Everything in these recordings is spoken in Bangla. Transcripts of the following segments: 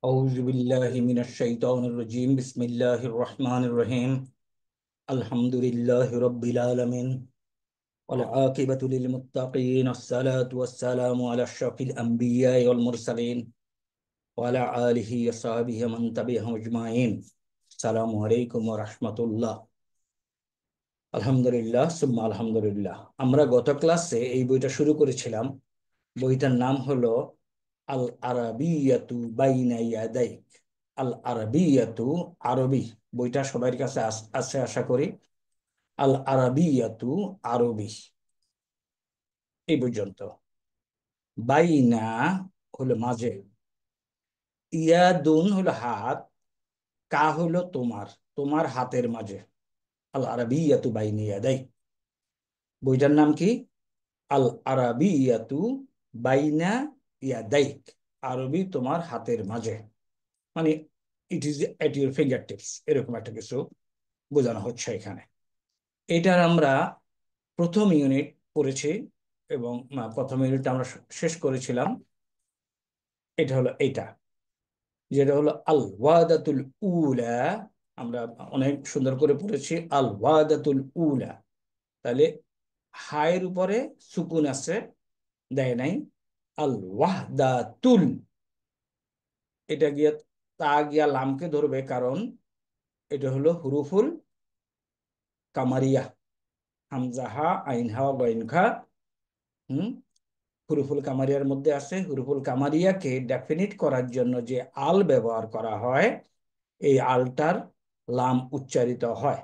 أعوذ بالله من الشيطان الرجيم بسم الله الرحمن الرحيم الحمد لله رب العالمين والعاقبة للمتقين الصلاة والسلام على أشرف الأنبياء والمرسلين وعلى آله وصحبه من تبعهم أجمعين السلام عليكم ورحمة الله আলহামদুলিল্লাহ সুম্মা আলহামদুলিল্লাহ। আমরা গত ক্লাসে এই বইটা শুরু করেছিলাম। বইটার নাম হলো আল আরাবিয়াতু বাইনা ইয়াদাইক। আল আরাবিয়াতু, আরবি। বইটা সবার কাছে আছে আশা করি। আল আরাবিয়াতু, আরবি। এই পর্যন্ত। বাইনা হলো মাঝে, ইয়াদুন হলো হাত, কা হলো তোমার, তোমার হাতের মাঝে। আল আরাবিয়াতু বাইনা ইয়াদাইক। বইটার নাম কি? আল আরাবিয়াতু বাইনা ইয়াদাইক। আরবি তোমার হাতের মাঝে, মানে it is at your finger tips, এরকম একটা কিছু বোঝানো হচ্ছে এখানে। এটার আমরা প্রথম ইউনিট পড়েছি এবং প্রথম ইউনিট আমরা শেষ করেছিলাম। এটা হলো এইটা, যেটা হলো আল ওয়াদাতুল উলা। আমরা অনেক সুন্দর করে পড়েছি আল ওয়াদাতুল উলা। তাহলে হায়ের উপরে সুকুন আছে, দেয় নাই। আল ওয়াহদাতুল, এটা গিয়ে তা গিয়া লামকে ধরবে, কারণ এটা হলো হুরুফুল কামারিয়া। হামজাহা আইনহা গইনখা হুরুফুল কামারিয়ার মধ্যে আছে। হুরুফুল কামারিয়াকে ডেফিনিট করার জন্য যে আল ব্যবহার করা হয়, এই আলটার লাম উচ্চারিত হয়।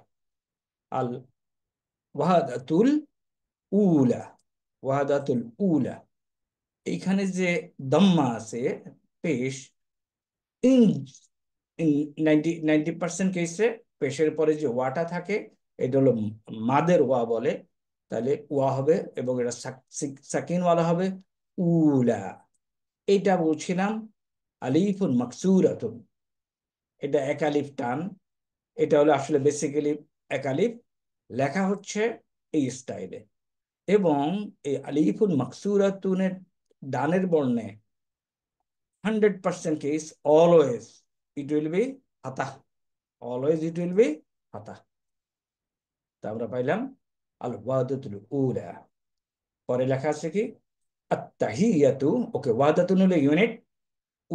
আল ওয়াহাদাতুল উলা, ওয়াহাদাতুল উলা। এইখানে যে দম্মা আছে, পেশ, ইন ইন 90% কেসে পেশের পরে যে ওয়াটা থাকে, এটা হলো মাদের ওয়া বলে। তাহলে ওয়া হবে এবং এটা সাকিন ওয়ালা হবে, উলা। এইটা বলছিলাম আলিফুন মাকসুরাতুন, এটা এক আলিফ টান। এটা হলো আসলে বেসিক্যালি এক আলিফ লেখা হচ্ছে এই স্টাইলে। এবং এই আলিফুন মাকসুরাতুনের ডানের বর্ণে 100% case always it will be ফাতাহ, অলওয়েজ ইট উইল বি ফাতাহ। তা আমরা পাইলাম আল ওয়াদাতুল উলা। পরে লেখা আছে কি আত্তাহিয়াতু। ওকে, ওয়াদাতুন হলো ইউনিট,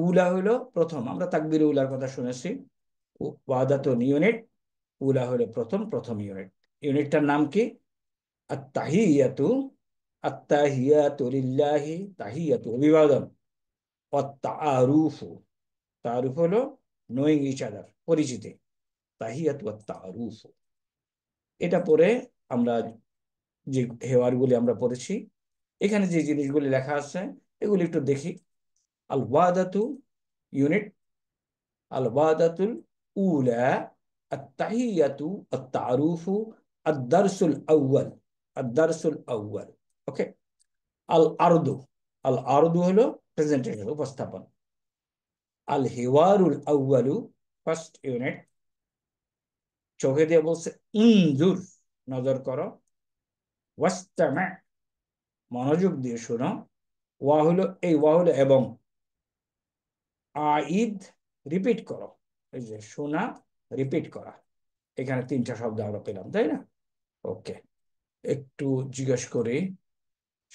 উলা হলো প্রথম। আমরা তাকবীর উলার কথা শুনেছি। ওয়াদাতুন ইউনিট, উলা হলো প্রথম, প্রথম ইউনিট। ইউনিটটার নাম কি? আত্তাহিয়াতু। আত্তাহিয়াতু লিল্লাহি, তাহিয়াতু অভিবাদন। ওয়াত্তাআরুফু, তাআরুফ হলো নোয়িং ইচ আদার, পরিচিতি। তাহিয়াতু ওয়াত্তাআরুফু। এটা পরে আমরা যে হেওয়ারগুলি আমরা পড়েছি, এখানে যে জিনিসগুলি লেখা আছে এগুলি একটু দেখি। আল ওয়াদাতু ইউনিট, আল ওয়াদাতুল উলা, আত্তাহিয়াতু, আত্তারুফু, আদ-দারসুল আউয়াল, আদ-দারসুল আউয়াল। ওকে। আল আরদু, আল আরদু হলো প্রেজেন্টেশন, উপস্থাপন। আল হিওয়ারুল আউয়ালু, ফার্স্ট ইউনিট। চোখে দিয়ে বলছে উনজুর, নজর করো। ওয়াস্তামা, মনোযোগ দিয়ে শোনো। ওয়া হলো, এই ওয়া হলো এবং। আইদ, রিপিট করো। এই যে শোনা, রিপিট করা। এখানে তিনটা শব্দ আমরা পেলাম, তাই না? ওকে, একটু জিজ্ঞেস করি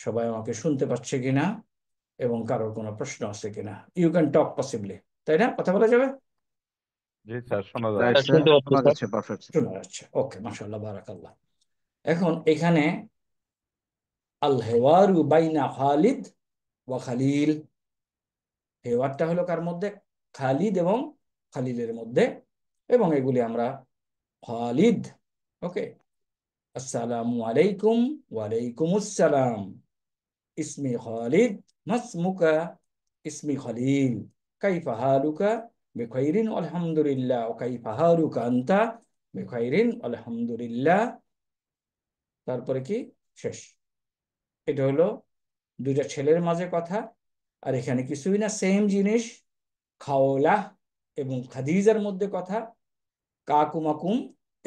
সবাই আমাকে শুনতে পাচ্ছে কিনা এবং কারোর কোনো প্রশ্ন আছে কিনা। ইউ ক্যান টক পসিবলি, তাই না? কথা বলা যাবে? জি স্যার, শোনা রাইট যাচ্ছে। স্যার, শুনতে পাচ্ছি শোনা স্যার। যাচ্ছে পারফেক্ট। শোনা যাচ্ছে, ওকে, মাশাআল্লাহ, বারাকাল্লাহ। এখন এখানে আল হেওয়ারু বাইনা খালিদ ওয়া খালিল। হেওয়ারটা হলো কার মধ্যে? খালিদ এবং খালিলের মধ্যে। এবং এগুলি আমরা খালিদ, ওকে। আসসালামু আলাইকুম, ওয়ালাইকুম আসসালাম। ইসমি খালিদ, মাসমুকা, ইসমি খলিল, কাইফা হালুকা, বিখাইরিন আলহামদুলিল্লাহ, ও কাইফা হালুকা আনতা, বিখাইরিন আলহামদুলিল্লাহ। তারপরে কি? শেষ। এটা হলো দুইটা ছেলের মাঝে কথা। আর এখানে কিছুই না, সেম জিনিস। খাওলাহ এবং খাদিজার মধ্যে কথা, কাকুমাকুম,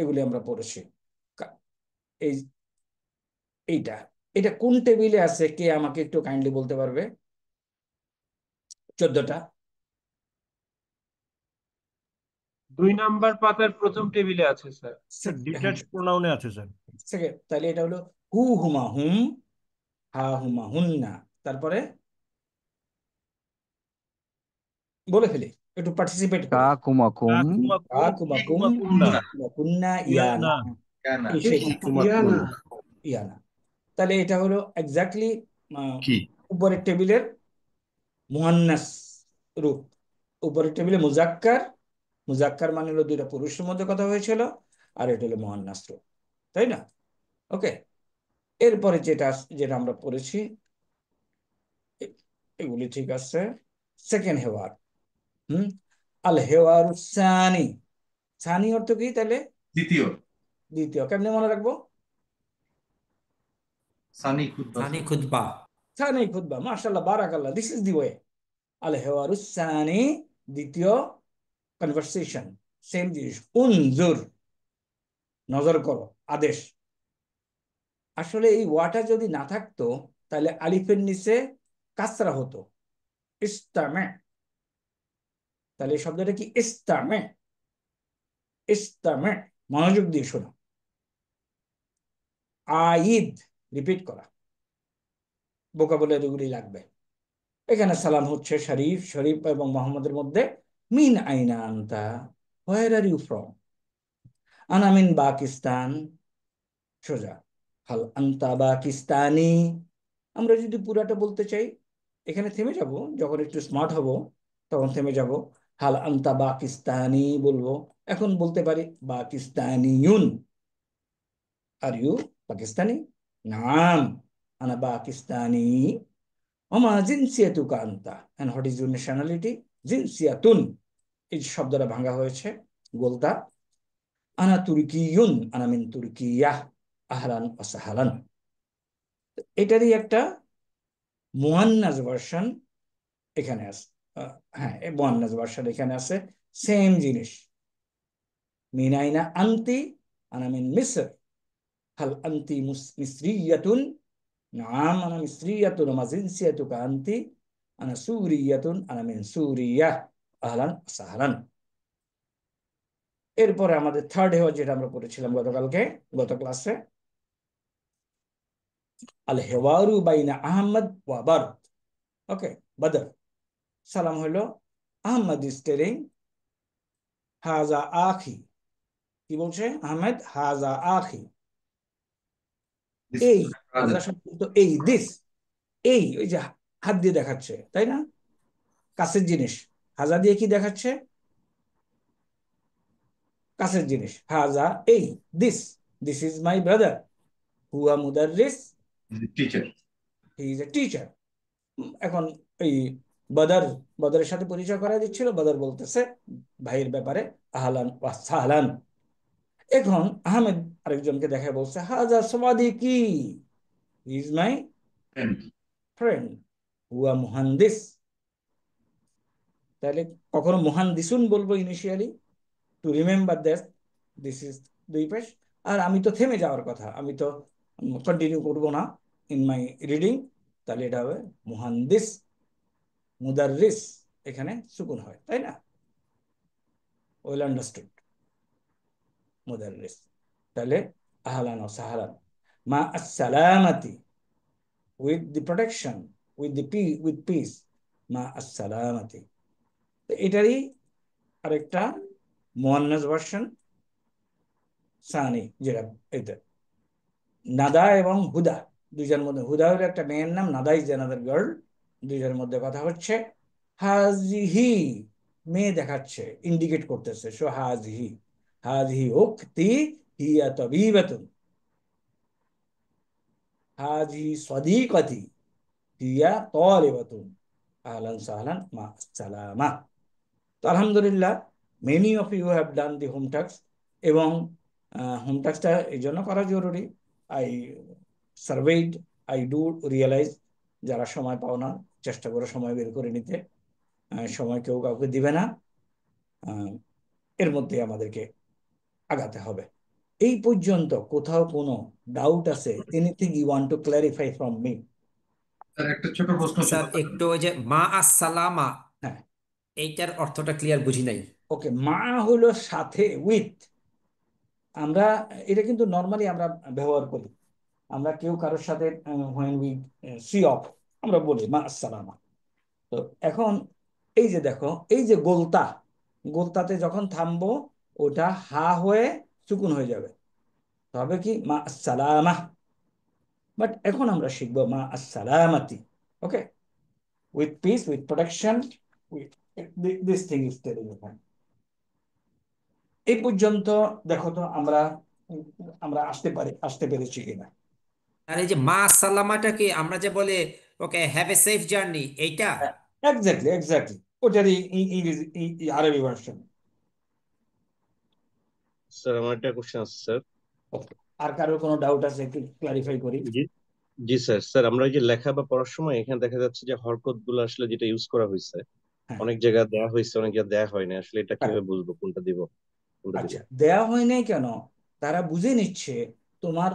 এগুলি আমরা পড়েছি। এই এইটা, এটা কোন টেবিলে আছে কে আমাকে একটু কাইন্ডলি বলতে পারবে? 14টা। 2 নাম্বার পাতার প্রথম টেবিলে আছে স্যার। হ্যাঁ, ডিটাচ প্রোনাউনে আছে স্যার। সেকেন্ড, তাহলে এটা হলো হু হুমা হুম, হা হুমা হুন্না। তারপরে বলে ফেলি, একটু পার্টিসিপেট করি। কাকুমাকুম, কা কাকুমাকুম, কুমা কুম, কুমাকুন্না, কুমা কুন্না, ইয়ানা, ইয়ানা, ইয়ানা। এই সেই কুমাকুন। ইয়ানা। ইয়ানা। তাহলে এটা হলো এক্স্যাক্টলি কি? উপরের টেবিলের মুহান্নাস রূপ। উপরের টেবিলে মুজাক্কার, মুজাক্কার মানে হলো দুইটা পুরুষের মধ্যে কথা হয়েছিল, আর এটা হলো মুহান্নাস রূপ, তাই না? ওকে, এরপরে যেটা যেটা আমরা পড়েছি এ- এগুলি ঠিক আছে। সেকেন্ড হেওয়ার, হুম, আল হেওয়ার সানি। সানি অর্থ কি তাহলে? দ্বিতীয়। দ্বিতীয়। কেমনে মনে রাখবো? সানি খুতবা। সানি খুতবা। সানি খুতবা, মাশাআল্লাহ, বারাকাল্লাহ, দিস ইজ দি ওয়ে। আল হেওয়ার সানি, দ্বিতীয় কনভারসেশন। সেম জিনিস, উনজুর, নজর করো, আদেশ। আসলে এই ওয়াটা যদি না থাকতো তাহলে আলিফের নিচে কাসরা হতো, ইস্তামে। তাহলে এই শব্দটা কি? ইস্তামে, ইস্তামে, মনোযোগ দিয়ে শোনো। আইদ, রিপিট করা, ভোকাবুলারিগুলি লাগবে। এখানে সালাম হচ্ছে শরীফ, শরীফ এবং মোহাম্মদের মধ্যে। মিন আইনা আনতা, হোয়ার আর ইউ ফ্রম? আনা মিন পাকিস্তান, সোজা। হাল আনতা পাকিস্তানি। আমরা যদি পুরাটা বলতে চাই, এখানে থেমে যাব, যখন একটু স্মার্ট হব তখন থেমে যাব। হাল আনতা পাকিস্তানি বলবো। এখন বলতে পারি পাকিস্তানিউন, আর ইউ পাকিস্তানি? নাম, আনা পাকিস্তানি। ওমা জিনসিয়াতুকা আনতা, and what is your nationality? জিনসিয়াতুন, এই যে শব্দটা ভাঙা হয়েছে, গোলতা। আনা তুর্কিয়ুন, আনা মিন তুর্কিয়া, আহলান ওয়া সাহলান। এটারই একটা মুয়ান্নাস ভার্সন এখানে আছে। হ্যাঁ, এই মুয়ান্নাস ভার্সন এখানে আছে, সেম জিনিস। মিন আইনা আনতি, আনা মিন মিসর। হাল আনতি মিসরিয়াতুন? নাম, আনা মিসরিয়াতুন। ওমা জিনসিয়াতুকা আনতি? আনা সুরিয়াতুন, আনা মিন সুরিয়া, আহলান ওয়া সাহলান। এরপরে আমাদের থার্ড হেওয়া, যেটা আমরা পড়েছিলাম গতকালকে, গত ক্লাসে, আল হেওয়ারু বাইনা আহমদ ওয়া বারদ। ওকে, বদর। সালাম হলো, আহমদ ইজ টেলিং হাজা আখি। কি বলছে আহমেদ? হাজা আখি। এই হাজা শব্দ তো এই, দিস, এই, ওই যে হাত দিয়ে দেখাচ্ছে, তাই না? কাছের জিনিস। হাজা দিয়ে কি দেখাচ্ছে? কাছের জিনিস। হাজা, এই, this, this is my brother. হুয়া মুদাররিস, teacher. He is a teacher. এখন এই বদর, বদরের সাথে পরিচয় করা দিচ্ছিল, বদর বলতেছে ভাইয়ের ব্যাপারে আহলান ওয়া সাহলান। এখন আহমেদ আরেকজনকে দেখে বলছে হাজা Sadiqi, he is my friend, হুয়া মুহান্দিস। তাহলে কখনো মুহান্দিসুন বলবো initially, to remember that this is দুই পেশ। আর আমি তো থেমে যাওয়ার কথা, আমি তো কন্টিনিউ করবো না ইন মাই রিডিং। তাহলে এটা হবে মুহান্দিস, মুদাররিস, এখানে সুকুন হয়, তাই না? ওয়েল আন্ডারস্টুড, মুদাররিস। তাহলে আহলান ও সাহালান, মা আসসালামাতি, with the protection, with the with peace, মা আসসালামাতি। তো এটারই আরেকটা মুয়ান্নাস ভার্সন, সানি, যেটা এতে নাদা এবং হুদা, দুইজনের মধ্যে। হুদা হলো একটা মেয়ের নাম, নাদা ইজ অ্যানাদার গার্ল। দুইজনের মধ্যে কথা হচ্ছে। হাজিহি, মেয়ে দেখাচ্ছে, ইন্ডিকেট করতেছে, সো হাজিহি, হাজিহি উক্তি, হিয়া তাবিবাতুন, হাজিহি সাদিকাতি, হিয়া তালিবাতুন, আহলান সাহলান মা সালামা। তো আলহামদুলিল্লাহ, many of you have done the home task. এবং হোম টাস্কটা এই জন্য করা জরুরি, I surveyed, I do realise, যারা সময় পাও না চেষ্টা করো সময় বের করে নিতে। সময় কেউ কাউকে দিবে না, এর মধ্যে আমাদেরকে আগাতে হবে। এই পর্যন্ত কোথাও কোনো ডাউট আছে? Anything you want to clarify from me? Sir একটা ছোট প্রশ্ন ছিল। স্যার একটু ওই যে মা আসসালামা, হ্যাঁ, এইটার অর্থটা ক্লিয়ার বুঝি নাই। ওকে, মা হলো সাথে, উইথ। আমরা এটা কিন্তু নর্মালি আমরা ব্যবহার করি। আমরা কেউ কারোর সাথে when we see off আমরা বলি মা আসসালামা। তো এখন এই যে দেখো, এই যে গোলতা, গোলতাতে যখন থামবো ওটা হা হয়ে সুকুন হয়ে যাবে, তবে কি মা আসসালামা। বাট এখন আমরা শিখবো মা আসসালামাতি। Okay, with peace, with protection, with this thing is telling. এই পর্যন্ত দেখো তো আমরা আমরা আসতে পেরেছি কিনা। আর এই যে মা সাল্লামাটা কি আমরা যে বলে okay have a safe journey এইটা? এক্স্যাক্টলি, এক্স্যাক্টলি, ওটারই ইংরেজি আরবি ভার্সন। স্যার আমার একটা কোশ্চেন আছে স্যার। আর কারোর কোনো ডাউট আছে একটু ক্লারিফাই করি। জি জি স্যার। স্যার আমরা এই যে লেখা বা পড়ার সময় এখানে দেখা যাচ্ছে যে হরকত গুলো আসলে যেটা ইউজ করা হয়েছে হ্যাঁ, অনেক জায়গায় দেয়া হয়েছে, অনেক জায়গায় দেয়া হয়নি, আসলে এটা কিভাবে correct. বুঝবো কোনটা দিব কোনটা দিব? আচ্ছা, দেয়া হয় নাই কেন? তারা বুঝে নিচ্ছে তোমার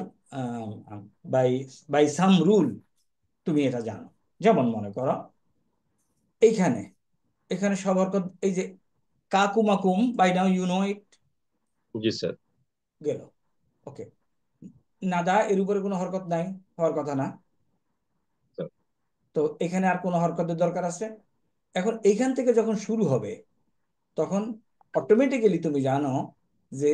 বাই বাই সাম রুল তুমি এটা জানো। যেমন মনে করো এইখানে, এখানে সব হরকত, এই যে কাকুমাকুম, by now you know it, জি স্যার। গেল। ওকে, নাদা এর উপরে কোনো হরকত নাই, হওয়ার কথা না। স্যার তো এখানে আর কোনো হরকতের দরকার আছে? এখন এইখান থেকে যখন শুরু হবে তখন অটোমেটিক্যালি তুমি জানো যে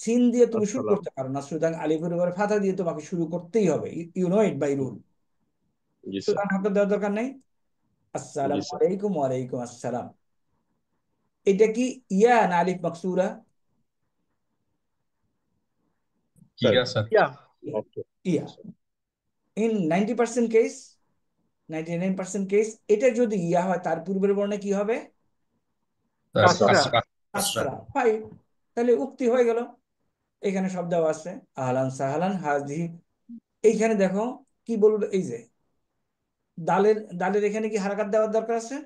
সিন দিয়ে তুমি শুরু আসসালাম। করতে পারো না, সুতরাং আলিফের উপরে ফাথা দিয়ে তোমাকে শুরু করতেই হবে। You know it by rule. জি স্যার। সুতরাং হরকত দেওয়ার দরকার নেই। জি আসসালামু স্যার। আলাইকুম, ওয়ালাইকুম আসসালাম। এটা কি ইয়া না আলিফ মাকসুরা? Sir yeah sir. Yeah. Okay. Yeah. In 90% case, 99% case এটা যদি ইয়া হয় তার পূর্বের বর্ণে কি হবে? কাসরা। আসরা। ফাইন, তাহলে উক্তি হয়ে গেল। এখানে সব দেওয়া আছে, আহলান সাহালান হাজি। এইখানে দেখো কি বলবো, এই যে দালের দালের এখানে কি হারাকাত দেওয়ার দরকার আছে?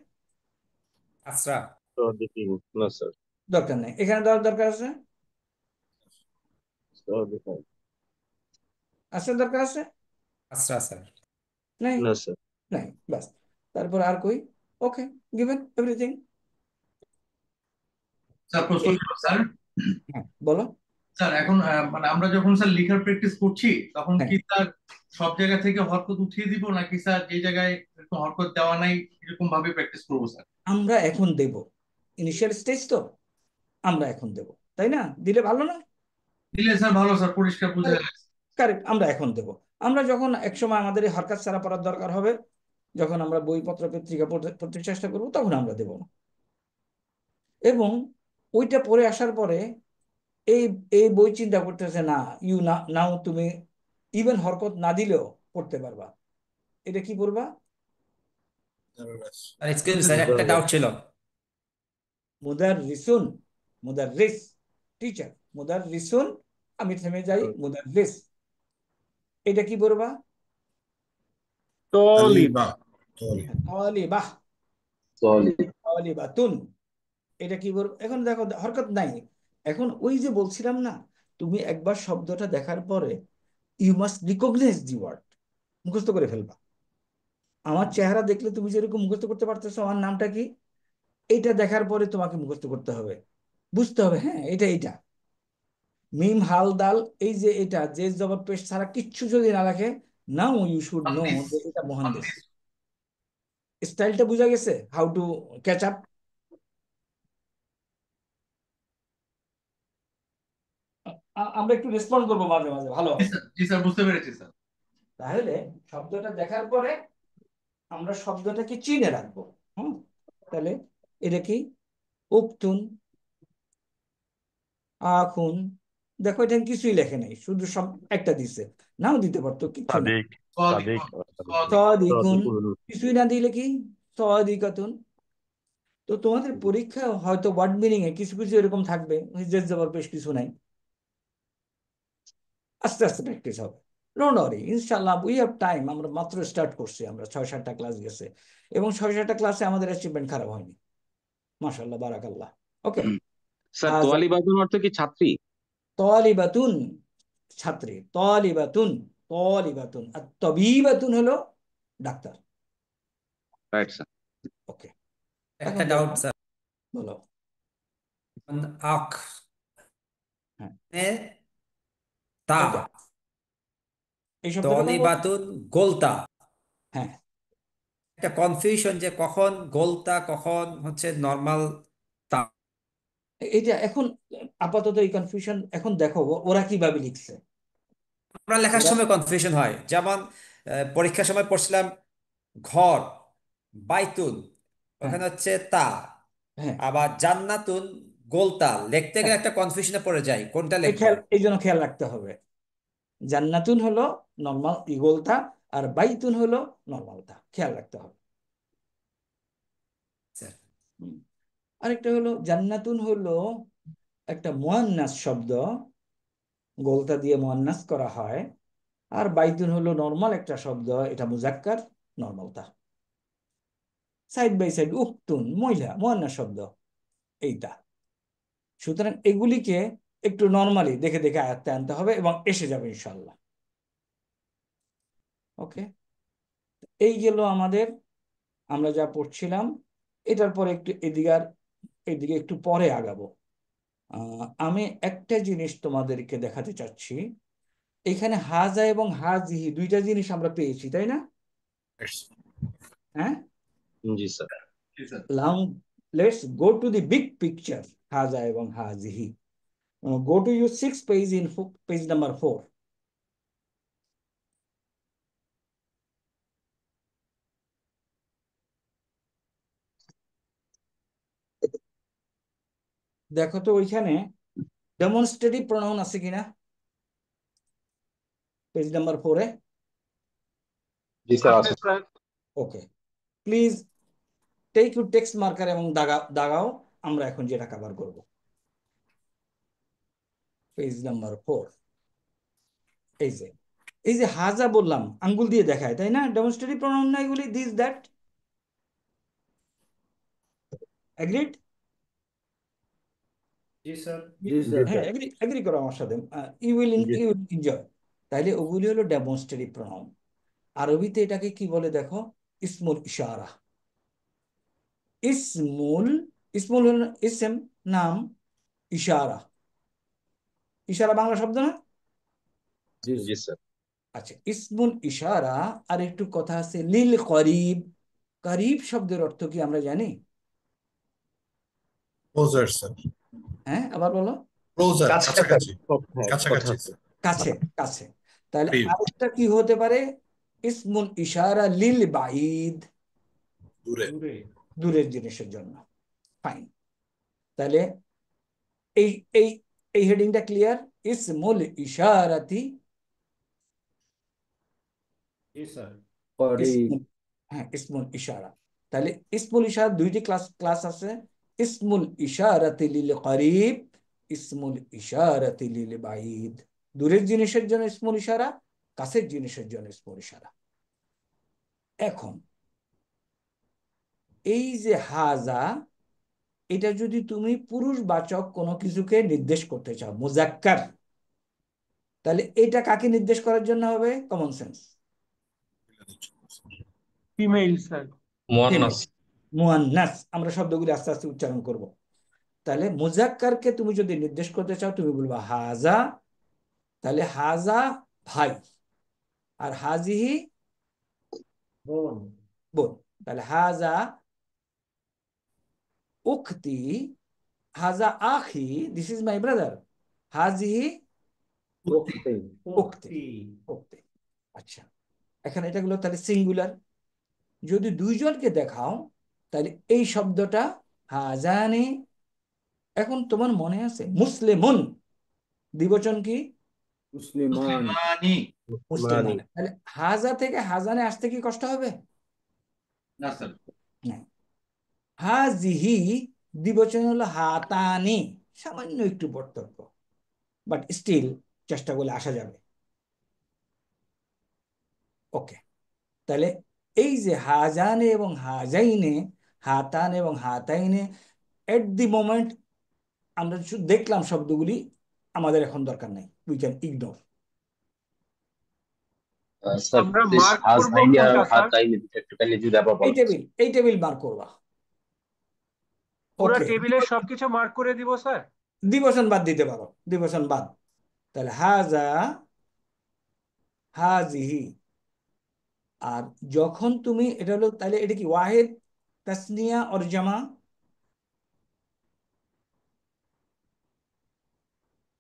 আসরা। তো দেখি না স্যার। দরকার নেই। এখানে দেওয়ার দরকার আছে? তো দেখি আছে, দরকার আছে? আসরা স্যার। নাই, না স্যার। নাই, বাস। তারপর আর কই? ওকে, গিভেন এভরিথিং। স্যার প্রশ্ন ছিল স্যার। হ্যাঁ, বলো। স্যার এখন মানে আমরা যখন স্যার লেখার প্র্যাকটিস করছি তখন হ্যাঁ, কি স্যার সব জায়গা থেকে হরকত উঠিয়ে দিব নাকি স্যার যে জায়গায় এরকম হরকত দেওয়া নাই এরকম ভাবে প্র্যাকটিস করবো স্যার? আমরা এখন দেব, ইনিশিয়াল স্টেজ তো, আমরা এখন দেব, তাই না? দিলে ভালো না? দিলে স্যার ভালো স্যার, পরিষ্কার বুঝে গেছে। কারেক্ট, আমরা এখন দেব। আমরা যখন একসময় আমাদের এই হরকাত ছাড়া পড়ার দরকার হবে, যখন আমরা বইপত্র পত্রিকা পড়তে চেষ্টা করবো, তখন আমরা দেব না। এবং ওইটা পড়ে আসার পরে এই এই বই চিন্তা করতেছে না, ইউ না নাও তুমি ইভেন হরকত না দিলেও পড়তে পারবা। এটা কি পড়বা? আর এক্সকিউজ স্যার একটা ডাউট ছিল। মুদাররিসুন, মুদাররিস টিচার, মুদাররিসুন, আমি থেমে যাই, মুদাররিস। এটা কি পড়বা? তলিবা। তালিবাহ, সরি। তালিবাতুন। এটা কি বলবো? এখন দেখো হরকত নাই। এখন ওই যে বলছিলাম না, তুমি একবার শব্দটা দেখার পরে you must recognise the word, মুখস্থ করে ফেলবা। আমার চেহারা দেখলে তুমি যেরকম মুখস্থ করতে পারতেছো আমার নামটা কি, এইটা দেখার পরে তোমাকে মুখস্থ করতে হবে, বুঝতে হবে হ্যাঁ এটা এইটা। মিম হাল দাল, এই যে এটা যে জবর পেশ ছাড়া কিচ্ছু যদি না রাখে, নাও ইউ শুড নো মুহান্দিস। যে এটা মুহান্দিস। মুহান্দিস। স্টাইলটা বোঝা গেছে, হাউ টু ক্যাচ আপ। আমরা একটু রেসপন্ড করবো মাঝে মাঝে, ভালো জি হবে। স্যার, জি স্যার, বুঝতে পেরেছি স্যার। তাহলে শব্দটা দেখার পরে আমরা শব্দটাকে চিনে রাখবো। হুম, তাহলে এটা কি? উক্তুন, আখুন। দেখো এটা কিছুই লেখে নাই, শুধু সব একটা দিছে, নাও দিতে পারতো, কিচ্ছু না। সাদিক। সাদিক। সাদিক। সদিকুন, কিছুই না দিলে কি সদিকাতুন। তো তোমাদের পরীক্ষা হয়তো ওয়ার্ড মিনিং এ কিছু কিছু এরকম থাকবে, যে জবর পেশ কিছু নাই। আস্তে আস্তে প্র্যাকটিস হবে, ডোন্ট ওয়ারি, ইনশাআল্লাহ উই হ্যাভ টাইম। আমরা মাত্র স্টার্ট করছি, আমরা 6-7টা ক্লাস গেছে, এবং 6-7টা ক্লাসে আমাদের অ্যাচিভমেন্ট খারাপ হয়নি, মাশাআল্লাহ, বারাকাল্লাহ। ওকে, স্যার তোয়ালিবাতুন অর্থ কি ছাত্রী? তালিবাতুন, ছাত্রী, তালিবাতুন, তালিবাতুন। আর তবিবাতুন হলো ডাক্তার। Right sir. ওকে, একটা এখন ডাউট দেখো। স্যার। বলো। আখ হ্যাঁ, তা এইটা এই শব্দটা কোন বলতো? তলিবাতুন গোলতা। হ্যাঁ, একটা কনফিউশন যে কখন গোলতা কখন হচ্ছে নর্মাল তা। এইটা এখন আপাতত এই কনফিউশন এখন দেখো ওরা কিভাবে লিখছে। আমরা লেখার ওরা সময় কনফিউশন হয়, যেমন পরীক্ষার সময় পড়ছিলাম ঘর, বাইতুন হ্যাঁ, ওখানে হচ্ছে তা, হ্যাঁ, আবার জান্নাতুন গোলতা, লিখতে হ্যাঁ, গেলে একটা কনফিউশনে পড়ে যায় কোনটা এই লিখবো। এই জন্য খেয়াল রাখতে হবে। জান্নাতুন হলো নর্মাল ইগোলতা, আর বাইতুন হলো নর্মালতা, খেয়াল রাখতে হবে। স্যার, হুম। আরেকটা হলো জান্নাতুন হলো একটা মুয়ান্নাস শব্দ, গোলতা দিয়ে মুয়ান্নাস করা হয়। আর বাইতুন হলো নর্মাল একটা শব্দ, এটা মুজাক্কার, নর্মালতা। সাইড বাই সাইড উক্তুন মহিলা মুয়ান্নাস শব্দ এইটা। সুতরাং এগুলিকে একটু নর্মালি দেখে দেখে আয়ত্তে আনতে হবে এবং এসে যাবে ইনশাল্লাহ। ওকে, এই গেল আমাদের আমরা যা পড়ছিলাম। এটার পরে একটু এদিকে একটু পরে আগাবো। আমি একটা জিনিস তোমাদেরকে দেখাতে চাচ্ছি। এখানে হাজা এবং হাজিহি দুইটা জিনিস আমরা পেয়েছি, তাই না? হ্যাঁ, জি স্যার। জি sir. Now let's go to the big picture, হাজা এবং হাজিহি। Go to your 6th page in page number 4। দেখো তো ওইখানে ডেমনস্ট্রেটিভ প্রোনাউন আছে কিনা পেজ নাম্বার 4-এ? জি স্যার আছে। Okay, please take your text marker এবং দাগাও। আমরা এখন যেটা কভার করব, পেজ নাম্বার 4। এই যে হাজা বললাম, আঙ্গুল দিয়ে দেখায়, তাই না? ডেমনস্ট্রেটিভ প্রোনাউন না এগুলি, this that, agreed? G sir. হ্যাঁ, এগ্রি করো আমার সাথে, ইউ উইল জি এনজয়। তাইলে ওগুলি হলো ডেমনস্ট্রেটিভ প্রোনাউন। আরবিতে এটাকে কি বলে দেখো? ইসমুল ইশারা। ইসমুল ইসমুল হলো ইসম, নাম, ইশারা, ইশারা বাংলা শব্দ না? জি স্যার। আচ্ছা, ইসমুল ইশারা। আর একটু কথা আছে লিল করিব। করিব শব্দের অর্থ কি আমরা জানি? Closure sir. হ্যাঁ, আবার বলো। ক্লোজার, কাছাকাছি। হ্যাঁ, কথা কাছাকাছি আছে। স্যার। কাছে, কাছে। তাহলে করিব, আরেকটা কি হতে পারে? ইসমুল ইশারা লিল বাঈদ, দূরে। দূরের জিনিসের জন্য। ফাইন। তাহলে এই এই এই হেডিংটা ক্লিয়ার। ইসমুল ইশারাতি, জি স্যার। ইসমুল, হ্যাঁ, ইসমুল ইশারা। তাহলে ইসমুল ইশারা দুইটি ক্লাস আছে। ইসমুল ইশারাতি লিল করিব, ইসমুল ইশারাতি লিল বাঈদ। দূরের জিনিসের জন্য ইসমুল ইশারা, কাছের জিনিসের জন্য ইসমুল ইশারা। এখন এই যে হাজা, এটা যদি তুমি পুরুষবাচক কোনো কিছুকে নির্দেশ করতে চাও, মুজাক্কার, তাহলে এটা কাকে নির্দেশ করার জন্য হবে? Common sense, female sir. মুয়ান্নাস। মুয়ান্নাস। আমরা শব্দগুলি আস্তে আস্তে উচ্চারণ করব। তাহলে মুজাক্কারকে তুমি যদি নির্দেশ করতে চাও, তুমি বলবা হাজা। তাহলে হাজা ভাই, আর হাজিহি বোন। বোন। তাহলে হাজা উখতি, হাজা আখি, দিস ইজ মাই ব্রাদার, হাজিহি উক্তি। উক্তি, উক্তি। আচ্ছা, এখানে এটা গুলো তাহলে সিঙ্গুলার। যদি দুইজনকে দেখাও, তাহলে এই শব্দটা হাজানে। এখন তোমার মনে আছে মুসলিমুন দ্বিবচন কি? মুসলিমানি। মুসলিমান। তাহলে হাজা থেকে হাজানে আসতে কি কষ্ট হবে? না স্যার। না। হাজিহি দ্বিবচন হলো হাতানি, সামান্য একটু পার্থক্য, বাট স্টিল চেষ্টা করলে আসা যাবে। ওকে, তাহলে এই যে হাজানে এবং হাজাইনে, হাতান এবং হাতাইনে, এট দি মোমেন্ট আমরা শুধু দেখলাম শব্দগুলি, আমাদের এখন দরকার নাই, উই ক্যান ইগনোর। স্যার আমরা প্লিজ মার্ক হাজ করব আইডিয়া কোনটা হাত স্যার? আইনি একটু কাইন্ডলি যদি আবার বলেন। এই টেবিল মার্ক করবা। পুরো ওকে, টেবিলের সবকিছু মার্ক করে দিব স্যার। ডিভোশন বাদ দিতে পারো, ডিভোশন বাদ। তাহলে হাজা, হাজিহি। আর যখন তুমি এটা হলো, তাহলে এটা কি ওয়াহিদ, তাসনিয়া আর জামা?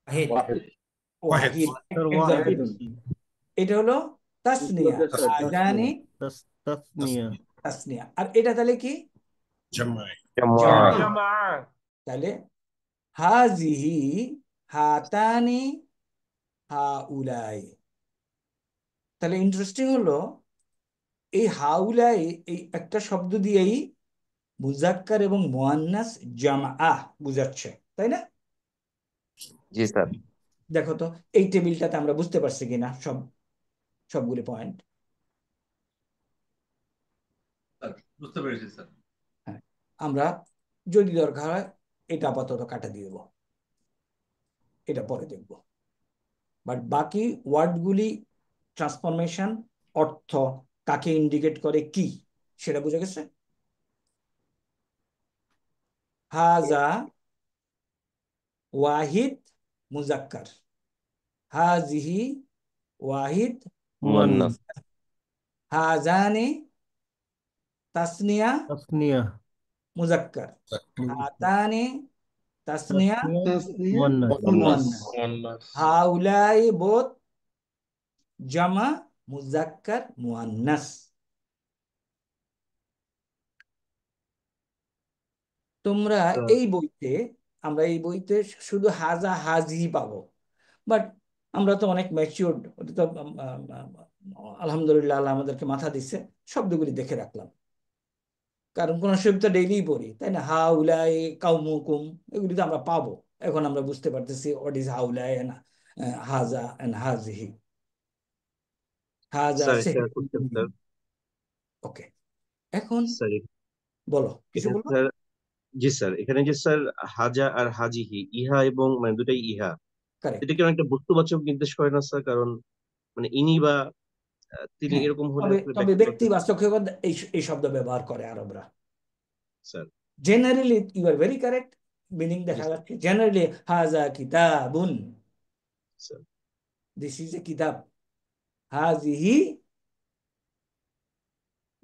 ওয়াহিদ। واحد واحد ওয়াহিদ, স্যার এক্সাক্টলি। ওয়াহিদ এটা হলো তাসনিয়া, হাজানি তাসনিয়া। তাসনিয়া। আর এটা তাহলে কি? جمعي জামা। جماعة জামা। তাহলে হাজিহি, হাতানি, হাউলাই। তাহলে ইন্টারেস্টিং হলো এই হাউলাই, এই একটা শব্দ দিয়েই মুজাক্কার এবং মুয়ান্নাস জামআ বুঝাচ্ছে, তাই না? জি স্যার। দেখো তো এই টেবিলটাতে আমরা বুঝতে পারছি কিনা সবগুলি পয়েন্ট? স্যার, বুঝতে পেরেছি স্যার। হ্যাঁ, আমরা যদি দরকার হয় এটা আপাতত কাটা দিয়ে দেবো, এটা পরে দেখব। বাট বাকি ওয়ার্ডগুলি ট্রান্সফরমেশন, অর্থ, কাকে ইন্ডিকেট করে, কি, সেটা বুঝে গেছে। হাজা ওয়াহিদ মুজাক্কার, হাজিহি ওয়াহিদ মুয়ান্নাস। হাজানি তাসনিয়া তাসনিয়া। মুজাক্কার, হাতানি তাসনিয়া তাসনিয়া মুয়ান্নাস। মুয়ান্নাস, مؤنث হাউলাই বোথ জামা মুজাক্কার মুয়ান্নাস। তোমরা এই বইতে, আমরা এই বইতে শুধু হাজা হাজি পাবো, বাট আমরা তো অনেক ম্যাচিউরড, ওটা তো আলহামদুলিল্লাহ আল্লাহ আমাদেরকে মাথা দিচ্ছে, শব্দগুলি দেখে রাখলাম। কারণ কোন শব্দ ডেইলি পড়ি, তাই না? হাউলাই, কাউমুকুম, এগুলি তো আমরা পাবো। এখন আমরা বুঝতে পারতেছি হোয়াট ইজ হাউলাই এন্ড হাজা এন্ড হাজিহি। হাজা স্যার সে, একটা কোশ্চেন স্যার। ওকে। এখন স্যার বলো, কিছু এটা বলো। স্যার, জি স্যার, এখানে যে স্যার হাজা আর হাজিহি, ইহা এবং মানে দুটাই ইহা, কারেক্ট। এটা কি একটা বস্তুবাচক নির্দেশ করে না স্যার? কারণ মানে ইনি বা তিনি হ্যাঁ, এরকম হলে তবে আসলে তবে ব্যক্তিবাচক। ব্যক্তিবাচক এই শব্দ ব্যবহার করে আরবরা। Sir generally you are very correct, meaning জি দেখা স্যার। যাচ্ছে জেনারেলি হাজা কিতাবুন, স্যার দিস ইজ এ কিতাব। হাজিহি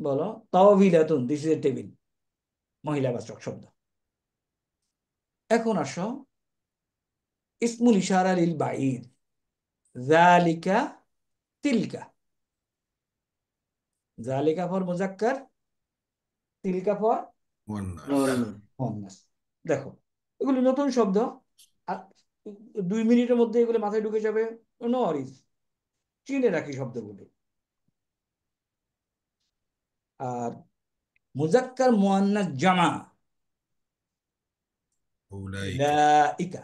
বলো তাওবিলাতুন, দিস ইজ এ টেবিল, মহিলাবাচক শব্দ। এখন আসো ইসমুল ইশারা লিল বাঈদ, যালিকা তিলকা। যালিকা ফর মুজাক্কার, তিলকা ফর مؤنث মুয়ান্নাস। দেখো এগুলি নতুন শব্দ, আর 2 মিনিটের মধ্যে এগুলো মাথায় ঢুকে যাবে, নো ওয়ারিজ, চিনে রাখি শব্দগুলি। আর মুজাক্কার মুয়ান্নাস জামা أولئك উলাইকা।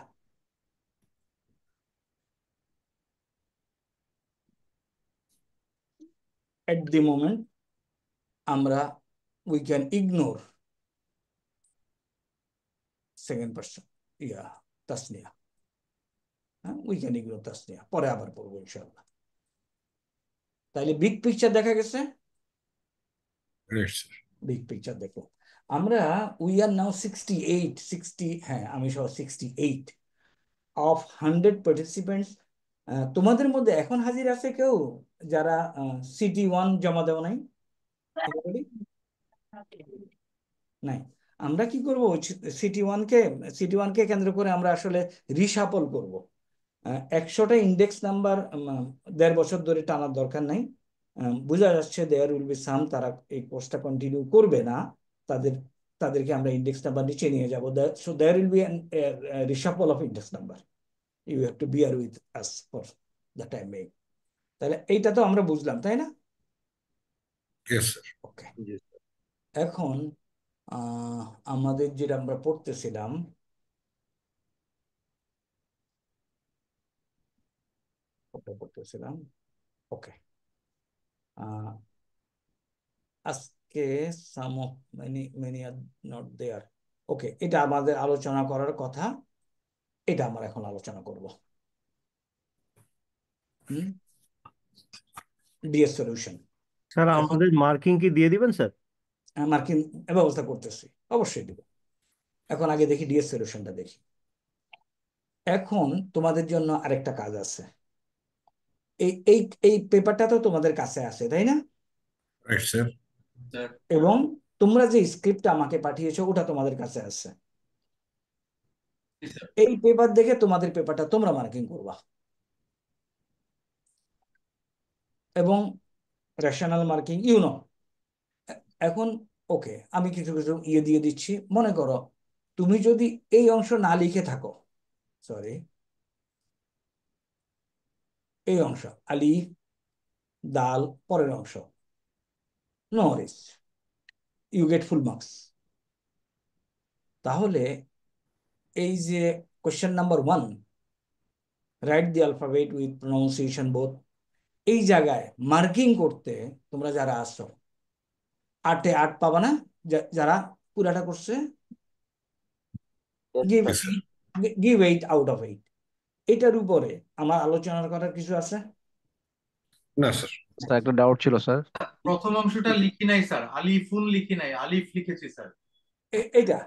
at the moment আমরা we can ignore second person, yeah Tasnia, we can ignore Tasnia, পরে আবার পড়বো ইনশাআল্লাহ। তাইলে বিগ পিকচার দেখা গেছে। great sir বিগ পিকচার দেখো, আমরা উই আর নাও 60, হ্যাঁ আমি সহ 68 অফ 100 পার্টিসিপেন্টস। তোমাদের মধ্যে এখন হাজির আছে কেউ যারা CT1 জমা দেওয়া নাই? Anybody? নাই। আমরা কি করব, সিটি ওয়ানকে কেন্দ্র করে আমরা আসলে রিসাপল করব। 100টা ইন্ডেক্স নাম্বার 1.5 বছর ধরে টানার দরকার নাই। বোঝা যাচ্ছে দেয়ার উইল বি সাম, তারা এই কোর্সটা কন্টিনিউ করবে না, তাদের তাদেরকে আমরা ইন্ডেক্স নাম্বার নিচে নিয়ে যাব। So there will be reshuffle of index number, you have to bear with us for the time being. তাহলে এইটা তো আমরা বুঝলাম, তাই না? yes sir ওকে। জি এখন আমাদের যেটা আমরা পড়তেছিলাম, ওকে, আজকে some of many are not there. Okay, এটা আমাদের আলোচনা করার কথা, এটা আমরা এখন আলোচনা করব। DS solution. স্যার এখন আমাদের মার্কিং কি দিয়ে দিবেন স্যার? মার্কিং ব্যবস্থা করতেছি, অবশ্যই দিব। এখন আগে দেখি ডিএস সলিউশনটা দেখি। এখন তোমাদের জন্য আরেকটা কাজ আছে। এই এই এই পেপারটা তো তোমাদের কাছে আছে, তাই না? Right, sir. এবং তোমরা যে স্ক্রিপ্টটা আমাকে পাঠিয়েছো ওটা তোমাদের কাছে আছে। এই পেপার দেখে তোমাদের পেপারটা তোমরা মার্কিং করবা এবং রেশনাল মার্কিং এখন ওকে, আমি কিছু কিছু দিয়ে দিচ্ছি। মনে করো তুমি যদি এই অংশ না লিখে থাকো, সরি, এই অংশ আলিফ দাল পরের অংশ, no Warsi, you get full marks. তাহলে এই যে question number 1, write the alphabet with pronunciation both, এই জায়গায় মার্কিং করতে তোমরা যারা আসছো 8-এ 8 পাবা না? যারা পুরাটা করছে give Yes, sir. 8 out of 8। এটার উপরে আমার আলোচনা করার কিছু আছে? No, sir. স্যার একটা ডাউট ছিল স্যার। প্রথম অংশটা লিখি নাই স্যার, আলিফুন লিখি নাই, আলিফ লিখেছি স্যার। এটা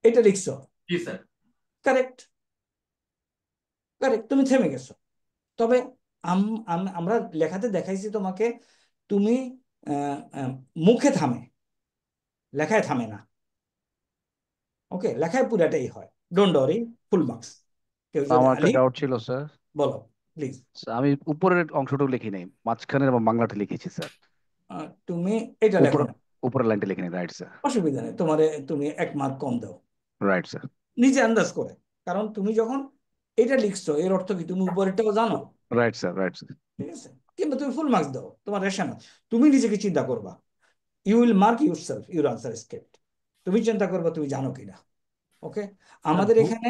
এটা লিখছো, জি স্যার। কারেক্ট কারেক্ট, তুমি থেমে গেছো। তবে আমরা লেখাতে দেখাইছি তোমাকে, তুমি মুখে থামে, লেখায় থামে না। ওকে, লেখায় পুরাটাই হয়। Don't worry, full marks. কেউ যদি আমার একটা আলিফ, ডাউট ছিল স্যার। বলো প্লিজ। আমি উপরের অংশটুকু লিখি নাই, মাঝখানের এবং বাংলাটা লিখেছি স্যার। তুমি এটা লেখো উপর না, উপরের লাইনটা লিখি নাই, রাইট স্যার। অসুবিধা নেই, তুমি 1 মার্ক কম দাও রাইট স্যার। নিজে আন্দাজ করে। কারণ তুমি যখন এটা লিখছো এর অর্থ কি তুমি উপরেরটাও জানো, রাইট স্যার, রাইট স্যার। ঠিক আছে? কিন্তু তুমি ফুল মার্কস দাও, তোমার রেশন। তুমি নিজেকে চিন্তা করবা, you will mark yourself your answer script. তুমি চিন্তা করবা তুমি জানো কিনা। ওকে, আমাদের এখানে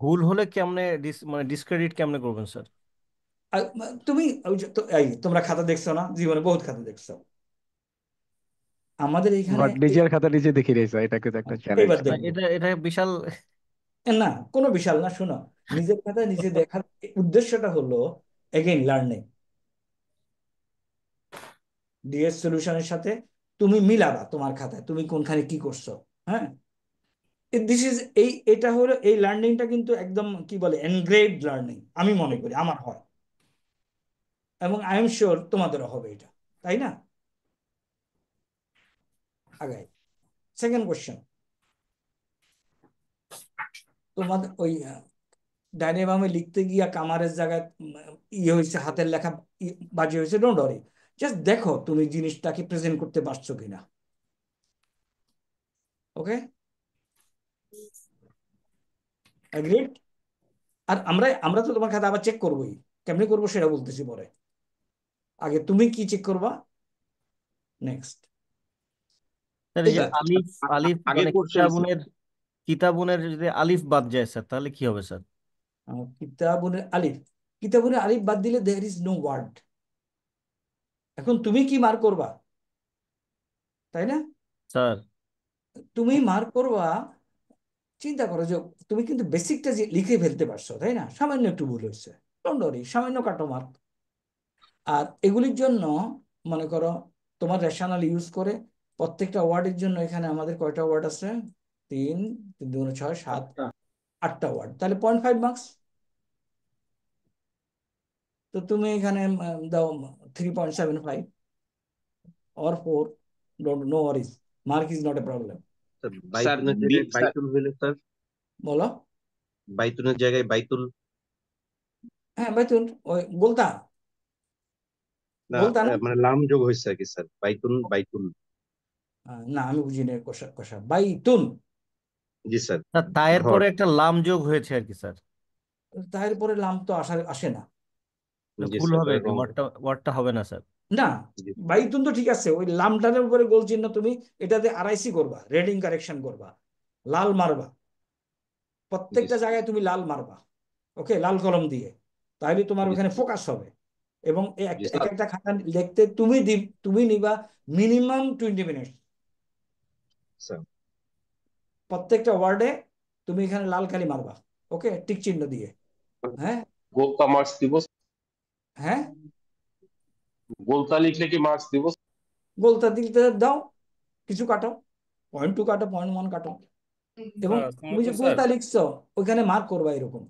ভুল হলে কেমনে মানে ডিসক্রেডিট কেমনে করবেন স্যার? তুমি তোমরা খাতা দেখছো না? জীবনে বহুত খাতা দেখছো। আমাদের এখানে বাট নিজের খাতা নিজে দেখি নাই স্যার, এটা কিন্তু একটা চ্যালেঞ্জ। এবার না, দেখবো। এটা বিশাল। না, কোনো বিশাল না। শোনো, নিজের খাতা নিজে দেখার উদ্দেশ্যটা হলো এগেইন লার্নিং। ডিএস সলিউশনের সাথে তুমি মিলাবা তোমার খাতায় তুমি কোনখানে কি করছো। হ্যাঁ, দিস ইজ এটা হলো এই লার্নিংটা কিন্তু একদম কি বলে এনগ্রেভড লার্নিং আমি মনে করি, আমার হয় এবং আই এম শিওর তোমাদেরও হবে এটা, তাই না? আগাই, সেকেন্ড কোশ্চেন। তোমাদের ওই ডাইনে বামে লিখতে গিয়া কামারের জায়গায় ইয়ে হয়েছে, হাতের লেখা বাজে হয়েছে, ডোন্ট ওয়ারি, জাস্ট দেখো তুমি জিনিসটাকে প্রেজেন্ট করতে পারছো কিনা। ওকে, এগ্রিড? আর আমরা তো তোমার খাতা আবার চেক করবোই, কেমনি করবো সেটা বলতেছি পরে। আগে তুমি কি চেক করবা নেক্সট? স্যার এই যে আলিফ আলিফ আগে মানে করছেন কিতাবুনের যদি আলিফ বাদ যায় স্যার তাহলে কি হবে স্যার? কিতাবুনের আলিফ বাদ দিলে দেয়ার ইজ নো ওয়ার্ড। এখন তুমি কি মার্ক করবা, তাই না? স্যার তুমি মার্ক করবা, চিন্তা করো যে তুমি কিন্তু বেসিকটা যে লিখে ফেলতে পারছো, তাই না? সামান্য একটু ভুল হয়েছে, ডোন্ট ওয়ারি, সামান্য কাটো মার্ক। আর এগুলির জন্য মনে করো তোমার রেশনাল ইউজ করে প্রত্যেকটা ওয়ার্ডের জন্য এখানে আমাদের কয়টা ওয়ার্ড আছে? 3, 3 2 6 7 8টা ওয়ার্ড, তাহলে 0.5 মার্কস। তো তুমি এখানে দাও 3.75 or 4, don't, no worries, mark is not a problem. Sir বাইতুনের জায়গায় বাইতুল হইলে স্যার, বলো। বাইতুনের জায়গায় বাইতুল হ্যাঁ বাইতুন, ওই বলতা না, বলতা না? মানে লাম যোগ হয়েছে আর কি স্যার, বাইতুন বাইতুল। না আমি বুঝি না, কষা কষা বাইতুন। জি স্যার। স্যার তায়ের ঘর, পরে একটা লাম যোগ হয়েছে আর কি স্যার। তারপরে লাম তো আসে না। জি ভুল স্যার, হবে, রং। ওয়ার্ডটা হবে না স্যার। না, জি বাইতুন তো ঠিক আছে, ওই লামটানের উপরে গোল চিহ্ন তুমি এটাতে আড়াইসি করবা, রেডিং কারেকশন করবা, লাল মারবা, প্রত্যেকটা স্যার। জায়গায় তুমি লাল মারবা। ওকে, লাল কলম দিয়ে, তাহলে তোমার জি ওখানে স্যার। ফোকাস হবে। এবং জি এক স্যার। একটা খাতা লিখতে তুমি নিবা মিনিমাম 20 মিনিট। স্যার। প্রত্যেকটা ওয়ার্ডে তুমি এখানে লাল কালি মারবা, ওকে, টিক চিহ্ন দিয়ে। হ্যাঁ গোলতা মার্কস দিব? হ্যাঁ, গোলতা লিখলে কি মার্কস দিব? গোলতা দিতে দাও, কিছু কাটো, 0.2 কাটো, 0.1 কাটো, এবং স্যার আসসালামু তুমি যে আলাইকুম স্যার। গোলতা লিখছো ওইখানে মার্ক করবা এরকম।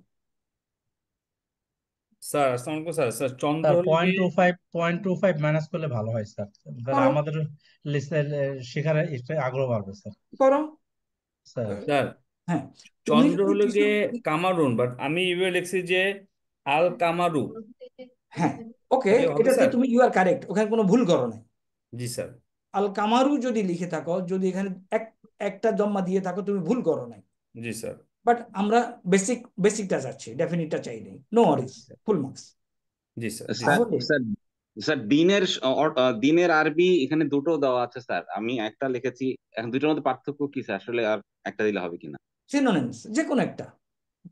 স্যার আসসালামু আলাইকুম স্যার। স্যার চন্দ্র স্যার হলো গিয়ে 0.25 মাইনাস করলে ভালো হয় স্যার। স্যার করো আমাদের শেখার একটু আগ্রহ বাড়বে স্যার। করো স্যার স্যার হ্যাঁ, তুমি চন্দ্র যদি হলো কিছু, গিয়ে কামারুন, বাট আমি এভাবে লিখছি যে আল কামারু। হ্যাঁ ওকে, এটা হবে এটাতে স্যার? তুমি ইউ আর কারেক্ট, ওখানে কোনো ভুল করো নাই। জি স্যার। আল কামারু যদি লিখে থাকো, যদি এখানে একটা জম্মা দিয়ে থাকো, তুমি ভুল করো নাই। জি স্যার। বাট আমরা বেসিকটা যাচ্ছি, ডেফিনিটটা চাই নেই, নো ওয়ারিজ, ফুল মার্কস। জি স্যার। জি স্যার স্যার। তাহলে স্যার স্যার দিনের আরবি এখানে দুটো দেওয়া আছে স্যার, আমি একটা লিখেছি। এখন দুটোর মধ্যে পার্থক্য কি স্যার আসলে? আর একটা দিলে হবে কিনা? সিনোনিমস যে কোনো একটা,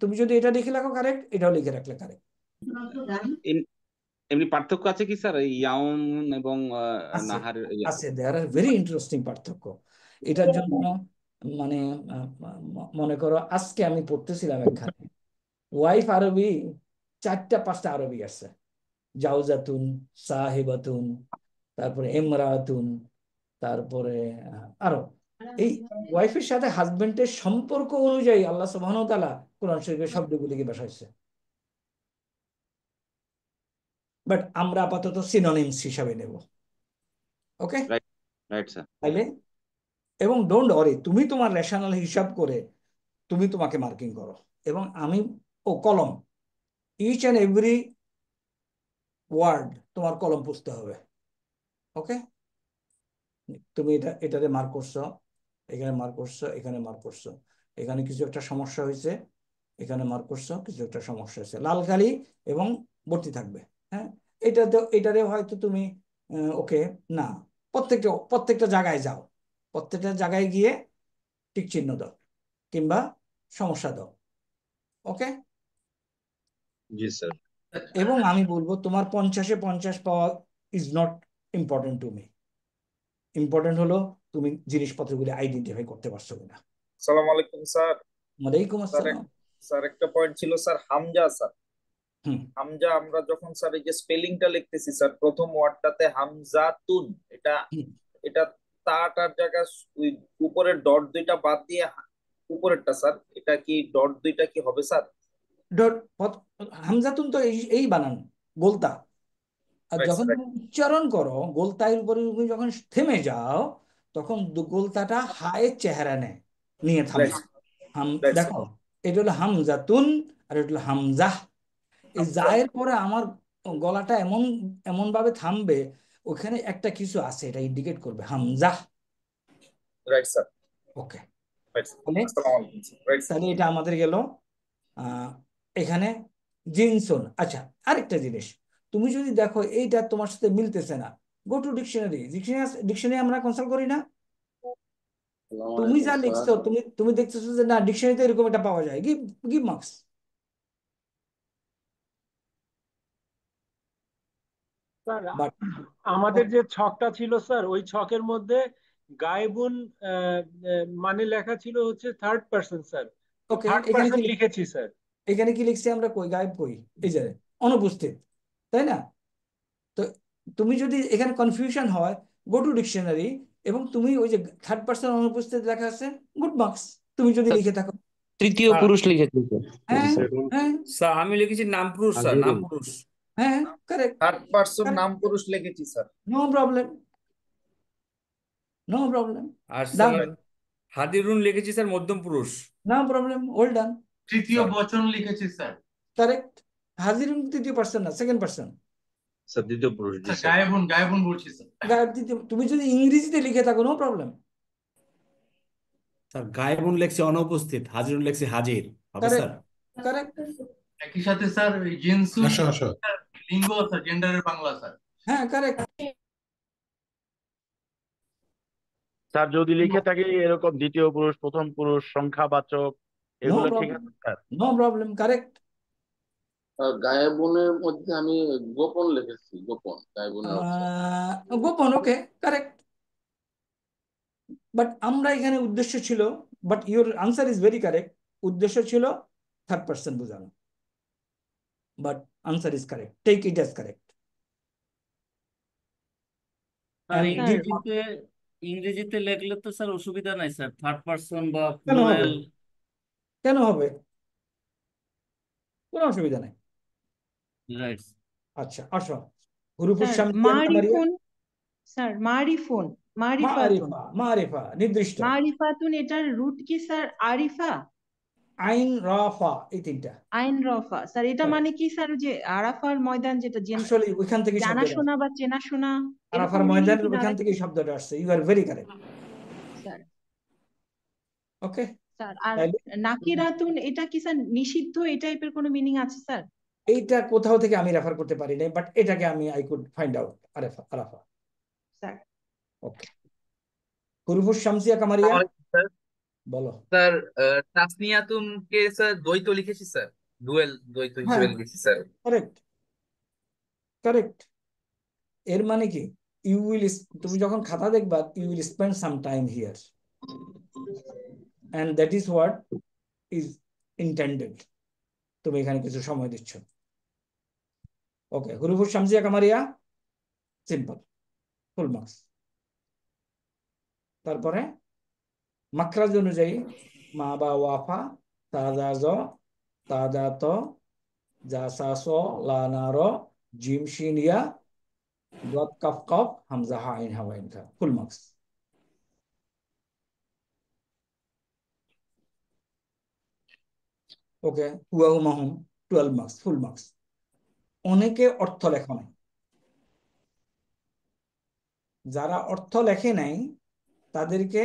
তুমি যদি এটা লিখে রাখো কারেক্ট, এটাও লিখে রাখলে কারেক্ট। এমনি পার্থক্য আছে কি স্যার এই ইয়াউম এবং আছে নাহার? আছে, দেয়ার আর ভেরি ইন্টারেস্টিং পার্থক্য এটার জন্য। মানে মনে করো আজকে আমি পড়তেছিলাম একখানে, ওয়াইফ আরবি 4টা-5টা আরবি আছে, জাউজাতুন, সাহেবাতুন, তারপরে এমরাতুন, তারপরে আরো এই ওয়াইফের সাথে হাজবেন্ডের সম্পর্ক অনুযায়ী আল্লাহ সুবহানাহু ওয়া তাআলা কোরআন শরীফের শব্দগুলিকে বসাইছে। বাট আমরা আপাতত সিনোনিমস হিসাবে নেব, ওকে? Right right sir. তাইলে, এবং ডোন্ট ওয়ারি, তুমি তোমার রেশনাল হিসাব করে তুমি তোমাকে মার্কিং করো, এবং আমি কলম, ইচ অ্যান্ড এভরি ওয়ার্ড তোমার কলম পুষতে হবে, ওকে? তুমি এটাতে মার্ক করছো, এখানে মার্ক করছো, এখানে মার্ক করছো, এখানে কিছু একটা সমস্যা হয়েছে, এখানে মার্ক করছো, কিছু একটা সমস্যা হয়েছে, লাল কালি এবং ভর্তি থাকবে। হ্যাঁ, এটারে হয়তো তুমি ওকে না, প্রত্যেকটা জায়গায় যাও, প্রত্যেকটা জায়গায় গিয়ে টিক চিহ্ন দাও কিংবা সমস্যা দাও, ওকে? জি স্যার। এবং আমি বলবো তোমার 50-এ 50 পাওয়া is not important to me, important হলো তুমি জিনিসপত্রগুলি আইডেন্টিফাই করতে পারছো কিনা। আসসালামু আলাইকুম স্যার। ওয়ালাইকুম স্যার আসসালাম। স্যার একটা পয়েন্ট ছিল স্যার, হামজা স্যার। হুম হামজা আমরা যখন স্যার এই যে স্পেলিংটা লিখতেছি স্যার, প্রথম ওয়ার্ডটাতে হামজাতুন, এটা হুম এটা তাটার জায়গায় ওই উপরের ডট দুইটা বাদ দিয়ে উপরেরটা স্যার, এটা কি ডট দুইটা কি হবে স্যার? ডট, হামজাতুন তো এই বানান গোলতা, আর রাইট যখন স্যার। তুমি উচ্চারণ করো গোলতার উপরে তুমি যখন থেমে যাও, তখন গোলতাটা হায়ের চেহারা নিয়ে থামে। রাইট দেখো, এটা হলো হামজাতুন আর এটা হলো হামজাহ। এই জায়ের পরে আমার গলাটা এমন এমন ভাবে থামবে, ওখানে একটা কিছু আছে, এটা ইন্ডিকেট করবে হামজাহ, রাইট স্যার। ওকে? রাইট তাহলে আসসালামু আলাইকুম স্যার। Right sir. তাহলে এটা আমাদের গেল এখানে জিনসন। আচ্ছা, আরেকটা জিনিস, তুমি যদি দেখো এইটা তোমার সাথে মিলতেছে না, গো টু ডিকশনারি। ডিকশনারি আমরা কনসাল্ট করি না? তুমি যা লিখছো, তুমি দেখতেছো যে না ডিকশনারিতে এরকম একটা পাওয়া যায়, give give marks. Sir but আমাদের যে ছকটা ছিল স্যার, ওই ছকের মধ্যে গায়েবুন মানে লেখা ছিল হচ্ছে 3rd পারসন স্যার, তো ওকে, 3rd এখানে পারসন কি লিখেছি স্যার। এখানে কি লিখছি আমরা? কই গায়েব, কই? এই যে অনুপস্থিত, তাই না? তো তুমি যদি এখানে কনফিউশন হয়, গো টু ডিকশনারি, এবং তুমি ওই যে 3rd পারসন অনুপস্থিত লেখা আছে, গুড মার্কস, তুমি যদি লিখে থাকো। তৃতীয় স্যার পুরুষ লিখেছি স্যার। হ্যাঁ হ্যাঁ স্যার আমি লিখেছি নাম পুরুষ স্যার, নাম হাজিরুন। পুরুষ। হ্যাঁ, কারেক্ট থার্ড পারসন কারেক্ট, নাম পুরুষ লিখেছি sir. No problem, no problem, আর ডান, স্যার হাদিরুন লিখেছি স্যার মধ্যম পুরুষ। নো প্রবলেম, ওয়েল ডান, তৃতীয় স্যার বচন লিখেছি স্যার। কারেক্ট। হাজিরুন তৃতীয় পার্সন না, সেকেন্ড পার্সন। স্যার দ্বিতীয় পুরুষ, জি স্যার স্যার। গায়েবুন বলছি স্যার। গায়েব তৃতীয়, তুমি যদি ইংরেজিতে লিখে থাকো নো প্রবলেম, স্যার গায়েবুন লেখছি অনুপস্থিত, হাজিরুন লেখছি হাজির, হবে স্যার? Correct correct. একই সাথে স্যার জিনসু আসো আসো। লিঙ্গ স্যার, জেন্ডারের বাংলা স্যার। হ্যাঁ কারেক্ট। স্যার যদি লিখে থাকি এরকম দ্বিতীয় পুরুষ, প্রথম পুরুষ, সংখ্যাবাচক, নো এগুলো ঠিক প্রবলেম, আছে স্যার? No problem, correct. গায়েবনের মধ্যে আমি গোপন লিখেছি, গোপন গায়েবনের অর্থ। গোপন, ওকে, কারেক্ট। বাট আমরা এখানে উদ্দেশ্য ছিল, but your answer is very correct, উদ্দেশ্য ছিল 3rd পার্সন বোঝানো, but answer is correct, take it as correct. Sir And give ইংরেজিতে ইংরেজিতে লেখলে তো স্যার অসুবিধা নাই স্যার, থার্ড পার্সন বা কেন হবে? প্লুরাল। কেন হবে? কোনো অসুবিধা নেই। রাইট। আচ্ছা আসো, হুরুফুস স্যার শামসিয়া কামারিয়া। মারিফুন, স্যার মারিফুন, মারিফাতুন, মারিফা, মারিফা নির্দিষ্ট। মারিফাতুন এটার রুট কি স্যার? আরিফা, আইন রাফা, এই তিনটা। আইন রফা। স্যার এটা মানে কি স্যার, যে আরাফার ময়দান যেটা আসলে ওইখান থেকে শব্দটা জানাশোনা বা চেনাশোনা, এরকম আরাফার মিনিং ময়দান, কি ওইখান দাঁড়ায় থেকে শব্দটা আসছে। You are very correct. Sir? Okay, sir আর তাইলে নাকিরাতুন এটা কি স্যার নিষিদ্ধ, এই টাইপের কোনো মিনিং আছে স্যার? এইটা কোথাও থেকে আমি রেফার করতে পারি নাই, বাট এটাকে আমি আই কুড ফাইন্ড আউট। আরাফা, আরাফা। স্যার ওকে, হুরুফুস শামসিয়া কামারিয়া স্যার বলো। স্যার তাসনিয়াতুনকে স্যার দ্বৈত লিখেছি স্যার, ডুয়েল দ্বৈত হ্যাঁ, হিসেবে লিখেছি স্যার। Correct, correct. এর মানে কি, ইউ উইল, তুমি যখন খাতা দেখবা, you will spend some time here, and that is what is intended. তুমি এখানে কিছু সময় দিচ্ছ। ওকে, হুরুফুস শামসিয়া কামারিয়া সিম্পল, ফুল মার্কস। তারপরে মাখরাজ অনুযায়ী মা বা ওয়াফা, তাজা জ, তাজা ত, জাসা স, লানা র, জিম শিন ইয়া, দত কাফ কফ, হামজা হা আইন হাওয়া আইন খা, ফুল মার্কস। ওকে, হুয়া হুমা হুম, 12 মার্কস, ফুল মার্কস। অনেকে অর্থ লেখা নাই, যারা অর্থ লেখে নাই তাদেরকে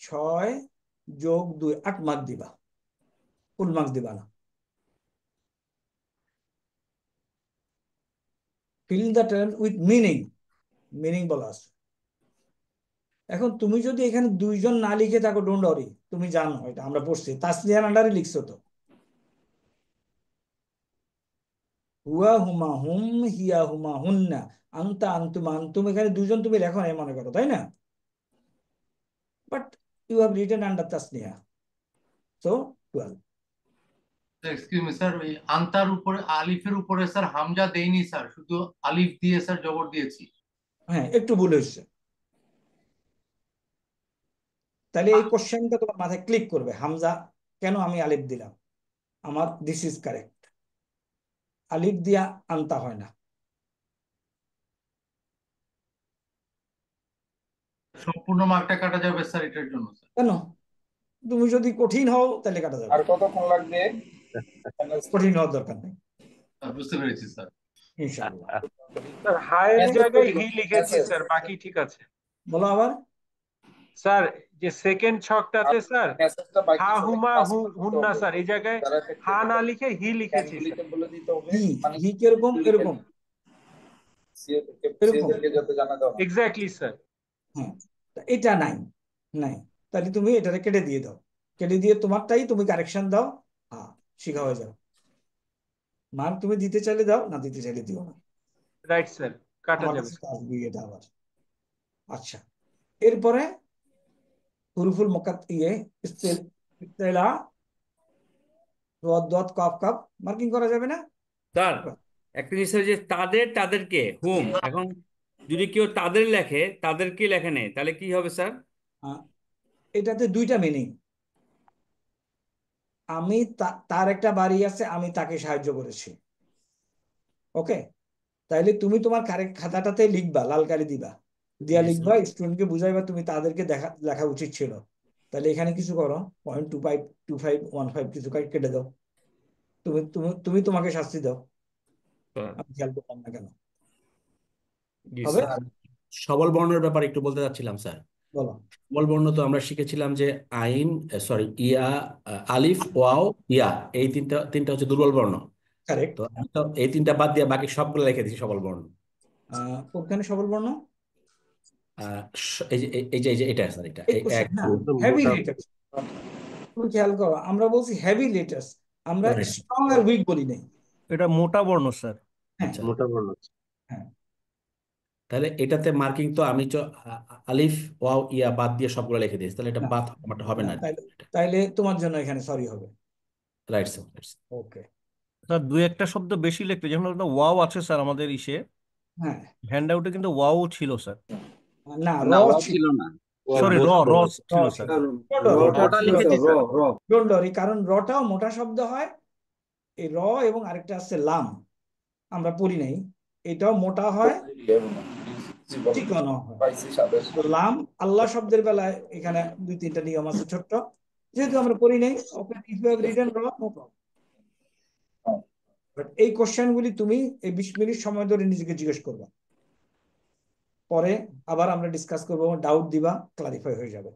6+2 8 মার্ক দিবা, ফুল মার্কস দিবা না। Fill the term with meaning, meaning বলা আছে। এখন তুমি যদি এখানে দুইজন না লিখে থাকো, ডোন্ট ওয়ারি, তুমি জানো এটা, আমরা পড়ছি, তাসনিয়ার আন্ডারে লিখছো তো। হুয়া হুমা হুম, হিয়া হুমা হুন্না, আন্তা আন্তুমা আন্তুম, এখানে দুইজন তুমি লেখো না মনে করো, তাই না? But you have written under তাসনিয়া, সো 12। এক্সকিউজ মি স্যার, ওই আন্তার উপরে আলিফের উপরে স্যার হামজা দেইনি স্যার, শুধু আলিফ দিয়ে স্যার জবর দিয়েছি। হ্যাঁ, একটু ভুল হয়েছে। তাহলে এই কোশ্চেনটা তোমার মাথায় ক্লিক করবে, হামজা কেন আমি আলিফ দিলাম, আমার দিস ইজ কারেক্ট। আলিফ দিয়া আনতা হয় না। সম্পূর্ণ মার্কটা কাটা যাবে স্যার এটার জন্য স্যার। কেন? তুমি যদি কঠিন হও তাহলে কাটা যাবে। আর কতক্ষণ লাগবে? কঠিন হওয়ার দরকার নেই, বুঝতে পেরেছি স্যার। ইনশাআল্লাহ। স্যার হায়ের জায়গায় হি লিখেছি স্যার, বাকি ঠিক আছে। বলো আবার। স্যার যে সেকেন্ড ছকটাতে স্যার মেসেজটা বাকি হা আছে, হুমা পাস হু করতে হুন্না, হবে। স্যার এই জায়গায় যারা দেখতে হা না পাবে, লিখে হি লিখেছি স্যার। ক্যালকুলেটর বলে দিতে হবে, হি, মানে হি কিরকম? লিখে এরকম এরকম। সিওদেরকে যাতে জানাতে হবে। Exactly sir. হ্যাঁ, তা এটা নাই, নাই, তাহলে তুমি এটাকে কেটে দিয়ে দাও, কেটে দিয়ে তোমারটাই তুমি কারেকশন দাও। হ্যাঁ, শিখা হয়ে যাও। মার্ক তুমি দিতে চাইলে দাও, না দিতে চাইলে দিও না, রাইট স্যার, কাটা আমার যাবে। কাছে আসবে এটা আবার। আচ্ছা, এরপরে হুরুফুল মুকাত ইস্তেলা, দোয়াত কাফ কাফ মার্কিং করা যাবে না স্যার একটা জিনিস হচ্ছে যে তাদের, তাদেরকে হুম, এখন যদি কেউ তাদের লেখে, তাদেরকে লেখে নেই, তাহলে কি হবে স্যার? এটাতে দুইটা মিনিং। আমি তার একটা বাড়ি আছে, আমি তাকে সাহায্য করেছি। ওকে, তাইলে তুমি তোমার খাতাটাতে লিখবা, লাল কালি দিবা, দিয়া জি লিখবা, স্যার। স্টুডেন্টকে বুঝাইবা তুমি তাদেরকে লেখা উচিত ছিল। তাহলে এখানে কিছু করো, 0.252515 কিছু কেটে দাও, তুমি তুমি তুমি তোমাকে শাস্তি দাও, আমি খেয়াল করলাম না কেন। জি হবে? স্যার। সবল বর্ণের ব্যাপারে একটু বলতে চাচ্ছিলাম স্যার। বলো। সবল বর্ণ তো আমরা শিখেছিলাম যে আইন, সরি ইয়া, আলিফ, ওয়াও, ইয়া, এই তিনটা তিনটা হচ্ছে দুর্বল বর্ণ। কারেক্ট। তো আমি তো এই তিনটা বাদ দিয়ে বাকি সবগুলো লিখে দিচ্ছি সবল বর্ণ। কোনখানে সবল বর্ণ? এই যে এটা স্যার, এটা এই কোশ্চেন এক না, হেভি লেটার্স। তুমি খেয়াল করো, আমরা বলছি হেভি লেটার্স, আমরা স্ট্রং আর উইক বলি নাই। এটা মোটা বর্ণ স্যার। হ্যাঁ, আচ্ছা, মোটা বর্ণ। হ্যাঁ, তাহলে এটাতে মার্কিং তো আমি তো আলিফ, ওয়াও, ইয়া বাদ দিয়ে সবগুলো লিখে দিয়েছি, তাহলে এটা না, বাদ আমারটা হবে না, না। তাইলে তোমার জন্য এখানে সরি হবে। Right sir. ওকে। স্যার দুই একটা শব্দ বেশি লিখতে, যেমন ওয়াও আছে স্যার আমাদের ইসে, হ্যাঁ, হ্যান্ড আউটে কিন্তু ওয়াও ছিল স্যার। না র না ওয়াও ছিল। ছিল না, সরি, র বোথ র র ছিল ছিল। স্যার। রটা লিখেছি স্যার। ডোন্ট ওয়ারি, কারণ রটাও মোটা শব্দ হয়। এই র এবং আরেকটা আছে লাম, আমরা পড়ি নাই, এটাও মোটা হয়, চিকনও হয়। লাম আল্লাহ শব্দের বেলায় এখানে 2-3টা নিয়ম আছে ছোট্ট, যেহেতু আমরা পড়ি নাই। ওকে, ইফ ইউ হ্যাভ রিটেন র, নো প্রবলেম। বাট এই কোশ্চেন গুলি তুমি এই 20 মিনিট সময় ধরে নিজেকে জিজ্ঞেস করবা, পরে আবার আমরা ডিসকাস করবো, ডাউট দিবা, ক্লারিফাই হয়ে যাবে।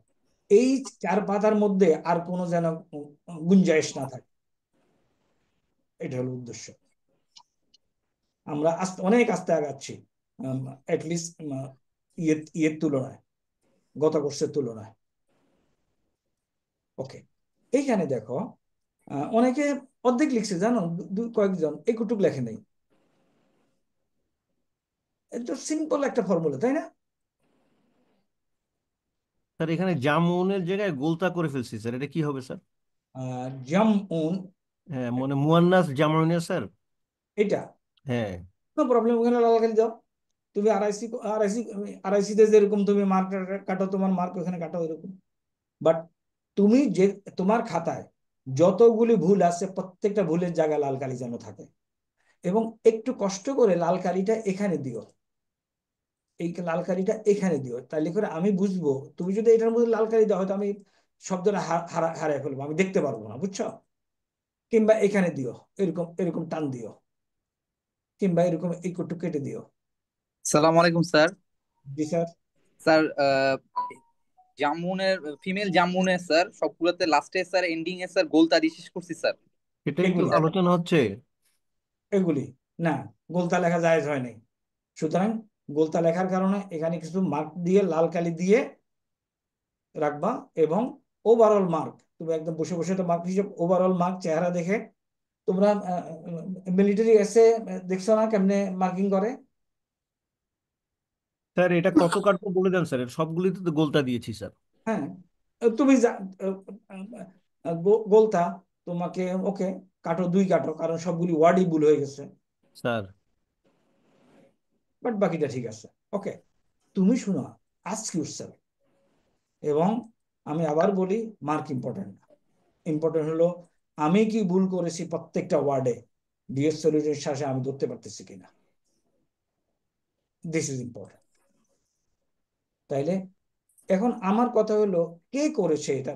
এই 4 পাতার মধ্যে আর কোনো যেন গুঞ্জাইশ না থাকে, এটা হলো উদ্দেশ্য। আমরা অনেক আস্তে আগাচ্ছি, অ্যাটলিস্ট ইয়ের তুলনায়, গত কোর্সের তুলনায়। ওকে, এইখানে দেখো অনেকে অর্ধেক লিখছে জানো, কয়েকজন এইটুক লেখে নেই। এটা সিম্পল একটা ফর্মুলা, তাই না? স্যার এখানে জামুনের জায়গায় গোলতা করে ফেলছি স্যার, এটা কি হবে স্যার? জামউন, হ্যাঁ, মানে মুয়ান্নাস জামউনে স্যার। এটা হ্যাঁ নো প্রবলেম, ওখানে লাল কালি দাও। তুমি আরআইসি আরআইসি আরআইসিতে যেরকম তুমি মার্ক কাটো, তোমার মার্ক ওখানে কাটো এরকম। বাট তুমি যে তোমার খাতায় যতগুলি ভুল আছে, প্রত্যেকটা ভুলের জায়গায় লাল কালি যেন থাকে, এবং একটু কষ্ট করে লাল কালিটা এখানে দিও, এই লাল কালিটা এখানে দিও, তাইলে করে আমি বুঝবো। তুমি যদি এটার মধ্যে লাল কালি দাও, হয়তো আমি শব্দটা হারায় ফেলবো, আমি দেখতে পারবো না, বুঝছো? কিংবা এখানে দিও, এরকম এরকম টান দিও, কিংবা এরকম একটু কেটে দিও। সালাম আলাইকুম স্যার। জি স্যার। স্যার জামুনের ফিমেল জামুনের স্যার সবগুলোতে লাস্টে স্যার এন্ডিং এ স্যার গোলতা দিয়ে শেষ করছি স্যার। এটাই তো এগুলি আলোচনা হচ্ছে। এগুলি না, গোলতা লেখা জায়েজ হয় নাই। সুতরাং গোলতা লেখার কারণে এখানে কিছু মার্ক দিয়ে, লাল কালি দিয়ে রাখবা, এবং ওভারঅল মার্ক তুমি একদম বসে বসে তো মার্ক হিসেবে, ওভারঅল মার্ক চেহারা দেখে। তোমরা মিলিটারি এসে দেখছো না কেমনে মার্কিং করে? স্যার এটা কত কাটবো বলে দেন স্যার, সবগুলিতে তো গোলতা দিয়েছি স্যার। হ্যাঁ, তুমি গোলতা তোমাকে, ওকে, কাটো 2 কাটো, কারণ সবগুলি ওয়ার্ডই ভুল হয়ে গেছে, স্যার বাট বাকিটা ঠিক আছে। ওকে, তুমি শোনো, আস্ক ইউরসেলফ, এবং আমি আবার বলি, মার্ক ইম্পর্টেন্ট না, ইম্পর্টেন্ট হলো আমি কি ভুল করেছি প্রত্যেকটা ওয়ার্ডে, ডিএস সলিউশনের সাথে আমি ধরতে পারতেছি কিনা, দিস ইজ ইম্পর্টেন্ট। তাইলে এখন আমার কথা হলো, কে করেছে এটা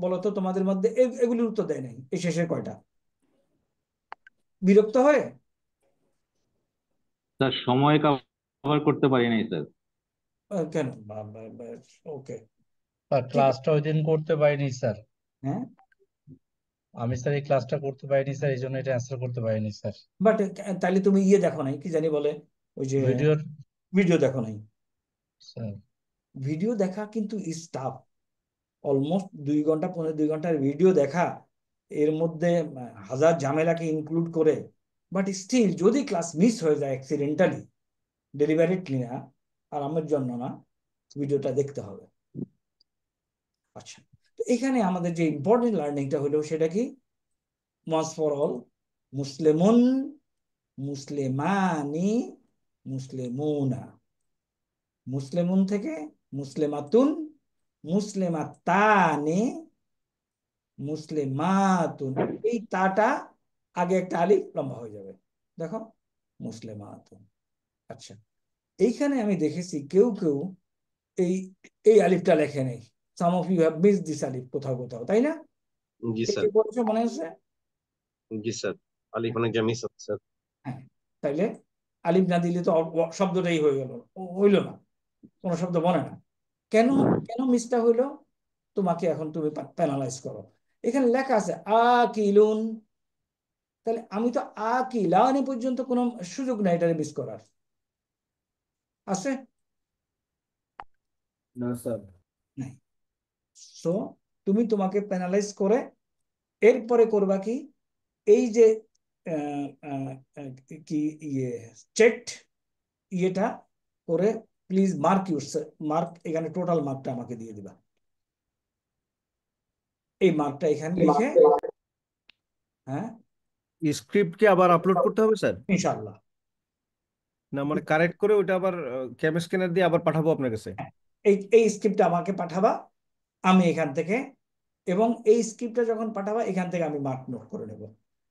বলতো তোমাদের মধ্যে? এগুলির উত্তর দেয় নাই এই শেষের কয়টা, বিরক্ত হয়ে? স্যার সময় কভার করতে পারি নাই স্যার। কেন? ওকে, স্যার ঠিক আছে। ক্লাসটা ওই দিন করতে পারিনি স্যার, হ্যাঁ, আমি স্যার এই ক্লাসটা করতে পারিনি স্যার, এই জন্য এটা অ্যান্সার করতে পারিনি স্যার। বাট তাইলে তুমি দেখো নাই, কি জানি বলে, ওই যে ভিডিওর ভিডিও দেখো নাই? স্যার ভিডিও দেখা কিন্তু ইজ টাফ। অলমোস্ট 2 ঘন্টা, 2.5 ঘন্টার ভিডিও দেখা, এর মধ্যে হাজার ঝামেলাকে ইনক্লুড করে। বাট স্টিল যদি ক্লাস মিস হয়ে যায় অ্যাক্সিডেন্টালি, ডেলিভারিটলি না, আর আমার জন্য না, ভিডিওটা দেখতে হবে। আচ্ছা, তো এখানে আমাদের যে ইম্পর্টেন্ট লার্নিংটা হলো, সেটা কি? ওয়ান্স ফর অল, মুসলিমুন, মুসলিমানি, মুসলিমুনা। মুসলিমুন থেকে মুসলিমাতুন, মুসলিমাতানি, মুসলিমাতুন। এই তাটা আগে একটা আলিফ লম্বা হয়ে যাবে, দেখো, মুসলিমাতুন। আচ্ছা, এইখানে আমি দেখেছি কেউ কেউ এই এই আলিফটা লেখে নেই। Some of you have miss this আলিফ কোথাও কোথাও, তাই না? জি কে স্যার। কে করেছো মনে আছে? জি স্যার, আলিফ অনেক যা মিস হচ্ছে স্যার। হ্যাঁ, তাইলে আলিফ না দিলে তো শব্দটাই হয়ে গেল, হইলো না, কোনো শব্দ বনে না। কেন কেন মিসটা হইলো? তোমাকে এখন তুমি প্যানালাইজ করো। এখানে লেখা আছে আকিলুন, তাহলে আমি তো আকিলানি পর্যন্ত কোনো সুযোগ নাই এটা মিস করার, আছে? না স্যার। নাই। সো তুমি তোমাকে প্যানালাইজ করে এরপরে করবা কি, এই যে কি চেকড ইয়েটা করে, প্লিজ মার্ক মার্ক এখানে টোটাল মার্কটা আমাকে দিয়ে দিবা। এই মার্কটা এখানে লিখে, হ্যাঁ, স্ক্রিপ্ট কি আবার আপলোড করতে হবে স্যার? ইনশাআল্লাহ। না মানে কারেক্ট করে ওটা আবার ক্যাম স্ক্যানার দিয়ে আবার পাঠাবো আপনার কাছে। এই স্ক্রিপ্টটা আমাকে পাঠাবা, আমি এখান থেকে, এবং এই স্ক্রিপ্টটা যখন পাঠাবা এখান থেকে আমি মার্ক নোট করে নেব,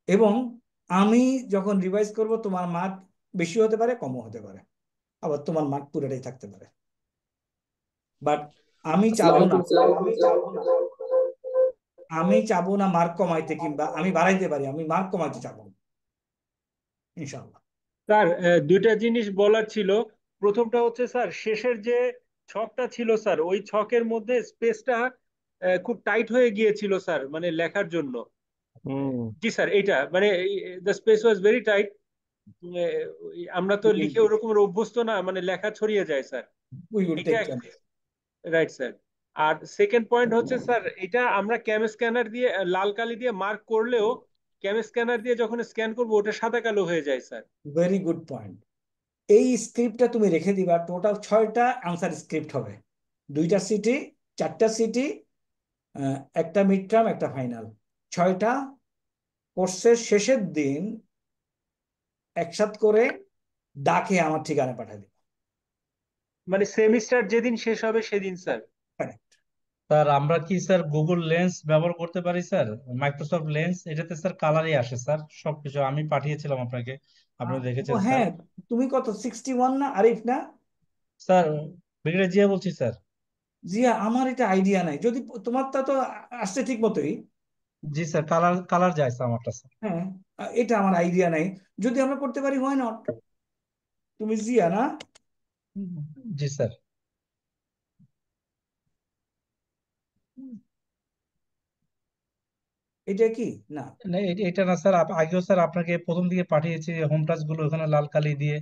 এবং আমি যখন রিভাইজ করব তোমার মার্ক বেশি হতে পারে, কমও হতে পারে, আবার তোমার মার্ক পুরোটাই থাকতে পারে। বাট আমি চাবো না, আমি চাবো না মার্ক কমাইতে, কিংবা আমি বাড়াইতে পারি, আমি মার্ক কমাইতে চাবো না ইনশাআল্লাহ। স্যার দুইটা জিনিস বলার ছিল। প্রথমটা হচ্ছে স্যার শেষের যে ছকটা ছিল স্যার, ওই ছকের মধ্যে স্পেসটা খুব টাইট হয়ে গিয়েছিল স্যার, মানে লেখার জন্য। জি স্যার, এইটা মানে the space was very tight. আমরা তো লিখে ওরকম অভ্যস্ত না, মানে লেখা ছড়িয়ে যায় স্যার। এটা রাইট স্যার। আর সেকেন্ড পয়েন্ট হচ্ছে স্যার, এটা আমরা ক্যাম স্ক্যানার দিয়ে লাল কালি দিয়ে মার্ক করলেও ক্যাম স্ক্যানার দিয়ে যখন স্ক্যান করবো ওটা সাদা কালো হয়ে যায় স্যার। Very good point. এই স্ক্রিপ্টটা তুমি রেখে দিবা, টোটাল 6টা আনসার স্ক্রিপ্ট হবে, 2টা সিটি, 4টা সিটি, একটা মিড টার্ম, একটা ফাইনাল, 6টা কোর্সের শেষের দিন একসাথ করে ডাকে আমার ঠিকানা পাঠিয়ে দিবা। মানে সেমিস্টার যেদিন শেষ হবে সেদিন স্যার। স্যার আমরা কি স্যার গুগল লেন্স ব্যবহার করতে পারি স্যার? মাইক্রোসফট লেন্স, এটাতে স্যার কালারই আসে স্যার সবকিছু। আমি পাঠিয়েছিলাম আপনাকে, আপনি দেখেছেন স্যার। হ্যাঁ, তুমি কত 61 না আরিফ না? স্যার ব্রিগেডিয়ার জিয়া বলছি স্যার। জিয়া, আমার এটা আইডিয়া নাই, যদি তোমারটা তো আসছে ঠিক মতোই। জি স্যার, কালার কালার যায় স্যার আমারটা স্যার। হ্যাঁ, এটা আমার আইডিয়া নাই, যদি আমরা করতে পারি হয় নট। তুমি জিয়া না? জি স্যার। এটা কি না? না এটা না স্যার, আগেও স্যার আপনাকে প্রথম দিকে পাঠিয়েছি হোম টাচ গুলো, ওখানে লাল কালি দিয়ে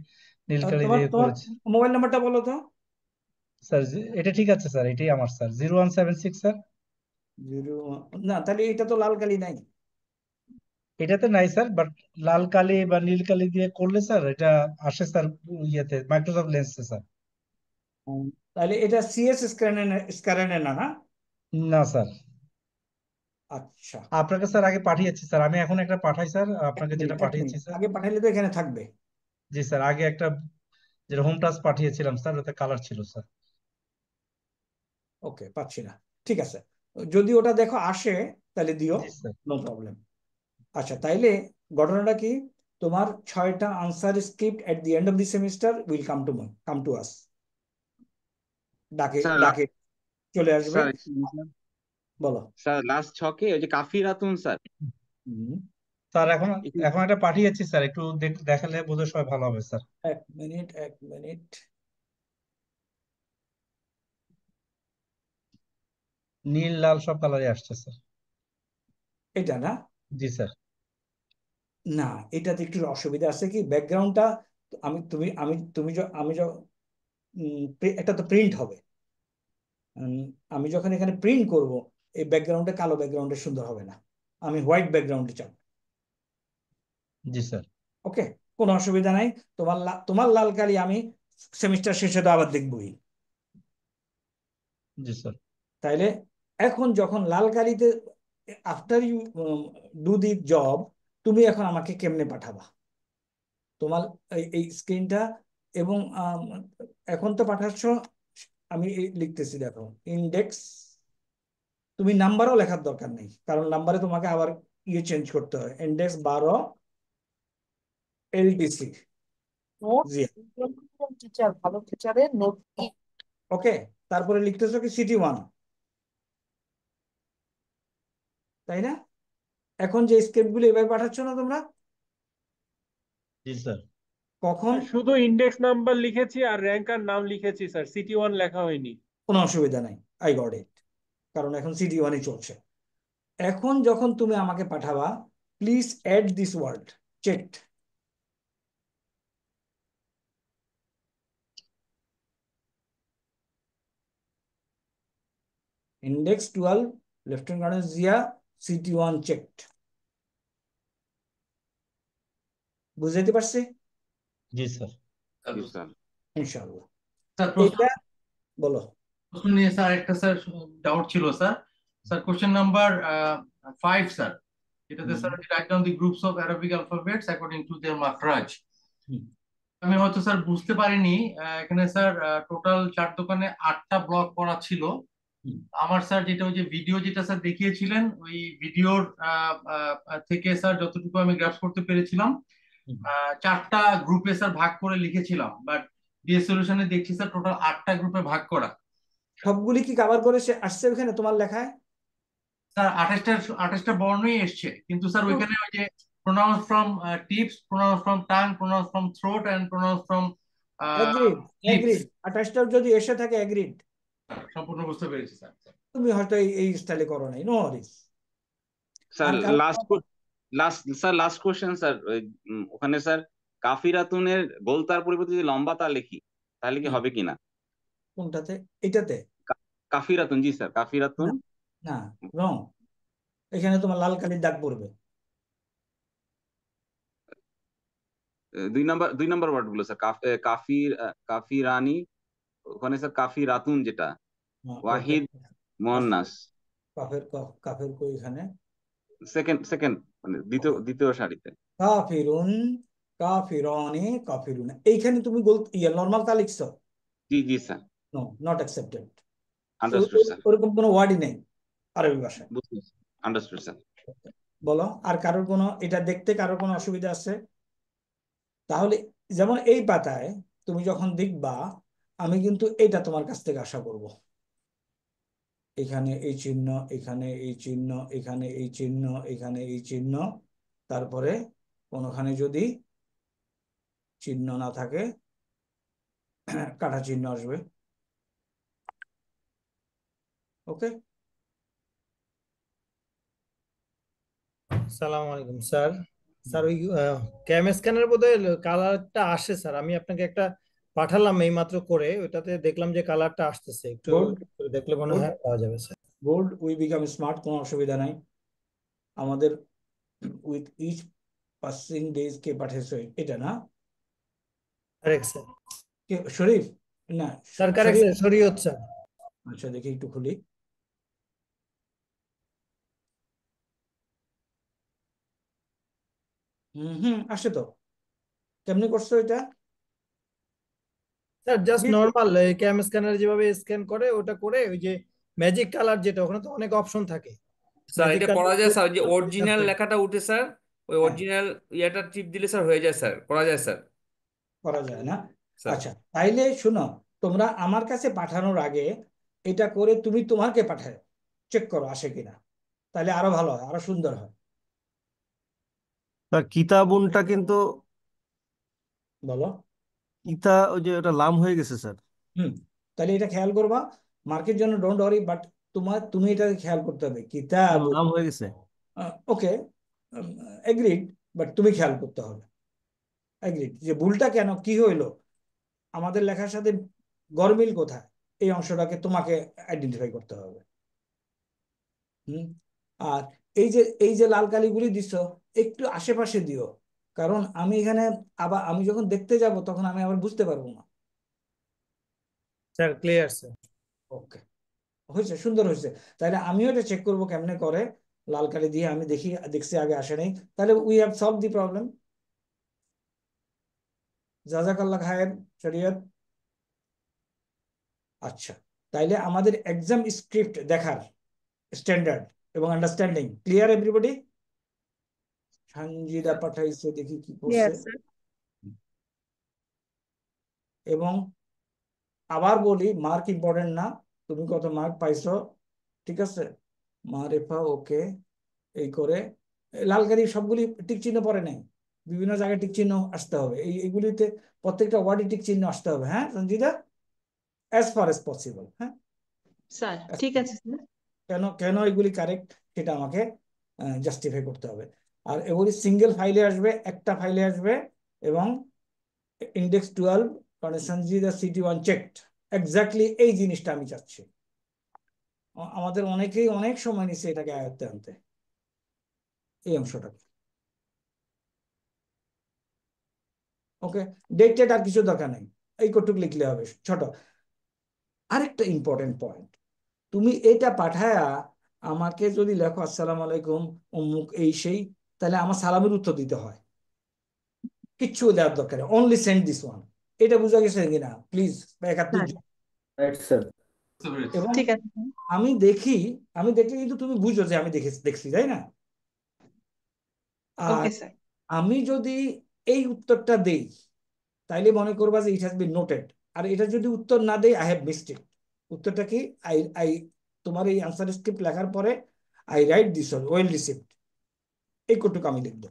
নীল কালি তোমার দিয়ে তোমার করেছি মোবাইল নাম্বারটা বলো তো। স্যার। এটা ঠিক আছে স্যার, এটাই আমার স্যার 0176 স্যার। 0 না, তাহলে এটা তো লাল কালি নাই। এটাতে নাই স্যার, বাট লাল কালি বা নীল কালি দিয়ে করলে স্যার এটা আসে স্যার ইয়েতে মাইক্রোসফট লেন্সে স্যার। তাহলে এটা সিএস স্ক্যানের না? না না স্যার। আচ্ছা, আপনাকে স্যার আগে পাঠিয়েছি স্যার, আমি এখন একটা পাঠাই স্যার আপনাকে, যেটা পাঠিয়েছি স্যার। আগে পাঠাইলে তো এখানে থাকবে। জি স্যার, আগে একটা যেটা হোম টাচ পাঠিয়েছিলাম স্যার, ওতে কালার ছিল স্যার। ওকে, পাচ্ছি না, ঠিক আছে, যদি ওটা দেখো আসে তাহলে দিও, জি স্যার। No problem. আচ্ছা, তাইলে ঘটনাটা কি, তোমার 6টা answer script at the end of the semester will come to us, ডাকে স্যার ডাকে চলে আসবে। স্যার বলো স্যার লাস্ট ছকে ওই যে কাফি রাতুন স্যার। স্যার এখন একটা পাঠিয়েছি স্যার, একটু দেখালে বোধহয় সবাই ভালো হবে স্যার। এক মিনিট। নীল লাল সব কালারই আসছে স্যার। এটা না? জি স্যার। না, এটাতে একটু অসুবিধা আছে কি, ব্যাকগ্রাউন্ডটা আমি তুমি আমি তুমি আমি একটা তো প্রিন্ট হবে, আমি যখন এখানে প্রিন্ট করব এই ব্যাকগ্রাউন্ডে কালো ব্যাকগ্রাউন্ডে সুন্দর হবে না, আমি হোয়াইট ব্যাকগ্রাউন্ডে চাই। জি স্যার। ওকে, কোনো অসুবিধা নাই। তোমার লাল কালি আমি সেমিস্টার শেষে তো আবার দেখবই। জি স্যার। তাইলে এখন যখন লাল কালিতে after you do the job, তুমি এখন আমাকে কেমনে পাঠাবা তোমার এই স্ক্রিনটা, এবং এখন তো পাঠাচ্ছ, আমি লিখতেছি দেখো, ইন্ডেক্স, তুমি নাম্বারও লেখার দরকার নেই, কারণ নাম্বারে তোমাকে আবার চেঞ্জ করতে হয়, ইন্ডেক্স 12 এলটিসি টিচার, ভালো টিচারের নোট। ওকে, তারপরে লিখতেছো কি সিটি 1, তাই না? এখন যে স্ক্রিপ্ট গুলো এভাবে পাঠাচ্ছ না তোমরা, জি স্যার। কখন শুধু ইন্ডেক্স নাম্বার লিখেছি আর র্যাঙ্কার নাম লিখেছি স্যার, সিটি 1 লেখা হয়নি। কোনো অসুবিধা নাই, আই গট ইট, কারণ এখন সিটি 1-ই চলছে। এখন যখন তুমি আমাকে পাঠাবা, please add this word checked. Index 12 lieutenant colonel Zia CT 1 checked. বুঝাইতে পারছি? জি স্যার। ইনশাআল্লাহ। স্যার এটা বলো। প্রশ্ন নিয়ে স্যার একটা স্যার ডাউট ছিল sir. Sir question number 5 sir, এটাতে sir right down the groups of Arabic alphabets according to their মাখরাজ। আমি হয়তো স্যার বুঝতে পারিনি, এখানে স্যার টোটাল 4 দোকানে 8টা ব্লক করা ছিল। আমার স্যার যেটা ওই যে ভিডিও যেটা স্যার দেখিয়েছিলেন, ওই ভিডিওর থেকে স্যার যতটুকু আমি গ্রাস করতে পেরেছিলাম, 4টা গ্রুপে স্যার ভাগ করে লিখেছিলাম, বাট ডিএস সলিউশনে দেখছি স্যার টোটাল 8টা গ্রুপে ভাগ করা। সবগুলি কি কভার করে আসছে ওখানে তোমার লেখায়? স্যার 28টা বর্ণই এসছে, কিন্তু স্যার ওইখানে ওই যে pronounce from tips, pronounce from tongue, pronounce from throat and pronounce from agreed, lips. Agreed. 28টাও যদি এসে থাকে এগ্রিড, সম্পূর্ণ বুঝতে পেরেছি স্যার। তুমি হয়তো এই স্টাইলে করো নাই, নো ওয়ারিস। স্যার আর কারো লাস্ট কোশ্চেন স্যার, ওখানে স্যার কাফিরাতুনের গোল তার পরিবর্তে যদি লম্বা তা লিখি তাহলে কি হবে কিনা? কোনটাতে? এটাতে কাফিরাতুন, জি স্যার, কাফিরাতুন। না, রং। এখানে তোমার লাল কালির দাগ পড়বে। 2 নম্বর ওয়ার্ড গুলো স্যার, কাফিরানি, ওখানে স্যার কাফিরাতুন যেটা ওয়াহিদ মুয়ান্নাস। কাফের কই এখানে? সেকেন্ড মানে দ্বিতীয় সারিতে। কাফিরুন, কাফিরানি, কাফিরুন। এইখানে তুমি নরমাল তা লিখছো? জি sir. No, not accepted. Understood sir. ওরকম কোনো ওয়ার্ডই নেই আরবি ভাষায়। Understood sir. বলো, আর কারোর কোনো এটা দেখতে কারোর কোনো অসুবিধা আছে? তাহলে যেমন এই পাতায় তুমি যখন দেখবা, আমি কিন্তু এটা তোমার কাছ থেকে আশা করব। এখানে এই চিহ্ন, এখানে এই চিহ্ন, এখানে এই চিহ্ন, এখানে এই চিহ্ন, তারপরে কোনোখানে যদি চিহ্ন না থাকে কাটা চিহ্ন আসবে। ওকে। সালাম আলাইকুম স্যার। স্যার ওই ক্যাম স্ক্যানের বোধহয় কালারটা আসে স্যার, আমি আপনাকে একটা পাঠালাম এই মাত্র করে, ওটাতে দেখলাম যে কালারটা আসতেছে, একটু দেখলে মনে হয় পাওয়া যাবে sir. Good, we become smart, কোনো অসুবিধা নাই আমাদের। উইথ ইচ পাসিং ডেজ কে পাঠিয়েছে এটা না? Correct sir. কে শরীফ? না sir correct sir, Shariat sir. আচ্ছা, দেখি একটু খুলি। আসে তো। কেমনি করছো এটা? Sir just normal cam scanner যেভাবে স্ক্যান করে ওটা করে, ওই যে ম্যাজিক কালার যেটা, ওখানে তো অনেক অপশন থাকে। স্যার ম্যাজিক এটা করা যায় স্যার, যে কালার অরিজিনাল লেখাটা উঠে স্যার, ওই অরিজিনাল ইয়েটা টিপ দিলে স্যার হয়ে যায় স্যার, করা যায় স্যার। করা যায় না? স্যার আচ্ছা, তাইলে শুনো, তোমরা আমার কাছে পাঠানোর আগে এটা করে তুমি তোমাকে পাঠাও, চেক করো আসে কিনা, তাহলে আরো ভালো হয়, আরো সুন্দর হয়। স্যার কিতাবুনটা কিন্তু বলো। ওই যে ওটা লাম হয়ে গেছে স্যার। তাহলে এটা খেয়াল করবা, মার্কের জন্য ডোন্ট ওয়ারি, বাট তুমি এটা খেয়াল করতে হবে কিতাব। লাম হয়ে গেছে। ওকে, এগ্রিড, বাট তুমি খেয়াল করতে হবে। এগ্রিড যে ভুলটা কেন, কি হইলো, আমাদের লেখার সাথে গরমিল কোথায়, এই অংশটাকে তোমাকে আইডেন্টিফাই করতে হবে। আর এই যে লাল কালিগুলি দিছো, একটু আশেপাশে দিও, কারণ আমি এখানে আবার আমি যখন দেখতে যাব তখন আমি আবার বুঝতে পারবো না। Sir clear sir. ওকে, হয়েছে, সুন্দর হয়েছে। তাহলে আমিও এটা চেক করবো কেমনে করে লাল কালি দিয়ে, আমি দেখছি আগে আসে নাই। তাহলে we have solve the problem. জাজাকাল্লাহ খায়ের শরীয়ত। আচ্ছা, তাইলে আমাদের এক্সাম স্ক্রিপ্ট দেখার স্ট্যান্ডার্ড এবং আন্ডারস্ট্যান্ডিং ক্লিয়ার এভরিবডি? সঞ্জিদা পাঠাইছে, দেখি কি করছে। এবং আবার বলি, মার্ক ইম্পর্টেন্ট না, তুমি কত মার্ক পাইছো, ঠিক আছে, মারেফা ওকে। এই করে লাল কালি সবগুলি টিক চিহ্ন পরে নাই, বিভিন্ন জায়গায় টিক চিহ্ন আসতে হবে, এইগুলিতে প্রত্যেকটা ওয়ার্ডে টিক চিহ্ন আসতে হবে। হ্যাঁ Sanjida, as far as possible. হ্যাঁ স্যার ঠিক আছে স্যার। কেন কেন এগুলি কারেক্ট সেটা আমাকে জাস্টিফাই করতে হবে। আর এগুলি সিঙ্গেল ফাইলে আসবে, একটা ফাইলে আসবে, এবং ইন্ডেক্স 12 কারণ সঞ্জিদা CT1 চেকড, এক্স্যাক্টলি এই জিনিসটা আমি চাচ্ছি। আমাদের অনেকেই অনেক সময় নিচ্ছে এটাকে আয়ত্তে আনতে, এই অংশটাকে। ওকে, ডেট আর কিছু দরকার নেই, এই কটুক লিখলে হবে ছোট। আরেকটা ইম্পর্টেন্ট পয়েন্ট, তুমি এটা পাঠায়া আমাকে যদি লেখো আসসালামু আলাইকুম অমুক এই সেই, তাহলে আমার সালামের উত্তর দিতে হয়, কিচ্ছু দেওয়ার দরকার নেই, অনলি সেন্ড দিস ওয়ান। এটা বোঝা গেছে কিনা প্লিজ? 71 জন। Right sir. এবং ঠিক আছে আমি দেখলে কিন্তু তুমি বুঝো যে আমি দেখছি, তাই না? আর ওকে স্যার আমি যদি এই উত্তরটা দেই তাইলে মনে করবা যে ইট হ্যাজ বিন নোটেড। আর এটা যদি উত্তর না দেই, আই হ্যাভ মিসড ইট। উত্তরটা কি? আই আই তোমার এই আনসার স্ক্রিপ্ট লেখার পরে I right this well received, এই কটুকু আমি লিখবো,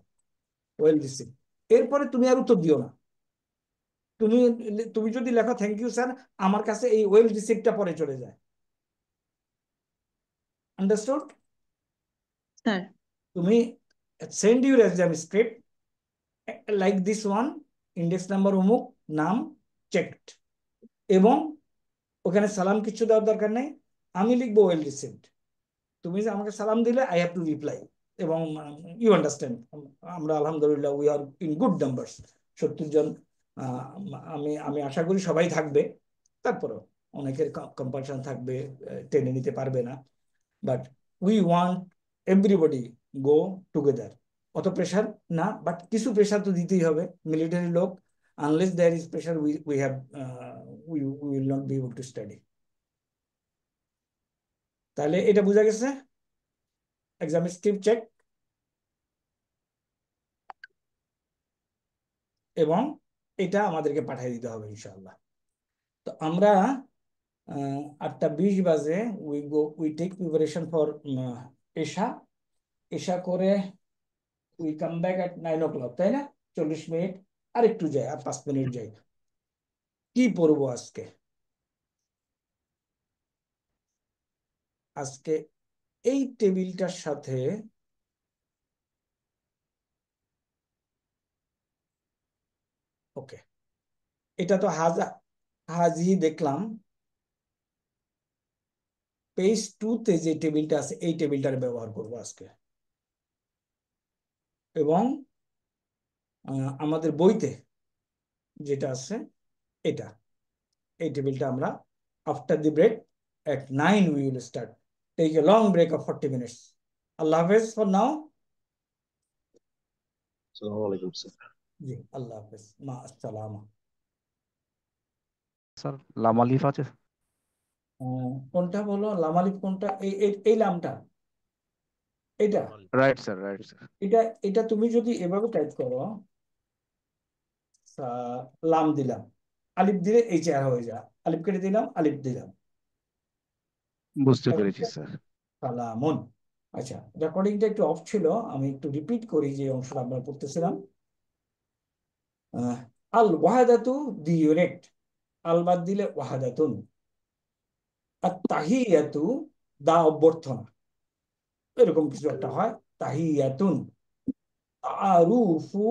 ওয়েল রিসিভড। এরপরে তুমি আর উত্তর দিও না। তুমি তুমি যদি লেখো থ্যাংক ইউ স্যার, আমার কাছে এই ওয়েল রিসিভডটা পরে চলে যায়। আন্ডারস্টুড? স্যার তুমি send your exam script like this one, index number অমুক, নাম চেকড, এবং ওখানে সালাম কিছু দেওয়ার দরকার নেই, আমি লিখবো ওয়েল রিসিভড। তুমি যে আমাকে সালাম দিলে আই হ্যাভ টু রিপ্লাই। এবং ইউ আন্ডারস্ট্যান্ড, আমরা আলহামদুলিল্লাহ we are in good numbers, 70 জন। আমি আমি আশা করি সবাই থাকবে, তারপরেও অনেকের কম্পালশন থাকবে, টেনে নিতে পারবে না, but we want everybody go together. অত প্রেশার না, বাট কিছু প্রেশার তো দিতেই হবে, মিলিটারি লোক, unless there is pressure we will not be able to study. তাহলে এটা বোঝা গেছে? এক্সাম স্ক্রিপ্ট চেক, এবং এটা আমাদেরকে পাঠিয়ে দিতে হবে ইনশাআল্লাহ। তো আমরা 8:20 বাজে উই টেক প্রিপারেশন ফর এশা। এশা করে we come back at 9 o'clock, তাই না? 40 মিনিট আর একটু যাই, আর 5 মিনিট যাই। কি পড়বো আজকে? আজকে এই টেবিলটার সাথে ওকে, এটা তো হাজি দেখলাম। পেজ 2-তে যে টেবিলটা আছে, এই টেবিলটার ব্যবহার করবো আজকে। এবং আমাদের বইতে যেটা আছে এটা, এই টেবিলটা আমরা after the break at 9 we will start. Take a long break of 40 minutes. Allah Hafiz for now. আসসালামু আলাইকুম স্যার। জি, আল্লাহ হাফেজ, মা আসসালামা। স্যার লামালিফ আছে? কোনটা বলো? লামালিফ কোনটা? এই লামটা, এটা রাইট স্যার, রাইট স্যার। এটা এটা তুমি যদি এভাবে টাইপ করো, লাম দিলাম, আলিফ দিলে এই চেহারা হয়ে যায়, আলিফ কেটে দিলাম, আলিফ দিলাম, বুঝতে পেরেছি স্যার। সালামুন। আচ্ছা, রেকর্ডিংটা একটু অফ ছিল, আমি একটু রিপিট করি যে অংশটা আমরা পড়তেছিলাম। আল ওয়াহাদাতু দি ইউনিট, আল বাদ দিলে ওয়াহাদাতুন। আর তাহিয়াতু দা অভ্যর্থনা, এরকম কিছু একটা হয়, তাহিয়াতুন। তারুফু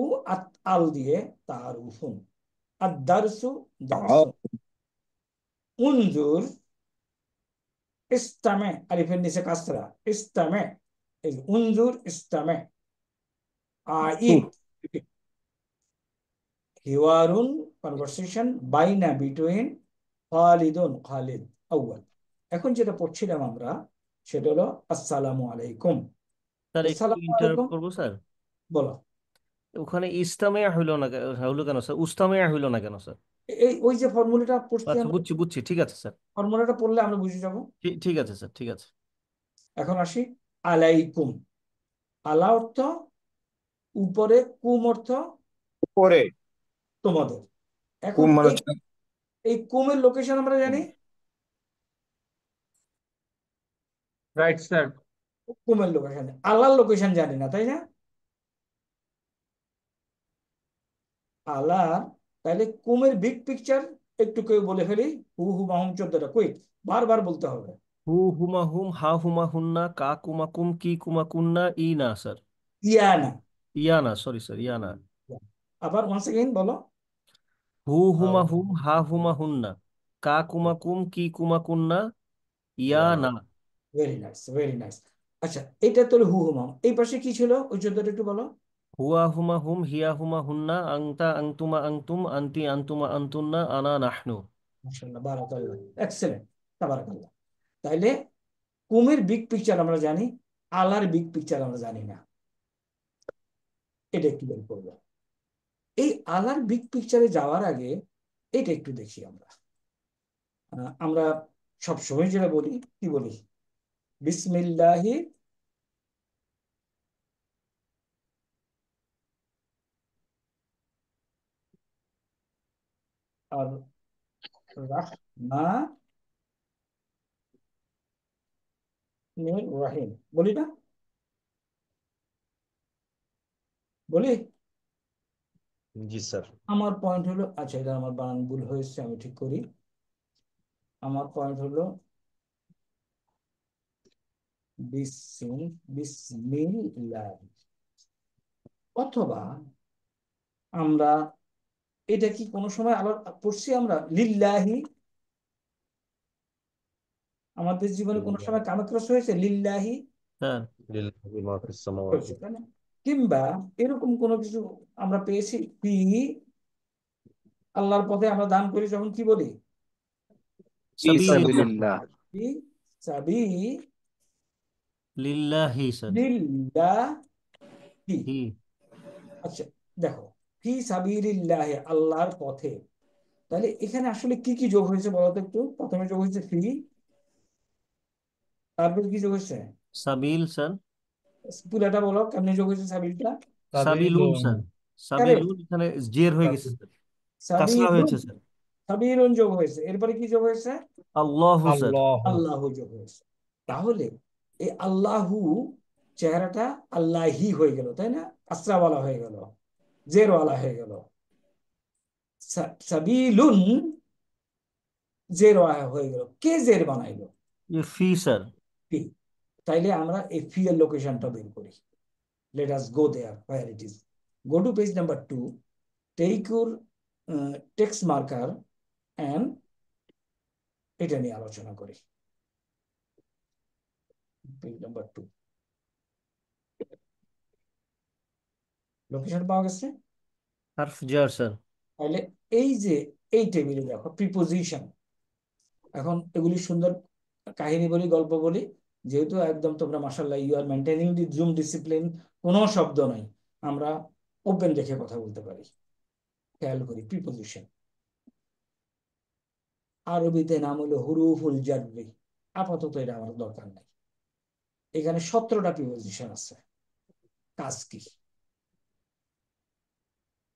আল দিয়ে তারুফুন। আর দারসু দারসুন। উনজুর, ইস্তামে, আলিফের নিচে কাসরা, ইস্তামে, এই উনজুর ইস্তামে। আইদ, হিওয়ারুন, কনভারসেশন বাইনা বিটুইন খালিদুন, খালিদ আউয়াল। এখন যেটা পড়ছিলাম আমরা সেটা হলো আসসালামু আলাইকুম। স্যার একটু আসসালামু ইন্টারাপ্ট আলাইকুম, করবো স্যার? বলো। ওখানে ইস্তামেয়া হইলো না হইলো কেন স্যার? উস্তামেয়া হইলো না কেন স্যার? ওই যে ফর্মুলাটা পড়ছি আচ্ছা আমরা, বুঝছি বুঝছি, ঠিক আছে স্যার। ফর্মুলাটা পড়লে আমরা বুঝে যাবো। ঠিক আছে স্যার, ঠিক আছে। এখন আসি আলাইকুম। আলা অর্থ উপরে, কুম অর্থ উপরে। তোমাদের। এখন কুম মানে এই কুমের লোকেশন আমরা জানি, রাইট স্যার। কুমের লোকেশন, আল্লাহর লোকেশন জানি না, তাই না? আল্লাহ, তাহলে কুমের বিগ পিকচার একটু কেউ বলে ফেলি, হু হু মাহুম 14টা, কুইক, বারবার বলতে হবে। হু হুমা হুম, হা হুমা হুন্না, কা কুমা কুম, কি কুমা কুন্না, ই না sir, Iyana. Iyana, sorry sir, Iyana. আবার ওয়ান্স এগেইন বলো। হু হুমা হুম, হা হুমা হুন্না, কা কুমা কুম, কি কুমা কুন্না, ইয়ানা। Very nice, very nice. আচ্ছা, এটা তো হু হুমাম, এই পাশে কি ছিল ওই 14টা একটু বলো। হুয়া হুমা হুম, হিয়া হুমা হুন্না, আংতা আংতুমা আংতুম, আন্তি আন্তুমা আন্তুন্না, আনা নাহনু। মাশাআল্লাহ, বারাকাল্লাহ, এক্সেলেন্ট, তাবারাকাল্লাহ। তাইলে কুমের বিগ পিকচার আমরা জানি, আলার বিগ পিকচার আমরা জানি না, এটা একটু বের করবো। এই আলার বিগ পিকচারে যাওয়ার আগে এটা একটু দেখি আমরা। আমরা সবসময় যেটা বলি, কি বলি? বিসমিল্লাহি আর রাহমানির রাহিম বলি না? বলি। জি স্যার। আমার পয়েন্ট হলো, আচ্ছা এটা আমার বানান ভুল হয়েছে, আমি ঠিক করি। আমার পয়েন্ট হলো বিসমিল্লাহ, অথবা আমরা এটা কি কোনো সময় আবার পড়ছি আমরা লিল্লাহি? আমাদের জীবনে কোনো সময় কামাক্রস হয়েছে লিল্লাহি? হ্যাঁ, লিল্লাহি মা ফিস সামাওয়াতি। হয়েছে, তাই না? কিংবা এরকম কোনো কিছু আমরা পেয়েছি, ফি আল্লাহর পথে আমরা দান করি যখন কি বলি? সাবিলিল্লাহ। ফি সাবি লিল্লাহি স্যার। লিল্লাহি। হি। আচ্ছা দেখো, ফি সাবিলিল্লাহ, আল্লাহর পথে। তাহলে এখানে আসলে কি কি যোগ হয়েছে বলতো একটু? প্রথমে যোগ হয়েছে ফি, তারপর কি যোগ হয়েছে? সাবিল স্যার। পুরাটা বলো কেমনে যোগ হয়েছে সাবিলটা? সাবিলুন স্যার। সাবিলুন এখানে জের হয়ে গেছে স্যার, কাসরা সাবিলুন, হয়েছে স্যার। সাবিলুন যোগ হয়েছে, এরপরে কি যোগ হয়েছে? আল্লাহু স্যার। আল্লাহু যোগ হয়েছে। তাহলে এই আল্লাহু চেহারাটা আল্লাহি হয়ে গেল, তাই না? কাসরাওয়ালা হয়ে গেল, জেরওয়ালা হয়ে গেল। সাবিলুন জেরওয়ালা হয়ে গেল। কে জের বানাইলো? ফি স্যার। ফি। তাইলে আমরা এই ফি এর লোকেশনটা বের করি। Let us go there where it is. Go to page number 2. Take your text marker and এটা নিয়ে আলোচনা করি। Page number 2. লোকেশন পাওয়া গেছে? হারফ জার স্যার। তাহলে এই যে এই টেবিলে দেখো প্রিপোজিশন। এখন এগুলি সুন্দর কাহিনী বলি, গল্প বলি, যেহেতু একদম তোমরা মাশাআল্লাহ you are maintaining the Zoom discipline, কোনো শব্দ নাই, আমরা ওপেন রেখে কথা বলতে পারি। খেয়াল করি প্রিপোজিশন। আরবিতে নাম হলো হুরুফুল জাররি। আপাতত এটা আমার দরকার নাই। এখানে 17টা প্রিপোজিশন আছে। কাজ কি?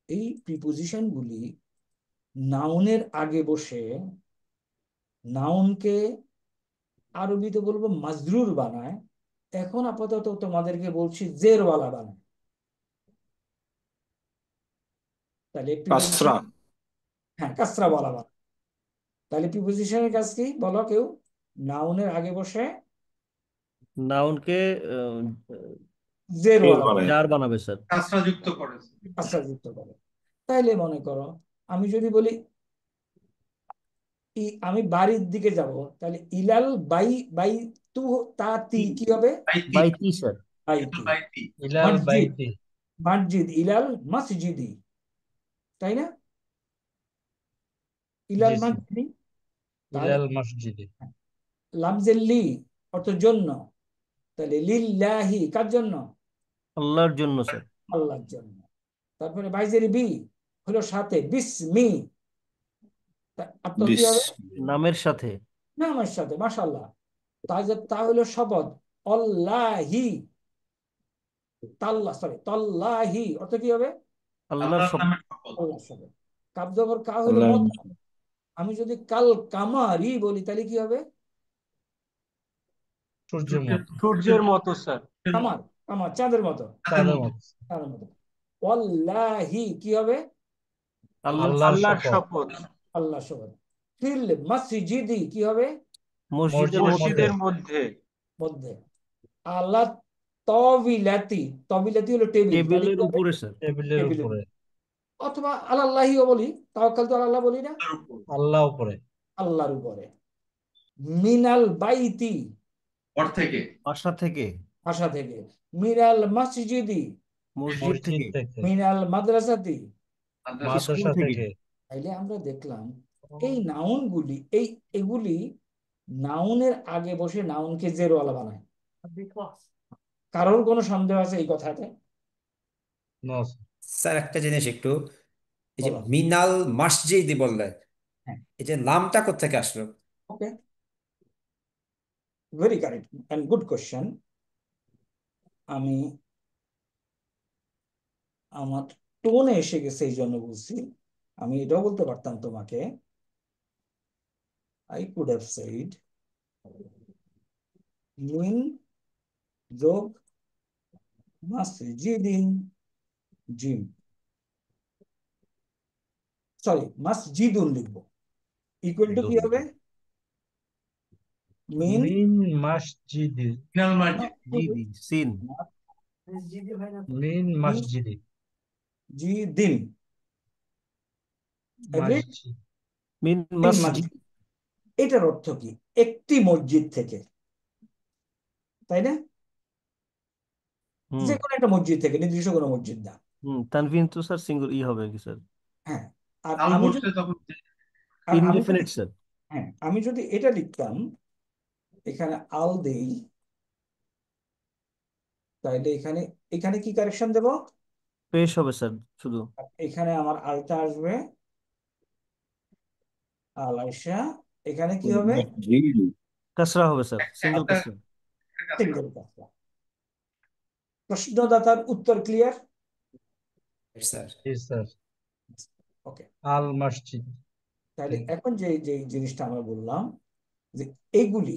এই প্রিপোজিশন গুলি নাউনের আগে বসে নাউনকে আরবিতে বলবো মাজরুর বানায়। এখন আপাতত তোমাদেরকে বলছি জেরওয়ালা বানায়। তাহলে কাসরা। হ্যাঁ, কাসরাওয়ালা বানায়। তাহলে প্রিপোজিশনের কাজ কি বলো কেউ? নাউনের আগে বসে নাউনকে জেরওয়ালা জার বানাবে স্যার। কাসরা যুক্ত করে। কাসরা যুক্ত করে। তাইলে মনে করো আমি যদি বলি আমি বাড়ির দিকে যাব, তাহলে ইলাল বাই বাই তু তাতি কি হবে? বাইতি স্যার। বাইতি। ইলাল মসজিদ, বাইতি। মসজিদ ইলাল মসজিদি, তাই না? ইলাল জি স্যার। মসজিদি। তাহলে ইলাল মসজিদে। লামজেল্লি অর্থ জন্য। তাহলে লিল্লাহি কার জন্য? আল্লাহর জন্য স্যার। আল্লাহর জন্য। তারপরে বাইজের বি হলো সাথে বিসমি, আপনার কি হবে? নামের সাথে। নামের সাথে। মাশাআল্লাহ। তা হলো শপথ। অল্লাহি, তাল্লাহ, সরি তল্লাহি অর্থ কি হবে? আল্লাহর শপথ। আল্লাহর শপথ। কাব জবর কা হলো মত। আমি যদি কাল কামারি বলি তাহলে কি হবে? সূর্যের মতো। সূর্যের মতো স্যার। কামার, কামার চাঁদের মতো। চাঁদের মতো। চাঁদের মতো। ওয়াল্লাহি কি হবে? আল্লাহর শপথ। আল্লাহ শপথ। ফিল মসজিদি কি হবে? মসজিদের মধ্যে। মধ্যে। আল্লাহ তবিলাতি, তবিলাতি হলো টেবিল, তাহলে টেবিলের কি হবে? উপরে স্যার। টেবিলের উপরে। অথবা আল্লাহিও বলি, তাওয়াক্কাল তো আল্লাহ বলি না? আল্লাহ উপরে। আল্লাহর উপরে। মিনাল বাইতি ঘর থেকে, বাসা থেকে। ভাষা থেকে। মিনাল মসজিদি মসজিদ থেকে। মিনাল মাদ্রাসাতি মাদ্রাসা থেকে। তাইলে আমরা দেখলাম এই নাউনগুলি এগুলি নাউনের আগে বসে নাউনকে জেরওয়ালা বানায়। কারোর কোনো সন্দেহ আছে এই কথাতে? স্যার একটা জিনিস একটু, এই যে বলো। মিনাল মসজিদ বললেন, হ্যাঁ, এই যে নামটা কোত্থেকে আসলো? Okay, very correct and good question. আমি আমার টোনে এসে গেছে এই জন্য বলছি। আমি এটাও বলতে পারতাম তোমাকে, আই কুড হ্যাভ সেড মিন যোগ মসজিদিন, জিম, সরি মসজিদুন লিখবো, ইকুয়াল টু কি হবে? মিন মিন মসজিদি, মিনাল মাসজিদ, জিদি সিন মিন মসজিদি, জিদিন, এগ্রি? মসজিদ, মিন মিন মসজিদ। মসজিদ, এটার অর্থ কি? একটি মসজিদ থেকে, তাই না? হুম যে কোনো একটা মসজিদ থেকে, নির্দিষ্ট কোনো মসজিদ না। তানভিন তো স্যার সিঙ্গুল ই হবে কি স্যার? হ্যাঁ, আর আল আমি বসলে যদি তখন আমি যদি ইনডেফিনিট স্যার। হ্যাঁ, আমি যদি এটা লিখতাম, এখানে আল দেই, তাহলে এখানে এখানে কি কারেকশন দেব? পেশ হবে স্যার শুধু। এখানে আমার আলটা আসবে, আল আইসা, এখানে কি হবে? কাসরা হবে স্যার, সিঙ্গেল কাসরা। সিঙ্গেল কথা। প্রশ্নদাতার উত্তর ক্লিয়ার? স্যার জি স্যার, ওকে, আল মসজিদ। তাহলে এখন যে যে জিনিসটা আমরা বললাম যে এগুলি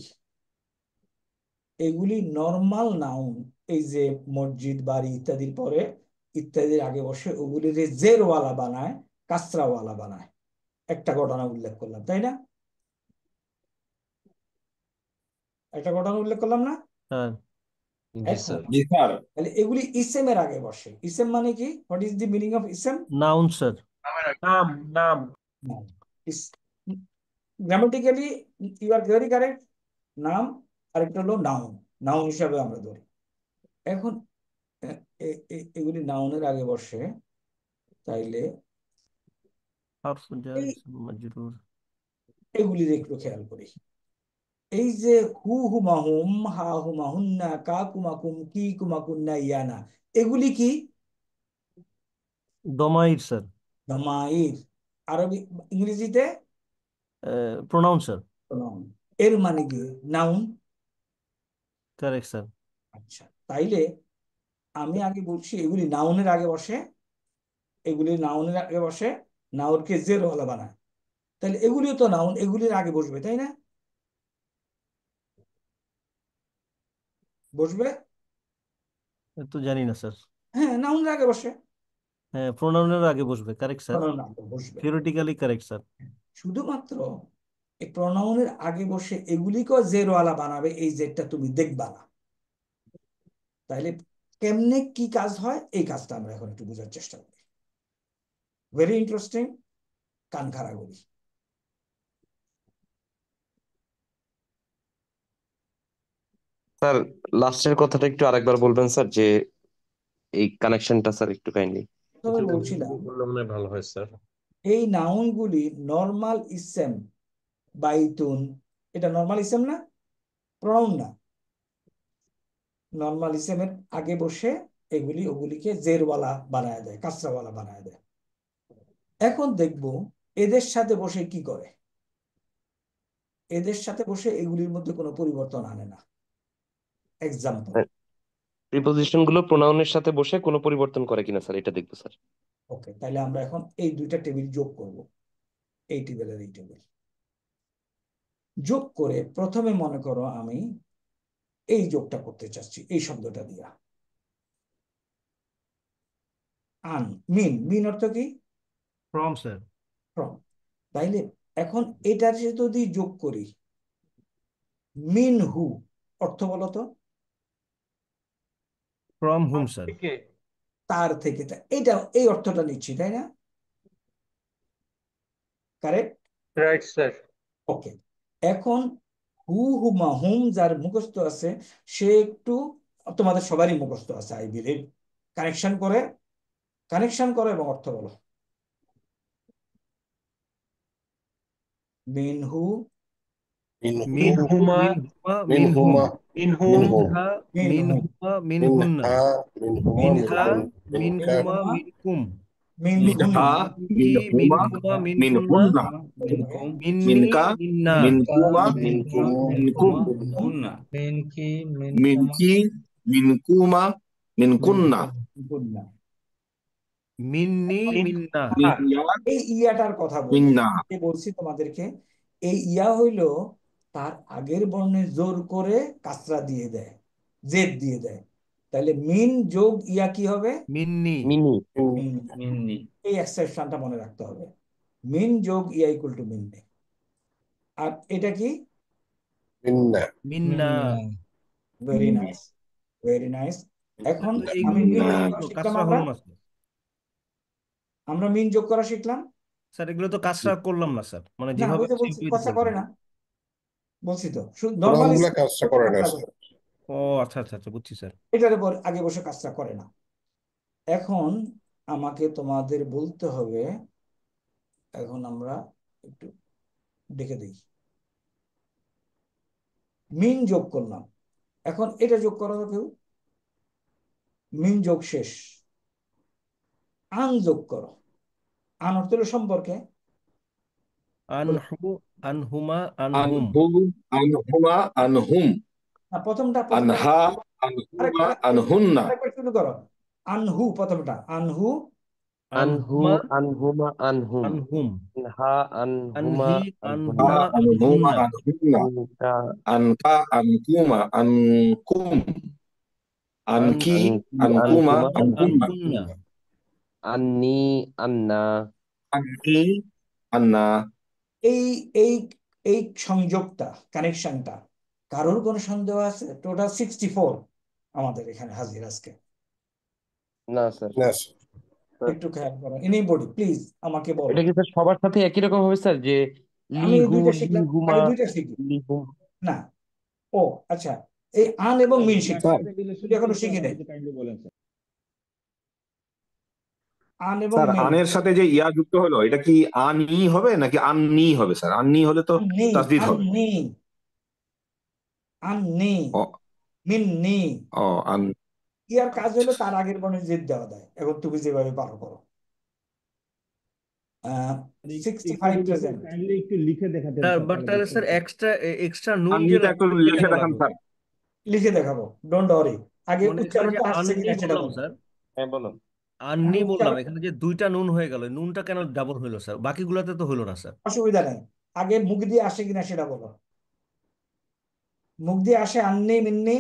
এগুলি নর্মাল নাউন, এই যে মসজিদ, বাড়ি ইত্যাদির পরে ইত্যাদির আগে বসে ওগুলি জেরওয়ালা বানায়, কাসরাওয়ালা বানায়। একটা ঘটনা উল্লেখ করলাম, তাই না? একটা ঘটনা উল্লেখ করলাম না? হ্যাঁ এখন তাহলে এগুলি ইসেমের আগে বসে। ইসেম মানে কি? What is the meaning of ইসেম? নাউন স্যার, নাম নাম। Grammatically you are very correct, নাম। আরেকটা হলো নাউন, নাউন হিসাবে আমরা ধরি। এখন এগুলি নাউনের আগে বসে, তাইলে হারফ জার এই ইসম মাজরুর। এগুলি একটু খেয়াল করি। এই যে হু হুমাহুম, হা হুমাহুন্না, কা কুমাকুম, কি কুমাকুন্না, ইয়ানা, এগুলি কি? দমাইর স্যার, দমাইর। আরবি, ইংরেজিতে প্রোনাউন স্যার। pronoun। এর মানে কি? নাউন। Correct sir. আচ্ছা, তাইলে আমি আগে বলছি এগুলি নাউনের আগে বসে, এগুলি নাউনের আগে বসে, নাউনকে জেরওয়ালা বানায়। তাহলে এগুলিও তো নাউন, এগুলির আগে বসবে, তাই না? বসবে? তো জানি না স্যার। হ্যাঁ, নাউনের আগে বসে, হ্যাঁ প্রোনাউনের আগে বসবে, কারেক্ট স্যার। pronoun আগে বসবে। Theoretically correct sir. শুধুমাত্র এই প্রনাউনের আগে বসে এগুলিকেও জেরওয়ালা বানাবে, এই জেরটা তুমি দেখবা না। তাইলে কেমনে কি কাজ হয়, এই কাজটা আমরা এখন একটু বোঝার চেষ্টা করি। ভেরি ইন্টারেস্টিং, কান খাড়া করি। স্যার লাস্টের কথাটা একটু আরেকবার বলবেন স্যার, যে এই কানেকশনটা স্যার একটু কাইন্ডলি। তবে বলছিলাম বললে মনে হয় ভালো হয় স্যার। এই নাউনগুলি নর্মাল ইসেম, বাইতুন, এটা নর্মাল ইসেম না, প্রনাউন না। নর্মাল ইসেমের আগে বসে এগুলি ওগুলিকে জেরওয়ালা বানায় দেয়, কাসরাওয়ালা বানায় দেয়। এখন দেখব এদের সাথে বসে কি করে। এদের সাথে বসে এগুলির মধ্যে কোনো পরিবর্তন আনে না। এক্সাম্পল, প্রিপোজিশন গুলো প্রোনাউনের সাথে বসে কোনো পরিবর্তন করে কিনা স্যার, এটা দেখবো স্যার। ওকে, তাহলে আমরা এখন এই দুইটা টেবিল যোগ করব, এই টেবিলের এই টেবিল যোগ করে প্রথমে মনে করো আমি এই যোগটা করতে চাচ্ছি এই শব্দটা দিয়া, আন, মিন। মিন অর্থ কি? From sir. ফ্রম। তাইলে এখন এটার সাথে যদি যোগ করি মিন হু, অর্থ বলো তো? From hmm sir. তার থেকে। এটা এই অর্থটা নিচ্ছি, তাই না? কারেক্ট? Right sir. ওকে, এখন হু হুমা হুম যার মুখস্থ আছে সে একটু, তোমাদের সবারই মুখস্থ আছে আই বিলিভ, কানেকশন করে, কানেকশন করো এবং অর্থ বলো। মিনহু, মিনহুমা, মিনহুমা, মিনহুমা, মিনহুমা, মিনহুন্না, মিনহা, মিনহুমা, মিনকুম, মিন মিনহা হুন্না মিনহুমা মিনকুমা মিনকুম মিন্নি মিনকা মিন্না মিনকুমা মিনকুম মিনকুম হুন্না মিনকি মিনকুমা মিনকি মিনকুমা মিনকুন্না হুন্না। মিন্নি এখন মিন্না মিন্না এই ইয়াটার কথা বলি, মিন্না যে বলছি তোমাদেরকে, এই ইয়া হইলো তার আগের বর্ণে জোর করে কাসরা দিয়ে দেয়, জেদ দিয়ে দেয়। তাহলে মিন যোগ ইয়া কি হবে? মিন্নি মিনি মিন। মিন্নি এই এক্সেপশনটা মনে রাখতে হবে, মিন যোগ ইয়া ইকুয়াল টু মিন্নে। আর এটা কি? মিন্না মিন্না ভেরি নাইস, ভেরি নাইস। এখন তো আমি এইগুলো মিন মিন্না যোগ করা শিখলাম, কাজটা আমরা হলো না স্যার। আমরা মিন যোগ করা শিখলাম স্যার এগুলো তো কাজটা করলাম না স্যার, মানে না? যেভাবে ওই যে আছে বলছি ওইভাবেই তো কাজটা করলাম। করে না, বলছি তো শুধু নর্মালি সবগুলা কাজটা করে না স্যার। ও আচ্ছা আচ্ছা আচ্ছা, বুঝছি স্যার। এটার উপর আগে বসে কাজটা করে না। এখন আমাকে তোমাদের বলতে হবে, এখন আমরা একটু দেখে দিই, মিন যোগ করলাম, এখন এটা যোগ করো তো কেউ, মিন যোগ শেষ, আন যোগ করো। আন অর্থ হলো সম্পর্কে, বলো। আনহু আনহুমা আনহুম আনহু আনহুমা আনহুম না, প্রথমটা আনহা আনহুমা আরেকবার আনহুন্না আরেকবার শুরু করো। আনহু, প্রথমটা আনহু, আনহু আনহুমা আনহুমা আনহুম আনহুম আনহা আনহুমা আনহি আনহুন্না আনহুমা আনহুমা আনহুন্না আনহুন্না আনকা আনকা আনকুমা আনকুম আনকি আনকি আনকুমা আনকুমা আনকুন্না আনকুন্না আন্নি আন্না আনকি আন্না এই এই এই সংযোগটা, কানেকশনটা, কারোর কোনো সন্দেহ আছে? টোটাল 64 আমাদের এখানে হাজির আজকে। না স্যার না স্যার। একটু খেয়াল করো, এনিবডি প্লিজ আমাকে বলো। এটা কি স্যার সবার সাথে একই রকম হবে স্যার, যে আমি এই লিহু দুইটা শিখলাম, লিহুমা আগে দুইটা শিখি লিহুম না। ও আচ্ছা, এই আন এবং মিন শিখছি, স্যার দুটো এখনো শিখি নাই। আন এবং স্যার মিন, আনের সাথে যে ইয়া যুক্ত হলো এটা কি আনি হবে নাকি আননি হবে স্যার? আননি হলে তো আননি তাসদিদ হবে। আননি আননি ও মিন্নি। ও আন ইয়ার কাজ হলো তার আগের বর্ণে জেদ দেওয়া দেয়। এখন তুমি যেভাবে পারো করো। একটু 65 যদি প্রেজেন্ট। কাইন্ডলি একটু লিখে দেখাতেন স্যার স্যার বাট তাহলে তাহলে বুঝতে স্যার পারতাম। এক্সট্রা নুন যে আননিটা একটু লাগবে ওইটা লিখে কেন দেখান লাগবে? স্যার। লিখে দেখাবো, ডোন্ট ওয়ারি। আগে মানে এখানে যে উচ্চারণটা আসছে আননি কিনা সেটা বললাম বলো। স্যার, হ্যাঁ বলুন আননি বললাম, উচ্চারণ এখানে যে দুইটা নুন হয়ে গেল, নুনটা কেন ডাবল হইলো স্যার? বাকিগুলোতে তো হইলো না স্যার। অসুবিধা নেই, আগে মুখ দিয়ে আসে কিনা সেটা বলো। মুখ দিয়ে আসে আননি মিন্নি,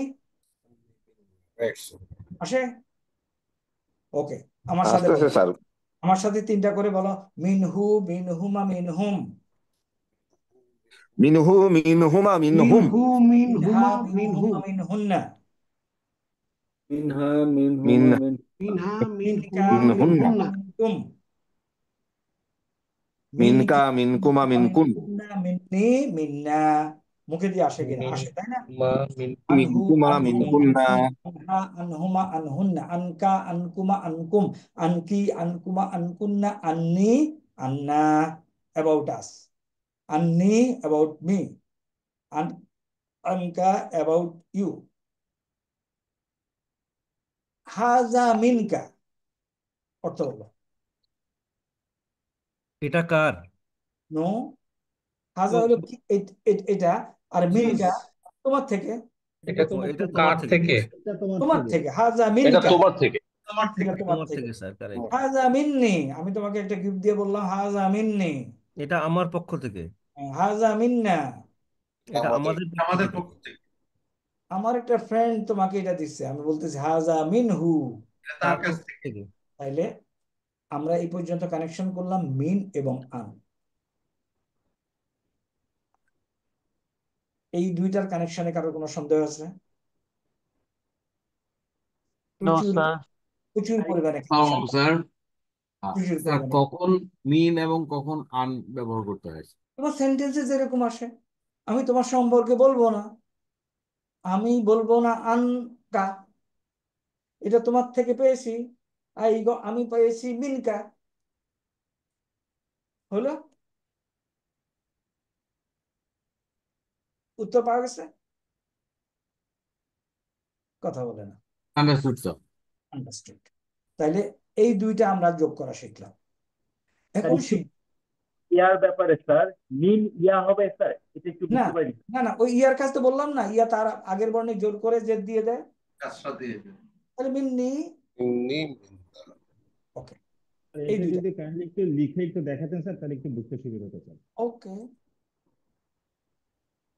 রাইট স্যার। আসে? ওকে, আমার সাথে আস্তে বলো, আস্তে স্যার। আমার সাথে তিনটা করে বলো। মিনহু মিনহুমা মিনহুম, মিনহু মিনহুমা মিনহুম মিনহু মিনহা মিনহুমা মিনহুম মিনহুমা মিনহুন্না, মিনহা মিনহুমা মিন মিনহা মিনকা মিনহুমা মিনহুন্না মিনহুমা মিনহুন্না মিনকুম, মিনকা মিনকি মিনকুমা মিনহুমা মিনকুন মিনকুন্না মিন্নি মিন্না। মুখে দিয়ে আসে কিনা? মিন আসে, তাই না? মা মিন আনহু মিনকুমা আনহুম মিনকুন্না আনকুম, আনহা আনহুমা আনহুন্না, আনকা আনকুমা আনকুম, আনকি আনকুমা আনকুন্না, আন্নি আন্না। অ্যাবাউট আস, আন্নি অ্যাবাউট মি, আনকা অ্যাবাউট ইউ, হাজা মিনকা। অর্থ বলো। এটা কার? নো, হাজা তো হলো কি? এটা। আর দিস মিনকা তোমার থেকে, এটা ও এটা কার তোমার থেকে। থেকে? এটা তোমার তোমার থেকে। থেকে। হাজা এটা মিনকা, তোমার থেকে। এটা তোমার তোমার থেকে। থেকে স্যার, কারেক্ট। হাজা মিন্নি, আমি তোমাকে একটা গিফট দিয়ে বললাম হাজা মিন্নি। এটা আমার পক্ষ থেকে, হাজা মিন্না, এটা আমাদের পক্ষ আমাদের থেকে। পক্ষ থেকে। আমার একটা ফ্রেন্ড তোমাকে এটা দিচ্ছে, আমি বলতেছি হাজা মিনহু। এটা তার তার কাছ পক্ষ থেকে। থেকে। তাইলে আমরা এই পর্যন্ত কানেকশন করলাম মিন এবং আন। এই দুইটার কানেকশনে কারোর কোনো সন্দেহ আছে? নো প্রচুর স্যার প্রচুর পরিমাণে কানেকশন, স্যার প্রচুর স্যার পরিমাণে। কখন মিন এবং কখন আন ব্যবহার করতে হয়? তোমার সেন্টেন্সে যেরকম আসে, আমি তোমার সম্পর্কে বলবো না, আমি বলবো না আনকা, এটা তোমার থেকে পেয়েছি, আমি পেয়েছি মিনকা, হলো? উত্তর পাওয়া গেছে? কথা বলে না। Understood sir. আন্ডারস্টুড। তাইলে এই দুইটা আমরা যোগ করা শিখলাম। স্যার এখন একটু ইয়ার ব্যাপারে স্যার মিন ইয়া হবে স্যার, এটা একটু না বুঝতে পারি। না না, ওই ইয়ার কাজ তো বললাম না, ইয়া তার আগের বর্ণে জোর করে জেদ দিয়ে দেয়, কাজটা দিয়ে তাহলে মিন্নি। ইন্নি ওকে, এই এটা দুইটা। যদি কাইন্ডলি একটু লিখে একটু দেখাতেন স্যার, তাহলে একটু বুঝতে সুবিধা হতো স্যার। ওকে,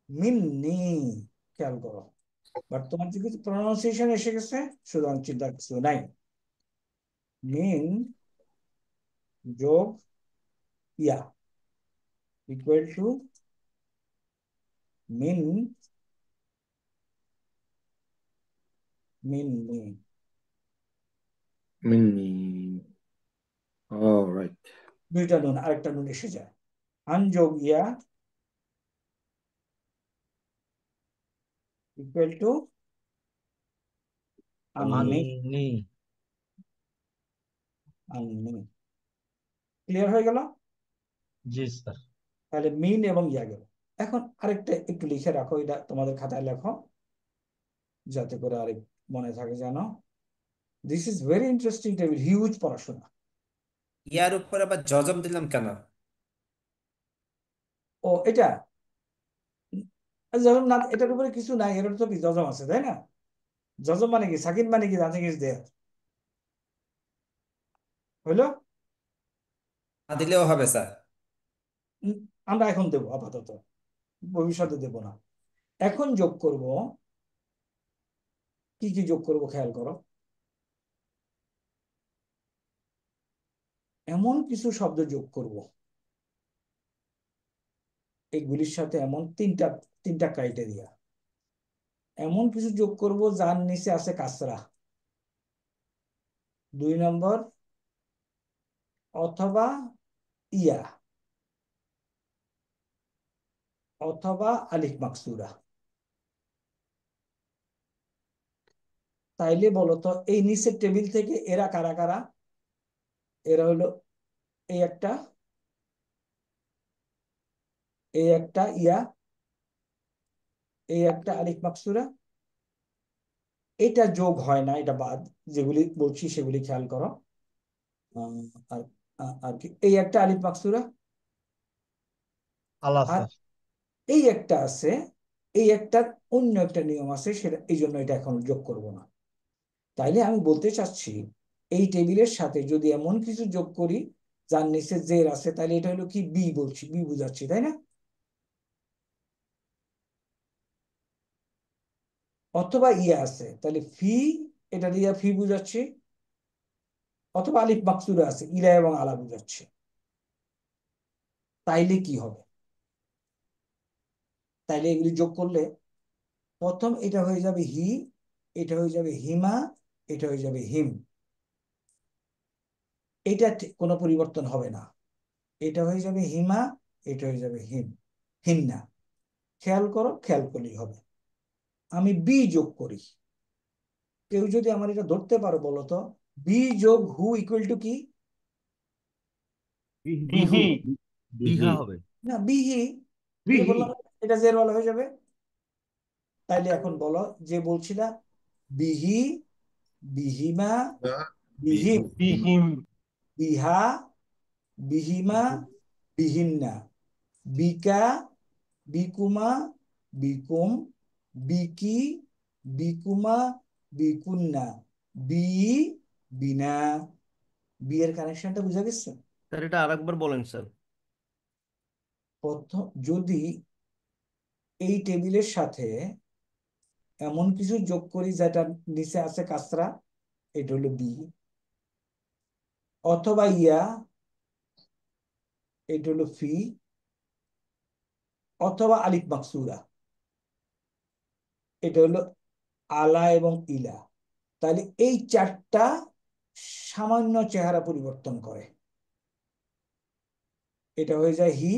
মিন্নি, খেয়াল করো। বাট তোমার যে কিছু প্রনাউন্সিয়েশন এসে গেছে, সুতরাং চিন্তা কিছু নাই। মিন যোগ ইয়া equal to mean Minni. Minni. Alright. দুইটা নুন, আরেকটা নুন এসে যায়। আন যোগ ইয়া ইকুয়াল টু আননি। আন্নি। আননি। ক্লিয়ার হয়ে গেল? জি স্যার। তাহলে মিন এবং ইয়া গেল। এখন আরেকটা একটু লিখে রাখো, এটা তোমাদের খাতায় লেখো, যাতে করে আরেক মনে থাকে জানো। This is very interesting table, huge পড়াশোনা। ইয়ার উপর আবার জজম দিলাম কেন? ও এটা যখন না, এটার উপরে কিছু নাই, এর তো কি জজম আছে, তাই না? জজম মানে কি, সাকিন মানে কি, নাথিং ইজ দেয়ার। হইলো? না দিলেও হবে স্যার। আমরা এখন দেবো, আপাতত ভবিষ্যতে দেব না। এখন যোগ করব, কি কি যোগ করব খেয়াল করো। এমন কিছু শব্দ যোগ করব, এগুলির সাথে এমন তিনটা তিনটা ক্রাইটেরিয়া। এমন কিছু যোগ করব যার নিচে আছে কাসরা। 2 নম্বর, অথবা ইয়া, অথবা আলিফ মাকসুরা। তাইলে বলতো এই নিচের টেবিল থেকে এরা কারা কারা? এরা হলো এই একটা, এই একটা ইয়া, এই একটা আলিফ মাকসুরা। এটা যোগ হয় না, এটা বাদ। যেগুলি বলছি সেগুলি খেয়াল করো। আর আর কি, এই একটা আলিফ মাকসুরা, আল্লাহ আর স্যার। এই একটা আছে, এই একটা অন্য একটা নিয়ম আছে, সেটা এই জন্য এটা এখন যোগ করব না। তাইলে আমি বলতে চাচ্ছি, এই টেবিলের সাথে যদি এমন কিছু যোগ করি যার নিচে জের আছে, তাহলে এটা হলো কি, বি বলছি, বি বুঝাচ্ছি, তাই না? অথবা ইয়া আছে, তাহলে ফি, এটা দিয়ে ফি বুঝাচ্ছি। অথবা আলিফ মাকসুরা আছে, ইলা এবং আলা বুঝাচ্ছে। তাইলে কি হবে? তাইলে এগুলি যোগ করলে প্রথম এটা হয়ে যাবে হি, এটা হয়ে যাবে হিমা, এটা হয়ে যাবে হিম। এটা কোনো পরিবর্তন হবে না। এটা হয়ে যাবে হিমা, এটা হয়ে যাবে হিম, হিন্না। খেয়াল করো, খেয়াল করলেই হবে। আমি বি যোগ করি, কেউ যদি আমার এটা ধরতে পারো বলো তো, বি যোগ হু ইকুয়াল টু কি? বিহি। বিহা হবে। না, বিহি। এই যে বিহি। বললাম, এটা জের ওয়ালা হয়ে যাবে। তাইলে এখন বলো, যে বলছিলা বিহি, বিহিমা, বিহিম, বিহিম। বিহা, বিহিমা, বিহিন্না, বিকা, বিকুমা, বিকুম, বিকি, বিকুমা, বিকুন্না, বি, বিনা। বিয়ের কানেকশনটা বুঝা গেছে? স্যার এটা আরেকবার বলেন স্যার। প্রথম, যদি এই টেবিলের সাথে এমন কিছু যোগ করি যেটা নিচে আছে কাসরা, এটা হলো বি। অথবা ইয়া, এটা হলো ফি। অথবা আলিফ মাকসুরা, এটা হলো আলা এবং ইলা। তাহলে এই চারটা সামান্য চেহারা পরিবর্তন করে। এটা হয়ে যায় হি,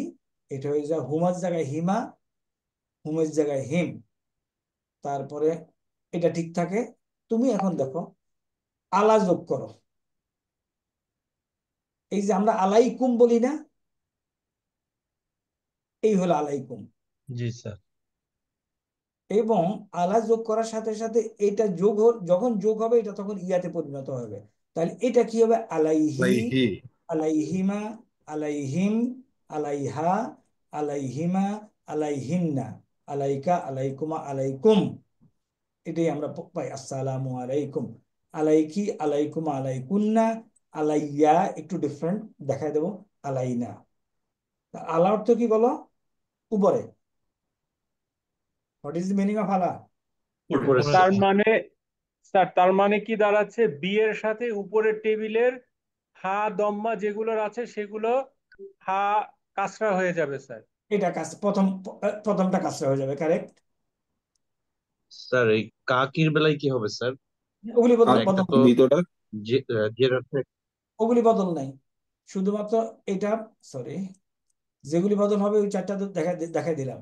এটা হয়ে যায় হুমার জায়গায় হিমা, হুমের জায়গায় হিম। তারপরে এটা ঠিক থাকে। তুমি এখন দেখো, আলা যোগ করো। এই যে আমরা আলাইকুম বলি না, এই হলো আলাইকুম। জি স্যার। এবং আলা যোগ করার সাথে সাথে এটা যোগ যখন যোগ হবে, এটা তখন ইয়াতে পরিণত হবে। তাহলে এটা কি হবে? আলাইহি, আলাইহি আলাইহিমা, আলাইহিম, আলাইহা, আলাইহিমা, আলাইহিন্না, আলাইকা, আলাইকুমা, আলাইকুম। এটাই আমরা পাই আসসালামু আলাইকুম। আলাইকি, আলাইকুমা, আলাইকুন্না, আলাইয়া একটু ডিফারেন্ট দেখাই দেবো, আলাইনা। আলা অর্থ কি বলো? উপরে। What is the meaning of আলা? উপরে তার স্যার। মানে স্যার, তার মানে কি দাঁড়াচ্ছে? বি এর সাথে উপরের টেবিলের হা দম্মা যেগুলোর আছে সেগুলো হা কাসরা হয়ে যাবে স্যার। এটা কাজ প্রথমটা কাজটা হয়ে যাবে, কারেক্ট। স্যার এই কাকির বেলায় কি হবে স্যার? ওগুলি বদল মানে একটা বদল তো দ্বিতীয়টা যে অর্থে ওগুলি বদল নাই, শুধুমাত্র এটা, সরি, যেগুলি বদল হবে ওই চারটা তো দেখাই দিলাম।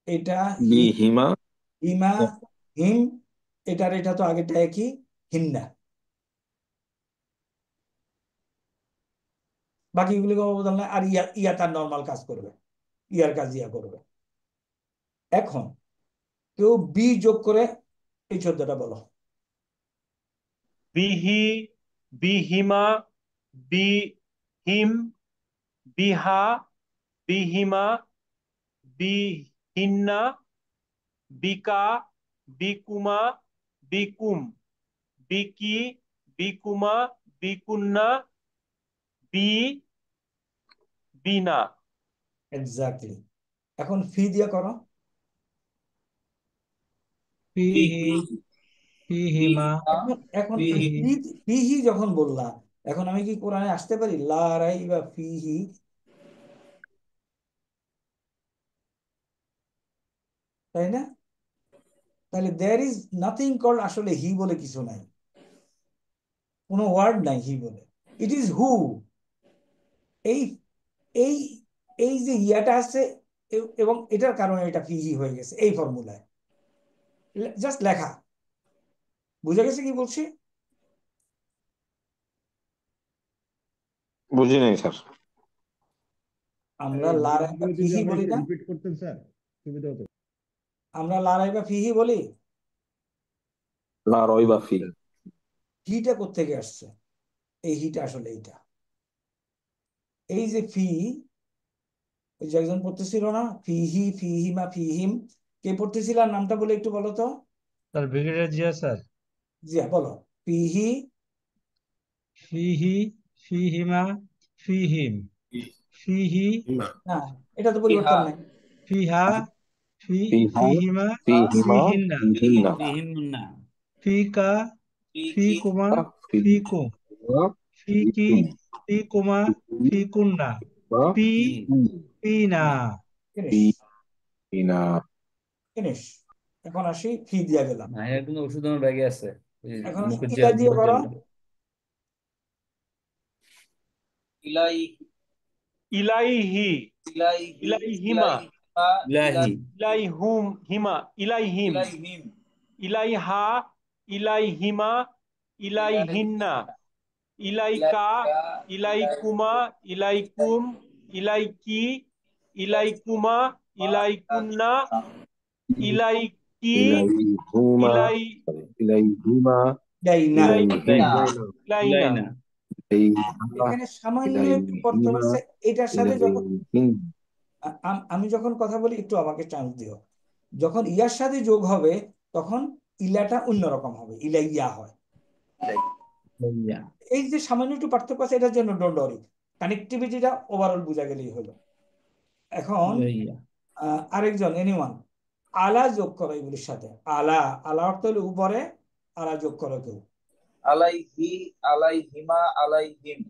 এটা বি হি, হিমা হিমা, হিম, এটার এটা তো আগেরটা একই, হিন্না। বাকিগুলি কোনো বদল নাই। আর ইয়া, ইয়া তার নর্মাল কাজ করবে, ইয়ার কাজ ইয়া করবে। এখন কেউ বি যোগ করে এই 14টা বলো। বিহি, বিহিমা, বিহিম, বিহা, বিহিমা, বিহিন্না, বিকা, বিকুমা, বিকুম, বিকি, বিকুমা, বিকুন্না, বি, বিনা। এক্স্যাক্টলি। এখন ফি দিয়ে করো। ফিহি, ফিহিমা, এখন এখন এই ফিহি। ফিহি যখন বললাম, এখন আমি কি কোরআনে আসতে পারি লা রাইবা ফিহি? তাই না? তাহলে দেয়ার ইজ নাথিং কল্ড আসলে হি বলে কিছু নাই, কোনো ওয়ার্ড নাই হি বলে। It is who. এই এই এই যে ইয়াটা আছে এবং এটার কারণে এটা ফিহি হয়ে গেছে এই ফর্মুলায়, জাস্ট লেখা। বুঝা গেছে কি বলছি? বুঝি নাই স্যার। আমরা লা রাইবা যদি ফিহি আপনি বলি একটু না? রিপিট করতেন স্যার, সুবিধা হতো। আমরা লা রাইবা ফিহি বলি। লা রয়বা ফি। হিটা কোত্থেকে আসছে? এই হিটা আসলে এইটা, এই যে ফি, ওই যে একজন পড়তেছিল না, ফিহি, ফিহিমা, ফিহিম, কে পড়তেছিল? নামটা বলে একটু বলো তো। Sir brigadier Zia sir. জি বলো। ফিহি, ফিহি, ফিহিমা, ফিহিম, ফিহি, না এটা তো ইহা, পরিবর্তন নাই। ফিহা, ফিহা ফিহিমা, ফিহিমা ফিহিন্না, ফিহিন্না ফিহিমুন্না, ফিকা, ফিকি, ফিকুমা, ফিহিমা ফিকুম, ফিকি, ফিকুমা, ফিকুন্না, ফি, ফিনা। ফিনিশ, ফিনা। ফিনিশ। এখন আসি ফি দিয়া গেলাম। না এর কোনো ওষুধ আমার ব্যাগে আছে, এই এখন আসি মুখের ইলা দিয়ে করো। জন্য। ইলাই, ইলাইহি, ইলাইহি, ইলাইহিমা, ইলাইহিমা, ইলাহি, ইলাইহুম, হিমা, ইলাইহিম, ইলাইহিম, ইলাইহা, ইলাইহিমা, ইলাইহিন্না, ইলাইহিন্না, ইলাইকা, ইলাইকা, ইলাইকুমা, ইলাইকুম, ইলাইকুম, ইলাইকি, ইলাইকুমা, ইলাইকুন্না, ইলাইকি, ইলাইহুমা ইলাই, ইলাইহুমা ইলাইনা। ইলাইহিম ইলাইনা, ইলাইনা। ইলাইনা, ইলাইহা এখানে সামান্য একটু পরিবর্তন ইলাইহিমা আছে এটার সাথে। যখন ইলাইহিম। আমি যখন কথা বলি একটু আমাকে চান্স দিও, যখন ইয়ার সাথে যোগ হবে তখন ইলাটা অন্যরকম হবে, ইলাইয়া হয়। ইলাইয়া, এই যে সামান্য একটু পার্থক্য আছে, এটার জন্য ডোন্ট ওয়ারি, কানেক্টিভিটিটা ওভারঅল বোঝা গেলেই হলো। এখন ইলাইয়া, আরেকজন, এনিওয়ান, আলা যোগ করো এগুলির সাথে। আলা, আলা অর্থ হলো উপরে, আলা যোগ করো কেউ। আলাইহি, আলাইহিমা, আলাইহিম,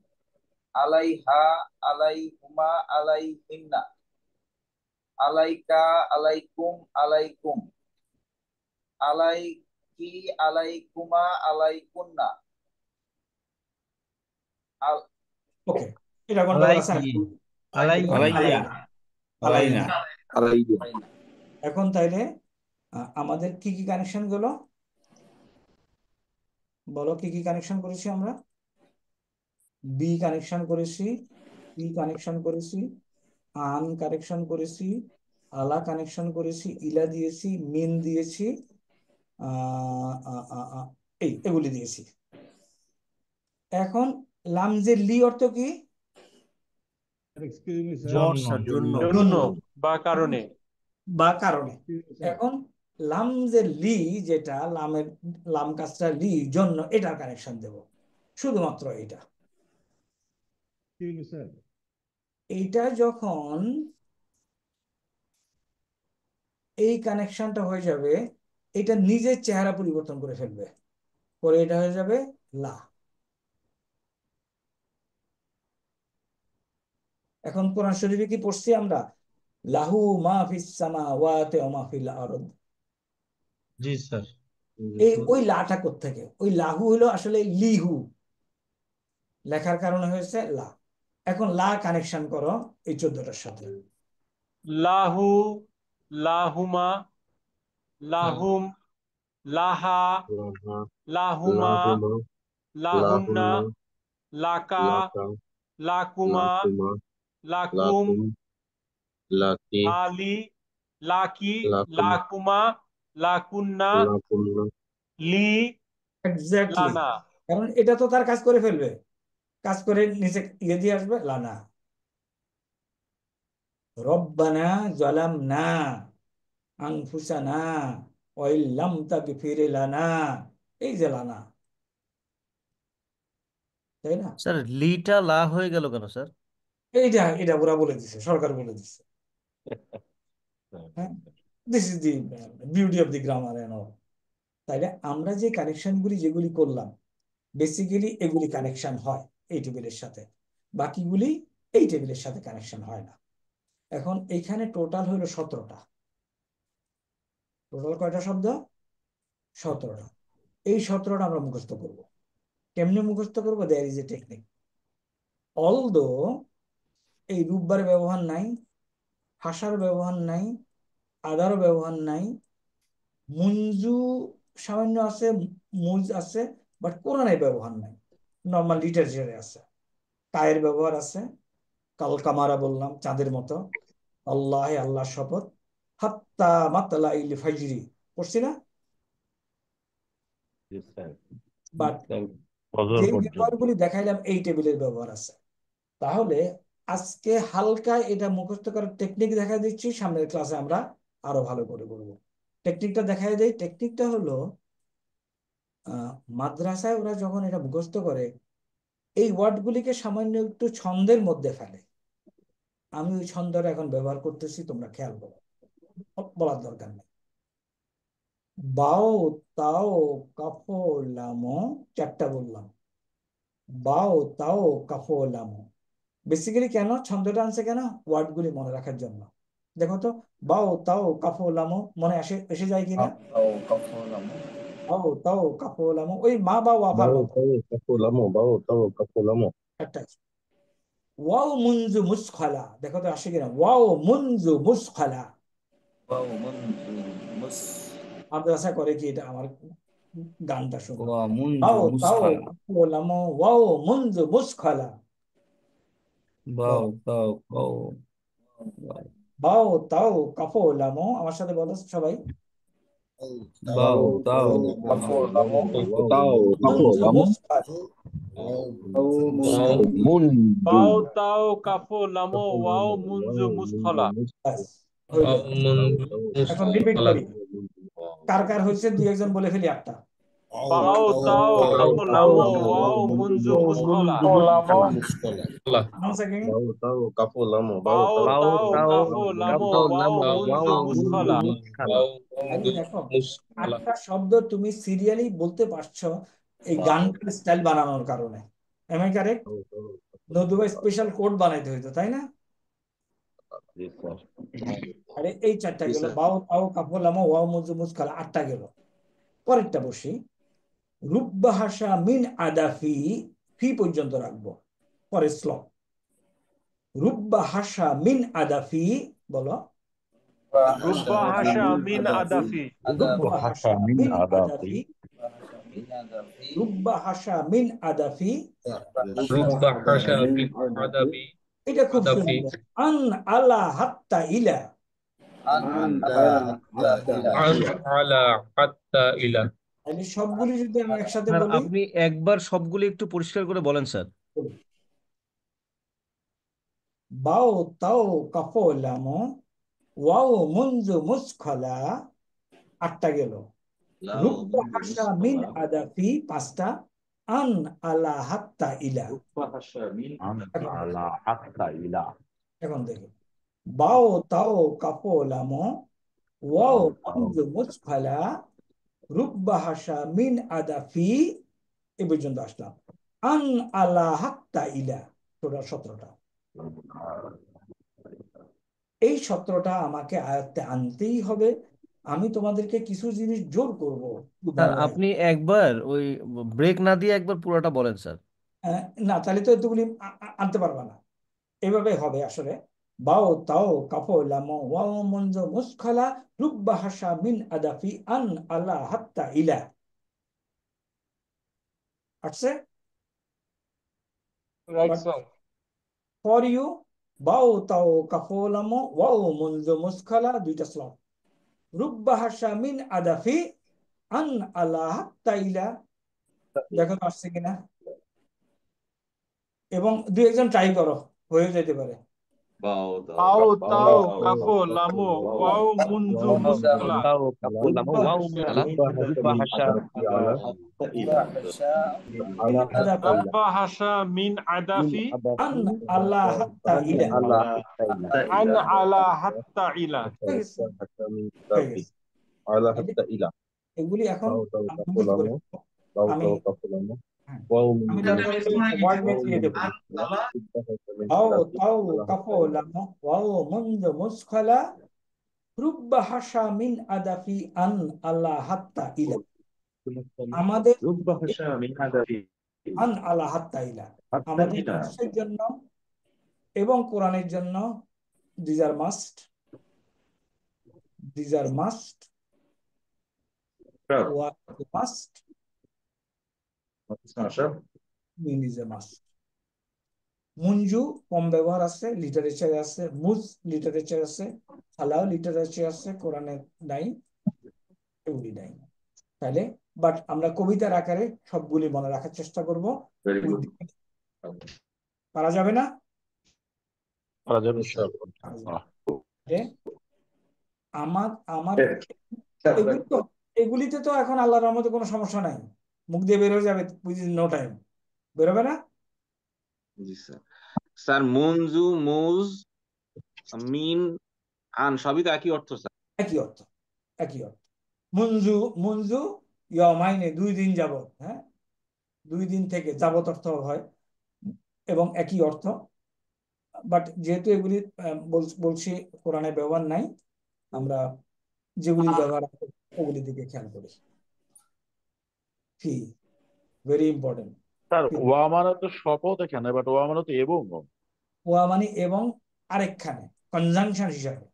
আলাইহা, আলাইহুমা, আলাইহিন্না, আলাইকা, আলাইকুম, আলাইকুম, আলাইকি, আলাইকুমা, আলাইকুন্না, ওকে, এটা গন্ডগোল আছে। আলাইহি, আলাইয়া, আলাইনা। আলাইহিম। এখন তাইলে আমাদের কি কি কানেকশন গুলো বলো, কি কি কানেকশন করেছি আমরা? বি কানেকশন করেছি, পি কানেকশন করেছি, আন কানেকশন করেছি, আলা কানেকশন করেছি, ইলা দিয়েছি, মিন দিয়েছি, এগুলি দিয়েছি। এখন লামজের লি অর্থ কি? Excuse me sir for sir, জন্য। জন্য বা কারণে। বা কারণে। এখন লামজের লি যেটা লাম কাসরা লি জন্য, এটার কানেকশন দেব, শুধুমাত্র এটা। এক্সকিউজ মি স্যার এইটা যখন এই কানেকশনটা হয়ে যাবে, এটা নিজের চেহারা পরিবর্তন করে ফেলবে, পরে এটা হয়ে যাবে লা। এখন কোরআন শরীফে কি পড়ছি আমরা? লাহু মা ফিস সামাওয়াতি ওয়া মা ফিল আরদ। জি স্যার। ওই লাটা কোত্থেকে? ওই লাহু হলো আসলে লিহু, লেখার কারণে হয়েছে লা। এখন লা কানেকশন করো এই 14টার সাথে। লাহু, লাহুমা, লাহুম, লাহা, লাহুমা, লাহুন্না, লাকা, লাকুমা, লাকুম, লালি, লাকি, লাকুমা, লাকুন্না, লি, এক্স্যাক্টলি, লানা। কারণ এটা তো তার কাজ করে ফেলবে, কাজ করে নিচে ইয়ে দিয়ে আসবে লানা। রব্বানা জালামনা আনফুসানা ওয়া ইল্লাম তাগফির লানা, এই যে লানা, তাই না? স্যার লিটা লা হয়ে গেল কেন স্যার? এটা ওরা বলে দিছে, সরকার বলে দিছে। হ্যাঁ, this is the beauty of the grammar and all. তাইলে আমরা যে কানেকশনগুলি যেগুলি করলাম, বেসিক্যালি এগুলি কানেকশন হয় এই টেবিলের সাথে, বাকিগুলি এই টেবিলের সাথে কানেকশন হয় না। এখন এখানে টোটাল হলো 17টা। টোটাল কয়টা শব্দ? 17টা। এই 17টা আমরা মুখস্থ করব। কেমনে মুখস্থ করবো? There is a technique. Although এই রূপবার ব্যবহার নাই, হাসার ব্যবহার নাই, আদারও ব্যবহার নাই, মুঞ্জু সামান্য আছে, মুজ আছে, বাট কোরআনে ব্যবহার নাই, নর্মাল লিটারেচারে আছে। কায়ের ব্যবহার আছে, কাল কামারা বললাম, চাঁদের মতো, আল্লাহ আল্লাহ শপথ, হাত্তা মাতলা ইল ফাজরি পড়ছি না? বাট যে ব্যবহারগুলি দেখাইলাম এই টেবিলের ব্যবহার আছে। তাহলে আজকে হালকা এটা মুখস্থ করার টেকনিক দেখা দিচ্ছি, সামনের ক্লাসে আমরা আরো ভালো করে করবো। টেকনিকটা দেখাই দেয়। টেকনিকটা হলো মাদ্রাসায় ওরা যখন এটা মুখস্থ করে, এই ওয়ার্ডগুলিকে সামান্য একটু ছন্দের মধ্যে ফেলে। আমি ওই ছন্দটা এখন ব্যবহার করতেছি, তোমরা খেয়াল করো, বলার দরকার নেই। বাও তাও কাফো লামো, 4টা বললাম, বাও তাও কাফো লামো। বেসিক্যালি কেন ছন্দটা আনছে? কেন? ওয়ার্ডগুলি মনে রাখার জন্য। দেখো তো, বাও তাও কাফো লামো মনে এসে যায় কিনা? বাও তাও কাফো লামো, ওই মা বা ওয়াফার মতো একটা। ওয়াও মুনজু মুসখালা, দেখো তো আসে কিনা? ওয়াও মুনজু মুসখালা। মাদ্রাসা করে কি এটা? আমার গানটা শুনো। বাও তাও কাফো লামো ওয়াও মুনজু মুসখালা। বাও তাও কাও বাও তাও কাফো লামো, আমার সাথে বলো সবাই। বাও তাও মুনজু মুসখালা। বাও তাও কাফো লামো ওয়াও মুনজু মুসখলা। এখন রিপিট করি, কার কার হয়েছে 2-1 বলে ফেলি একটা। বাও তাও কাফো লামো ওয়াও মুনজু মুসখলা। Once again. বাও তাও কাফো লামো ওয়াও মুনজু মুসখলা। দেখো, 8টা শব্দ তুমি সিরিয়ালি বলতে পারছো এই গানটার স্টাইল বানানোর কারণে। Am I correct? নতুবা স্পেশাল কোড বানাইতে হইতো, তাই না? আরে এই 4টা গেল, বাও তাও কাফো লামো ওয়াও মুনজু মুসখালা, 8টা গেল। পরেরটা বসি, রুব্বা হাসা মিন আদাফি, ফি পর্যন্ত রাখবো, পরে শ্লোক। রুব্বা হাসা মিন আদাফি, বলো। রুব্বা হাসা মিন আদাফি। রুব্বা হাসা মিন আদাফি। রুব্বা হাসা মিন আদাফি। এটা খুব সুন্দর। আন আলা হাত্তা ইলা। তাহলে সবগুলি যদি আমি একসাথে স্যার বলি, আপনি একবার সবগুলি একটু পরিষ্কার করে বলেন স্যার। বাও তাও কাফো লামো ওয়াও মুনজু মুসখলা, 8টা গেল। রুব্বা হাসা মিন আদাফি 5টা, আন আলা হাত্তা ইলা। এখন দেখো, বাও তাও কাফো লামো ওয়াও মুনজু মুসখলা রুব্বা হাসা মিন আদাফি, এ পর্যন্ত আসলাম। আন আলা হাত্তা ইলা, টোটাল 17টা। এই 17টা আমাকে আয়ত্তে আনতেই হবে। আমি তোমাদেরকে কিছু জিনিস জোর করব একটু স্যার ব্যবহার। আপনি একবার ওই ব্রেক না দিয়ে একবার পুরোটা বলেন স্যার। না, তাহলে তো এতগুলি আনতে পারবা না। এভাবে হবে আসলে। বাও তাও কাফো লামো ওয়াও মুনজু মুসখলা রুব্বা হাসা মিন আদাফি আন আলা হাত্তা ইলা। আসছে? Right but sir. For you, বাও তাও কাফো লামো ওয়াও মুনজু মুসখলা 2টা স্লট, রুব্বা হাসা মিন আদাফি আন আলা হাত্তা ইলা। দেখো তো আসছে কিনা, এবং 2-1 জন ট্রাই করো, হয়ে যেতে পারে। বাও তাও কাফো লামো ওয়াও মুনজু মুসখলা রাব্বা হাসা মিন আদাফি আন আলা হাত্তা ইলা। আন আলা হাত্তা ইলা। এগুলি এখন মুখস্থ করে ফেলো। আমি তারপরে ওয়ার্ড মিক্স দিয়ে দেবো। বাও তাও কাফো লামো ওয়াও মুনজু মুসখলা রুব্বা হাসা মিন আদাফি আন আলা হাত্তা ইলা। আমাদের আন আলা হাত্তা ইলা আমাদের হাদিসের জন্য এবং কোরআনের জন্য these are must, these are must, was a must, mean is a must. মুনজু কম ব্যবহার আছে, লিটারেচার আছে, মুজ লিটারেচার আছে, হালাও লিটারেচার আছে, কোরআনে নাই, এগুলি নাই। তাহলে বাট আমরা কবিতার আকারে সবগুলি মনে রাখার চেষ্টা করব। পারা যাবে না? আমার এগুলিতে তো এখন আল্লাহর রহমতে কোনো সমস্যা নাই, মুখ দিয়ে বের হয়ে যাবে, নো টাইম, বেরোবে না? জি স্যার। স্যার মুনজু মুজ মিন আন সবই তো একই অর্থ স্যার। একই অর্থ, একই অর্থ। মুনজু মুনজু ইয়ামাইনে 2 দিন যাবত, হ্যাঁ 2 দিন থেকে যাবত অর্থ হয় এবং একই অর্থ। বাট যেহেতু এগুলি বলছি কোরআনে ব্যবহার নাই, আমরা যেগুলি ব্যবহার আছে ওগুলি দিকে খেয়াল করি। ফি ভেরি ইম্পর্টেন্ট। স্যার ওয়া মানে তো শপথ এখানে, বাট ওয়া মানে তো এবং। ওয়া মানে এবং আরেকখানে কনজাংশন হিসাবে।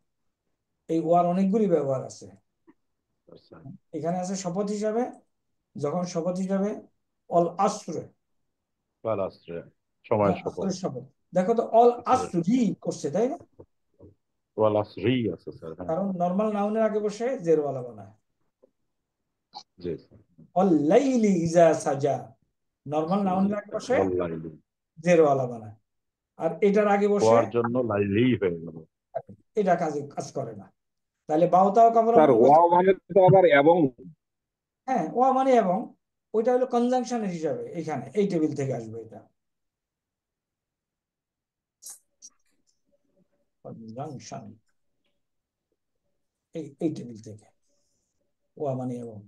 এই ওয়ার অনেকগুলি ব্যবহার আছে। এখানে আছে শপথ হিসাবে, যখন শপথ হিসাবে অল আসরে, সময় শপথ। শপথ দেখো তো অল আসরি করছে, তাই না? ওয়াল আসরি আছে স্যার। কারণ নরমাল নাউনের আগে বসে জের ওয়ালা বানায়। জি। অল লাইলি ইজা সাজা, নরমাল নাউনের আগে বসে জের ওয়ালা বানায়, আর এটার আগে বসে ওয়ার জন্য লাইলি হয়ে গেল, এটা কাজ করে না। তাহলে বাউতাও কাপড়, স্যার ওয়া মানে তো আবার এবং। হ্যাঁ ওয়া মানে এবং, ওইটা হলো কনজাংশনের হিসাবে, এখানে এই টেবিল থেকে আসবে এটা কনজাংশন, এই টেবিল থেকে ওয়া মানে এবং।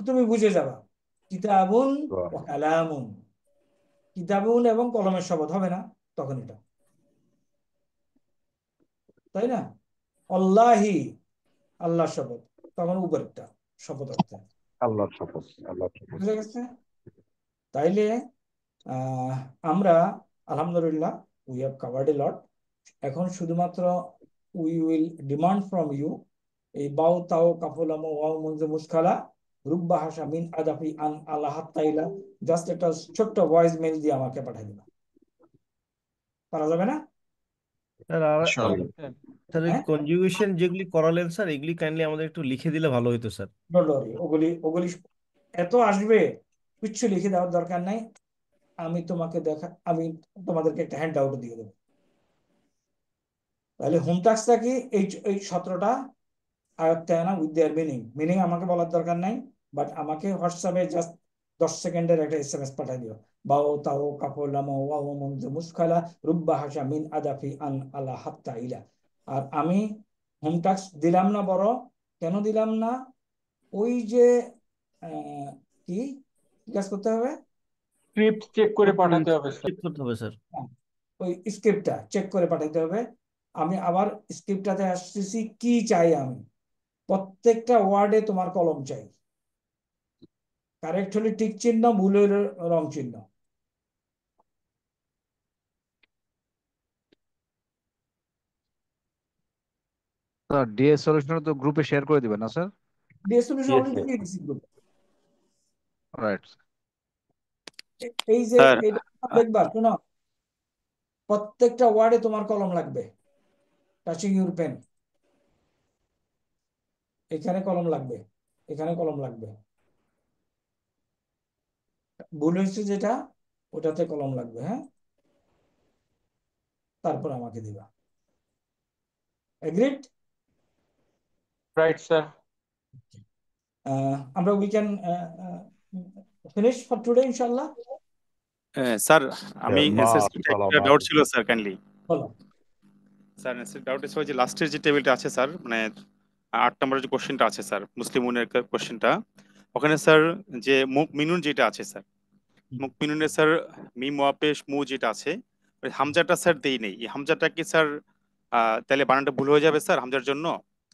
তুমি বুঝে যাবা কিতাবুন ওয়া কালামুন, কিতাবুন এবং কলমের শপথ হবে না তখন এটা, তাই না? আল্লাহি আল্লাহ শপথ, তখন উপরেরটা শপথ অর্থে আল্লাহর শপথ, আল্লাহর শপথ। বুঝে গেছে? তাইলে আমরা আলহামদুলিল্লাহ we have covered a lot. এখন শুধুমাত্র we will demand from you এই বাউ তাও কাফুলামো ওয়াও মুনজু মুসখালা রুব্বা হাসা মিন আদাফি আন আলা হাত্তাইলা, জাস্ট একটা ছোট্ট ভয়েস মেল দিয়ে আমাকে পাঠিয়ে দিবা। পারা যাবে না? স্যার আর ইনশাআল্লাহ। স্যার ওই হ্যাঁ কনজুগেশন যেগুলি করালেন স্যার এগুলি কাইন্ডলি আমাদের একটু লিখে দিলে ভালো হতো স্যার। ডোন্ট ওয়ারি, ওগুলি ওগুলি এত আসবে, কিচ্ছু লিখে দেওয়ার দরকার নাই। আমি তোমাদেরকে একটা হ্যান্ড আউট দিয়ে দেবো। তাহলে হোম টাস্কটা কি, এই 17টা আয়ত্তে আনা উইথ দেয়ার মিনিং আমাকে বলার দরকার নাই, বাট আমাকে হোয়াটসঅ্যাপে জাস্ট 10 সেকেন্ডের একটা SMS পাঠাই দিও। বাও তাও কাফলামো ওয়াও মুনজু মুসখালা রুব্বা হাসা মিন আদাফি আন আলা হাত্তা ইলা। আর আমি হোম টাস্ক দিলাম না, বড় কেন দিলাম না, ওই যে কি কাজ করতে হবে, স্ক্রিপ্ট চেক করে পাঠাতে হবে স্যার। চেক করতে হবে স্যার। হ্যাঁ, ওই স্ক্রিপ্টটা চেক করে পাঠাতে হবে। আমি আবার স্ক্রিপ্টটাতে আসতেছি, কি চাই আমি, প্রত্যেকটা ওয়ার্ডে তোমার কলম চাই, কারেক্ট হলে টিক চিহ্ন, ভুল হলে রং চিহ্ন। স্যার ডিএস সলিউশন তো গ্রুপে শেয়ার করে দিবেন না sir? DS solution Yes, already sir. দিয়ে দিছি গ্রুপে। রাইট। এই যে স্যার এটা দেখবা, শোনো, প্রত্যেকটা ওয়ার্ডে তোমার কলম লাগবে, টাচিং ইউর পেন। এখানে কলম লাগবে, এখানে কলম লাগবে, ভুল হয়েছে যেটা ওটাতে কলম লাগবে। হ্যাঁ, তারপর আমাকে দিবা। এগ্রিড? Right sir. আমরা we can finish for today ইনশাআল্লাহ। স্যার আমি মা এসএসসিটা একটা সালামা। ডাউট ছিল স্যার, কাইন্ডলি বলো। স্যার ডাউট ছিল যে লাস্টের যে টেবিলটা আছে স্যার, মানে 8 নম্বরের যে কোশ্চেনটা আছে স্যার, মুসলিমুনের কোশ্চেনটা, ওখানে স্যার যে মুখ মিনুন যেটা আছে স্যার, মুখ মিনুনের স্যার মিম ওয়াপেশ মু যেটা আছে, ওই হামজাটা স্যার দেই নেই। এই হামজাটা কি স্যার তাহলে বানানটা ভুল হয়ে যাবে স্যার হামজার জন্য?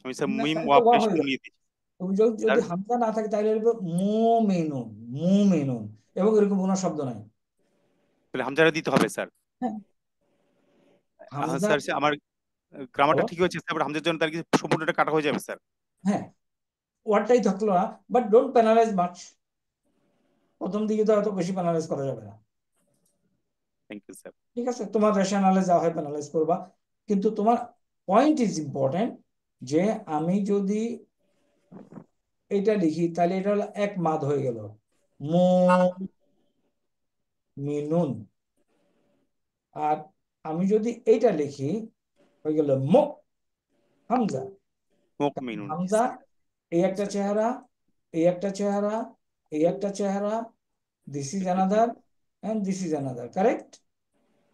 আমি স্যার না, মিম তাহলে তো ওয়া ওয়াপেশ হয়ে মু যাবে। নিয়ে দিই তুমি যদি স্যার। হামজা না থাকে তাহলে লিখবে মুমিনুন, মুমিনুন, এবং এরকম কোনো শব্দ নাই। তাহলে হামজাটা দিতে হবে স্যার। হ্যাঁ, হামজা। স্যার আমার গ্রামারটা বলো। ঠিক হয়েছে স্যার, হামজার জন্য তার কি সম্পূর্ণটা কাটা হয়ে যাবে স্যার? হ্যাঁ, ওয়ার্ডটাই থাকলো না, বাট ডোন্ট পেনালাইজ মাচ। প্রথম দিকে তো এত বেশি পেনালাইজ করা যাবে না। Thank you sir. ঠিক আছে, তোমার রেশনালে যা হয় পেনালাইজ করবা, কিন্তু তোমার পয়েন্ট ইজ ইম্পর্টেন্ট, যে আমি যদি এটা লিখি তাহলে এটা হলো এক মাদ হয়ে গেল, মুমিনুন। আর আমি যদি এইটা লিখি হয়ে গেল হামজা। মুখ মিনুন। হামজা এই একটা চেহারা, এই একটা চেহারা, এই একটা চেহারা, this is another and this is another, correct?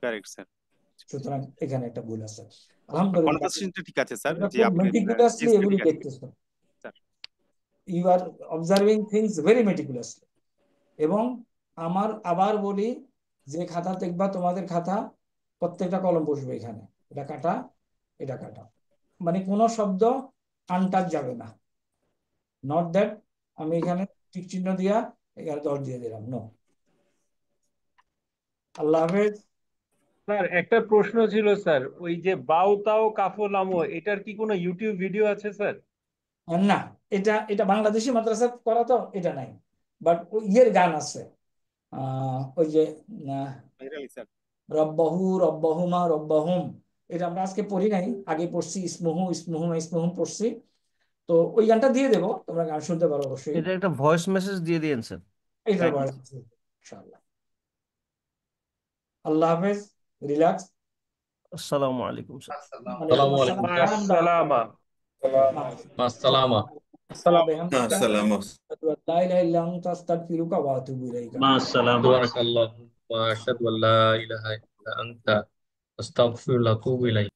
Correct sir. সুতরাং এখানে একটা ভুল আছে। আলহামদুলিল্লাহ, কনভারসেশনটা ঠিক আছে স্যার, তোমরা যে খুব আপনি মেটিকুলাসলি টেস্টটা এগুলি ঠিক আছে দেখতেছো। Sir. You are observing things very meticulously. এবং আমার আবার বলি, যে খাতা দেখবা তোমাদের খাতা, প্রত্যেকটা কলম বসবে এখানে, এটা কাটা, এটা কাটা, মানে কোনো শব্দ আনটাচ যাবে না। নট দ্যাট আমি এখানে টিক চিহ্ন দিয়া এখানে 10 দিয়ে দিলাম, নো। আল্লাহ হাফেজ। স্যার একটা প্রশ্ন ছিল স্যার, ওই যে বাও তাও কাফো লামো, এটার কি কোনো ইউটিউব ভিডিও আছে স্যার? না, এটা এটা বাংলাদেশি মাদ্রাসা করা তো, এটা নাই, বাট ইয়ের গান আছে, ওই যে স্যার রব্বাহু রব্বাহুমা রব্বাহুম, এটা আমরা আজকে পড়ি নাই, আগে পড়ছি ইসমুহু ইসমুহুমা ইসমুহুম পড়ছি। তো ওই গানটা দিয়ে দেবো, তোমরা গান শুনতে পারো অবশ্যই। এটা একটা ভয়েস মেসেজ দিয়ে দিয়েন স্যার। এইটার বয়স ইনশাআল্লাহ। আল্লাহ হাফেজ, রিল্যাক্স। আসসালামু আলাইকুম স্যার। ওয়ালাইকুম আসসালাম। আসসালামা। আসসালামু লা ইলাহা ইল্লা আনতা আস্তাগফিরুকা ওয়া আতুবু ইলাইকা। সুবহানাকাল্লাহ ওয়া আশহাদু আল্লা ইলাহা ইল্লা আনতা আস্তাগফিরুকা ওয়া আতুবু ইলাইক।